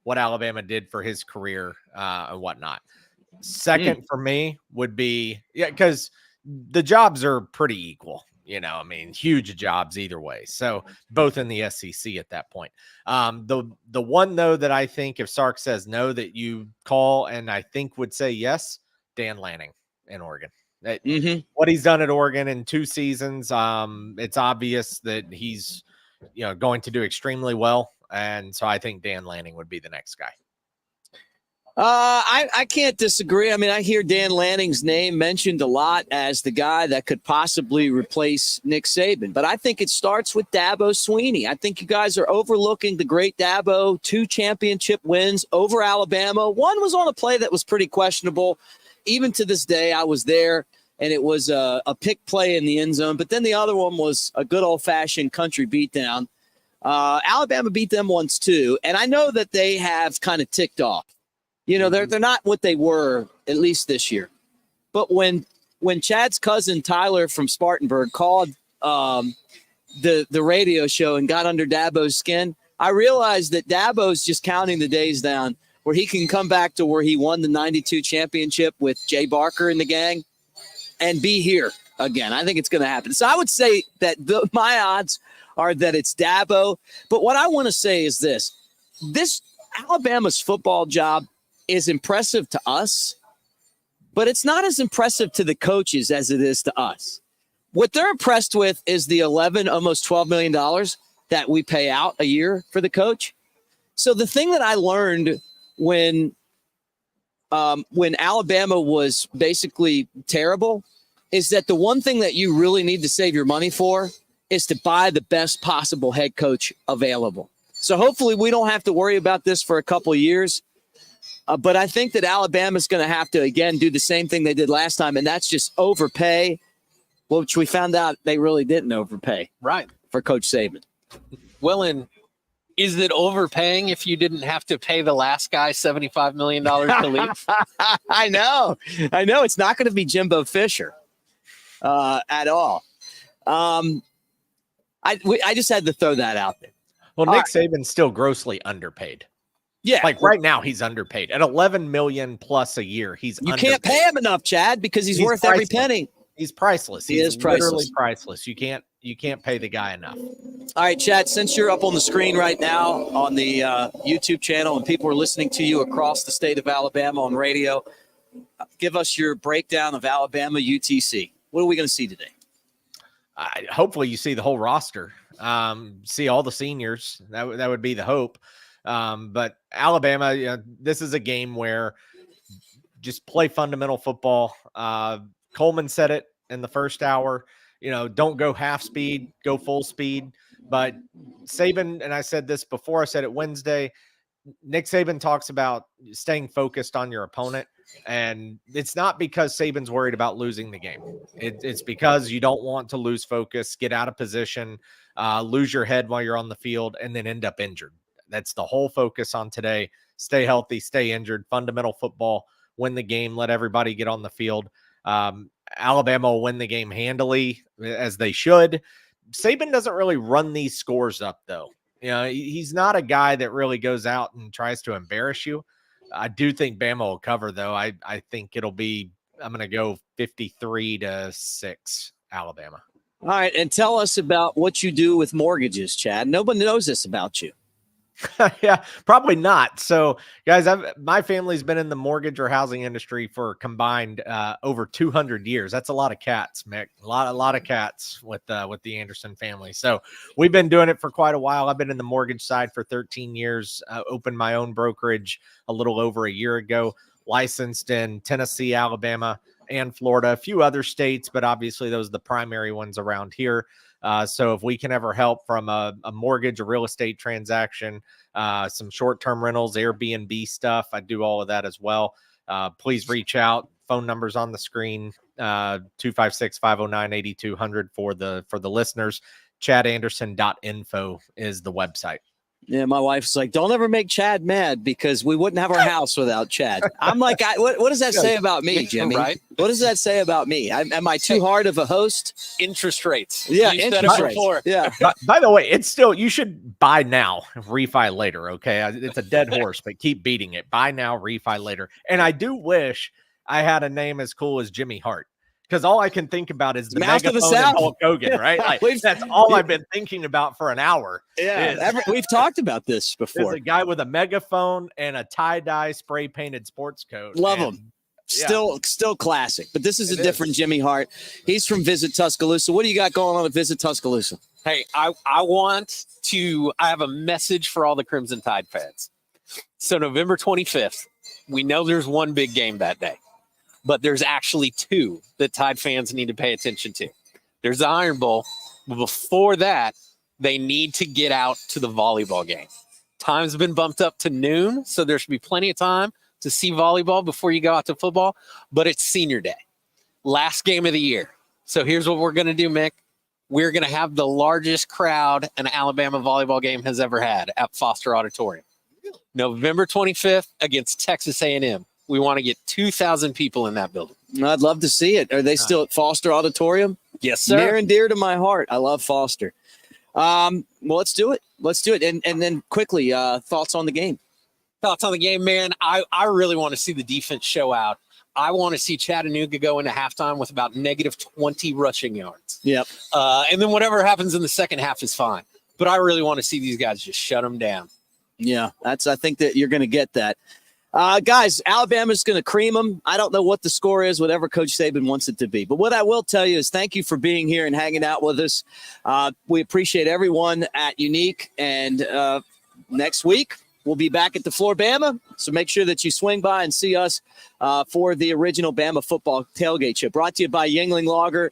what Alabama did for his career and whatnot? Second for me would be, because the jobs are pretty equal. You know, I mean, huge jobs either way. So both in the SEC at that point. The one, though, that I think if Sark says no, that you call and I think would say yes, Dan Lanning in Oregon. What he's done at Oregon in 2 seasons, it's obvious that he's, going to do extremely well. And so I think Dan Lanning would be the next guy. I can't disagree. I mean, I hear Dan Lanning's name mentioned a lot as the guy that could possibly replace Nick Saban. But I think it starts with Dabo Swinney. I think you guys are overlooking the great Dabo, 2 championship wins over Alabama. One was on a play that was pretty questionable. Even to this day, I was there, and it was a pick play in the end zone. But then the other one was a good old-fashioned country beatdown. Alabama beat them once, too. And I know that they have kind of ticked off. You know, they're not what they were, at least this year. But when Chad's cousin Tyler from Spartanburg called the radio show and got under Dabo's skin, I realized that Dabo's just counting the days down where he can come back to where he won the 92 championship with Jay Barker and the gang and be here again. I think it's going to happen. So I would say that my odds are that it's Dabo. But what I want to say is this Alabama's football job is impressive to us, but it's not as impressive to the coaches as it is to us. What they're impressed with is the almost $12 million that we pay out a year for the coach. So the thing that I learned when Alabama was basically terrible is that the one thing that you really need to save your money for is to buy the best possible head coach available. So hopefully we don't have to worry about this for a couple of years. But I think that Alabama's going to have to, again, do the same thing they did last time, and that's just overpay, which we found out they really didn't overpay. Right. For Coach Saban. Well, and is it overpaying if you didn't have to pay the last guy $75 million to leave? I know. It's not going to be Jimbo Fisher at all. I just had to throw that out there. Well, Nick Saban's still grossly underpaid. Yeah. Like right now, he's underpaid at $11 million plus a year. You can't pay him enough, Chad, because he's worth priceless. every penny. He's priceless. He is priceless. Literally priceless. You can't pay the guy enough. All right, Chad, since you're up on the screen right now on the YouTube channel and people are listening to you across the state of Alabama on radio, give us your breakdown of Alabama UTC. What are we going to see today? Hopefully you see the whole roster. See all the seniors. That would be the hope. But Alabama, this is a game where just play fundamental football. Coleman said it in the first hour, don't go half speed, go full speed. But Saban, and I said this before, I said it Wednesday, Nick Saban talks about staying focused on your opponent. And it's not because Saban's worried about losing the game. It's because you don't want to lose focus, get out of position, lose your head while you're on the field, and then end up injured. That's the whole focus on today. Stay healthy, stay injured, fundamental football, win the game, let everybody get on the field. Alabama will win the game handily, as they should. Saban doesn't really run these scores up, though. He's not a guy that really goes out and tries to embarrass you. I do think Bama will cover, though. I think it'll be, I'm going to go 53-6 Alabama. All right, and tell us about what you do with mortgages, Chad. Nobody knows this about you. Yeah, probably not. So, guys, my family's been in the mortgage or housing industry for combined over 200 years. That's a lot of cats, Mick. A lot of cats with the Anderson family. So we've been doing it for quite a while. I've been in the mortgage side for 13 years. Opened my own brokerage a little over a year ago. Licensed in Tennessee, Alabama, and Florida. A few other states, but obviously those are the primary ones around here. So if we can ever help from a mortgage, a real estate transaction, some short-term rentals, Airbnb stuff, I do all of that as well. Please reach out. Phone numbers on the screen, 256-509-8200 for the listeners. ChadAnderson.info is the website. Yeah, my wife's like, don't ever make Chad mad because we wouldn't have our house without Chad. I'm like, what does that say about me, Jimmy? Right? What does that say about me? Am I too hard of a host? Interest rates. Yeah, interest rates. Yeah. By the way, it's still, you should buy now, refi later, okay? It's a dead horse, but keep beating it. Buy now, refi later. And I do wish I had a name as cool as Jimmy Hart. Because all I can think about is the megaphone and Hulk Hogan, right? Like, that's all I've been thinking about for an hour. Yeah, we've talked about this before. There's a guy with a megaphone and a tie-dye spray-painted sports coat. Love him. Still classic. But this is a different Jimmy Hart. He's from Visit Tuscaloosa. What do you got going on at Visit Tuscaloosa? Hey, I have a message for all the Crimson Tide fans. So November 25th, We know there's one big game that day, but there's actually two that Tide fans need to pay attention to. There's the Iron Bowl, but before that, they need to get out to the volleyball game. Time's been bumped up to noon, so there should be plenty of time to see volleyball before you go out to football, but it's senior day. Last game of the year. So here's what we're going to do, Mick. We're going to have the largest crowd an Alabama volleyball game has ever had at Foster Auditorium. November 25th against Texas A&M. We want to get 2,000 people in that building. I'd love to see it. Are they still at Foster Auditorium? Yes, sir. Near and dear to my heart. I love Foster. Well, let's do it. Let's do it. And then quickly, thoughts on the game. Thoughts on the game, man. I really want to see the defense show out. I want to see Chattanooga go into halftime with about negative 20 rushing yards. Yep. And then whatever happens in the second half is fine. But I really want to see these guys just shut them down. Yeah, I think that you're going to get that. Guys, Alabama's going to cream them. I don't know what the score is, whatever Coach Saban wants it to be. But what I will tell you is thank you for being here and hanging out with us. We appreciate everyone at Unique. And next week, we'll be back at the Floor Bama. So make sure that you swing by and see us for the original Bama Football Tailgate Show. Brought to you by Yuengling Larger,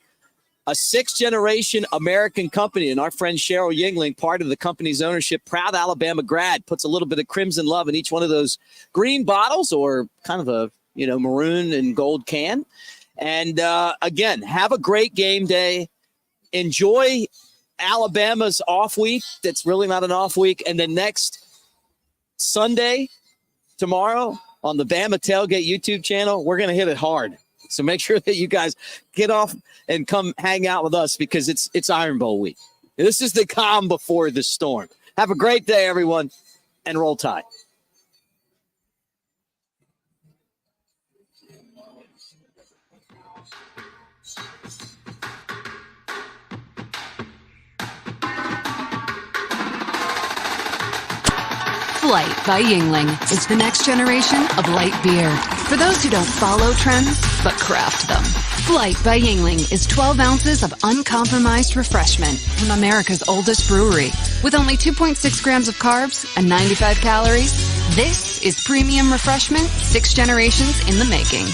a sixth-generation American company. And our friend Cheryl Yuengling, part of the company's ownership, proud Alabama grad, puts a little bit of crimson love in each one of those green bottles or kind of a, maroon and gold can. And, again, have a great game day. Enjoy Alabama's off week. That's really not an off week. And then next Sunday, tomorrow, on the Bama Tailgate YouTube channel, we're going to hit it hard. So make sure that you guys get off and come hang out with us because it's Iron Bowl week. This is the calm before the storm. Have a great day, everyone, and roll Tide. Flight by Yuengling is the next generation of light beer. For those who don't follow trends, but craft them. Flight by Yuengling is 12 ounces of uncompromised refreshment from America's oldest brewery. With only 2.6 grams of carbs and 95 calories, this is premium refreshment 6 generations in the making.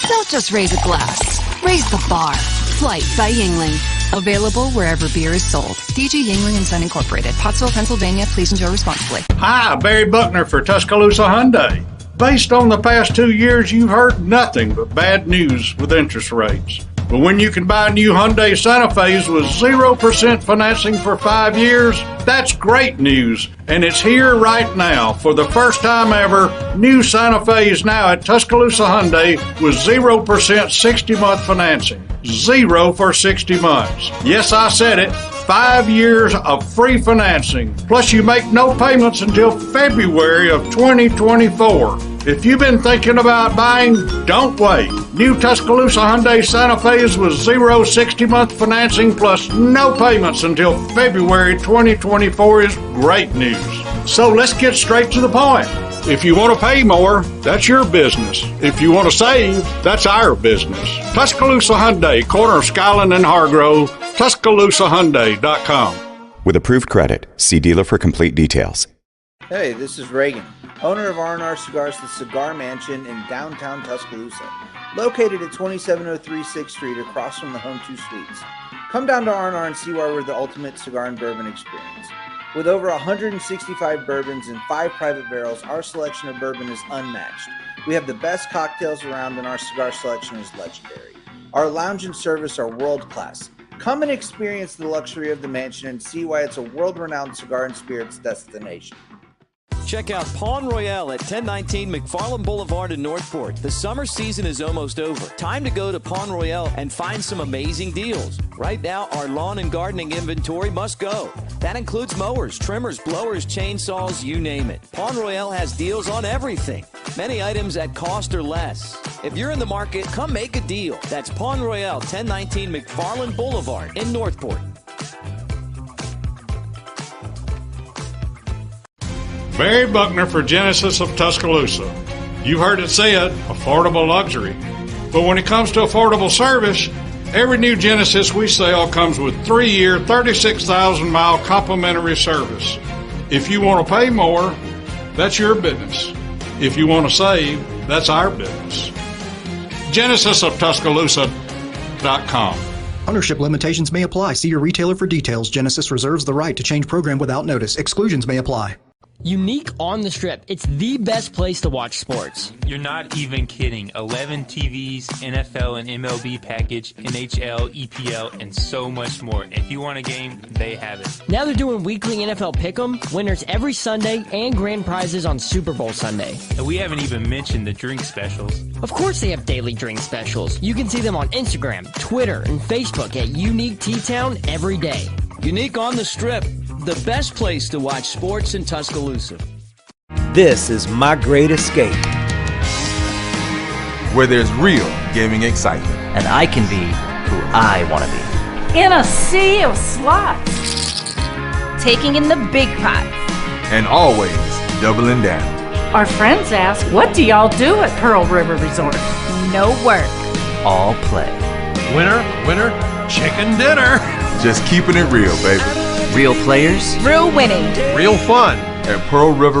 Don't just raise a glass, raise the bar. Flight by Yuengling. Available wherever beer is sold. DG Yuengling & Son Incorporated, Pottsville, Pennsylvania. Please enjoy responsibly. Hi, Barry Buckner for Tuscaloosa Hyundai. Based on the past 2 years, you've heard nothing but bad news with interest rates. But when you can buy new Hyundai Santa Fe's with 0% financing for 5 years, that's great news. And it's here right now. For the first time ever, new Santa Fe is now at Tuscaloosa Hyundai with 0% 60-month financing. 0 for 60 months. Yes, I said it. 5 years of free financing. Plus, you make no payments until February of 2024. If you've been thinking about buying, don't wait. New Tuscaloosa Hyundai Santa Fe's with 0 60-month financing plus no payments until February 2024 is great news. So let's get straight to the point. If you want to pay more, that's your business. If you want to save, that's our business. Tuscaloosa Hyundai, corner of Skyland and Hargrove, TuscaloosaHyundai.com. With approved credit, see dealer for complete details. Hey, this is Reagan, owner of R&R Cigars, the Cigar Mansion in downtown Tuscaloosa, located at 2703 6th Street across from the Home 2 Suites. Come down to R&R and see why we're the ultimate cigar and bourbon experience. With over 165 bourbons and 5 private barrels, our selection of bourbon is unmatched. We have the best cocktails around and our cigar selection is legendary. Our lounge and service are world class. Come and experience the luxury of the mansion and see why it's a world-renowned cigar and spirits destination. Check out Pawn Royale at 1019 McFarland Boulevard in Northport. The summer season is almost over. Time to go to Pawn Royale and find some amazing deals. Right now, our lawn and gardening inventory must go. That includes mowers, trimmers, blowers, chainsaws, you name it. Pawn Royale has deals on everything. Many items at cost or less. If you're in the market, come make a deal. That's Pawn Royale, 1019 McFarland Boulevard in Northport. Barry Buckner for Genesis of Tuscaloosa. You heard it said, affordable luxury. But when it comes to affordable service, every new Genesis we sell comes with 3-year, 36,000-mile complimentary service. If you want to pay more, that's your business. If you want to save, That's our business. GenesisofTuscaloosa.com. Ownership limitations may apply. See your retailer for details. Genesis reserves the right to change program without notice. Exclusions may apply. Unique on the Strip. It's the best place to watch sports. You're not even kidding. 11 TVs, NFL and MLB package, NHL, EPL, and so much more. If you want a game, they have it. Now they're doing weekly NFL Pick'em, winners every Sunday, and grand prizes on Super Bowl Sunday. And we haven't even mentioned the drink specials. Of course they have daily drink specials. You can see them on Instagram, Twitter, and Facebook at Unique T-Town every day. Unique on the Strip, the best place to watch sports in Tuscaloosa. This is my great escape. Where there's real gaming excitement. And I can be who I want to be. In a sea of slots. Taking in the big pots. And always doubling down. Our friends ask, what do y'all do at Pearl River Resort? No work. All play. Winner, winner, chicken dinner. Just keeping it real, baby. Real players. Real winning. Real fun. At Pearl River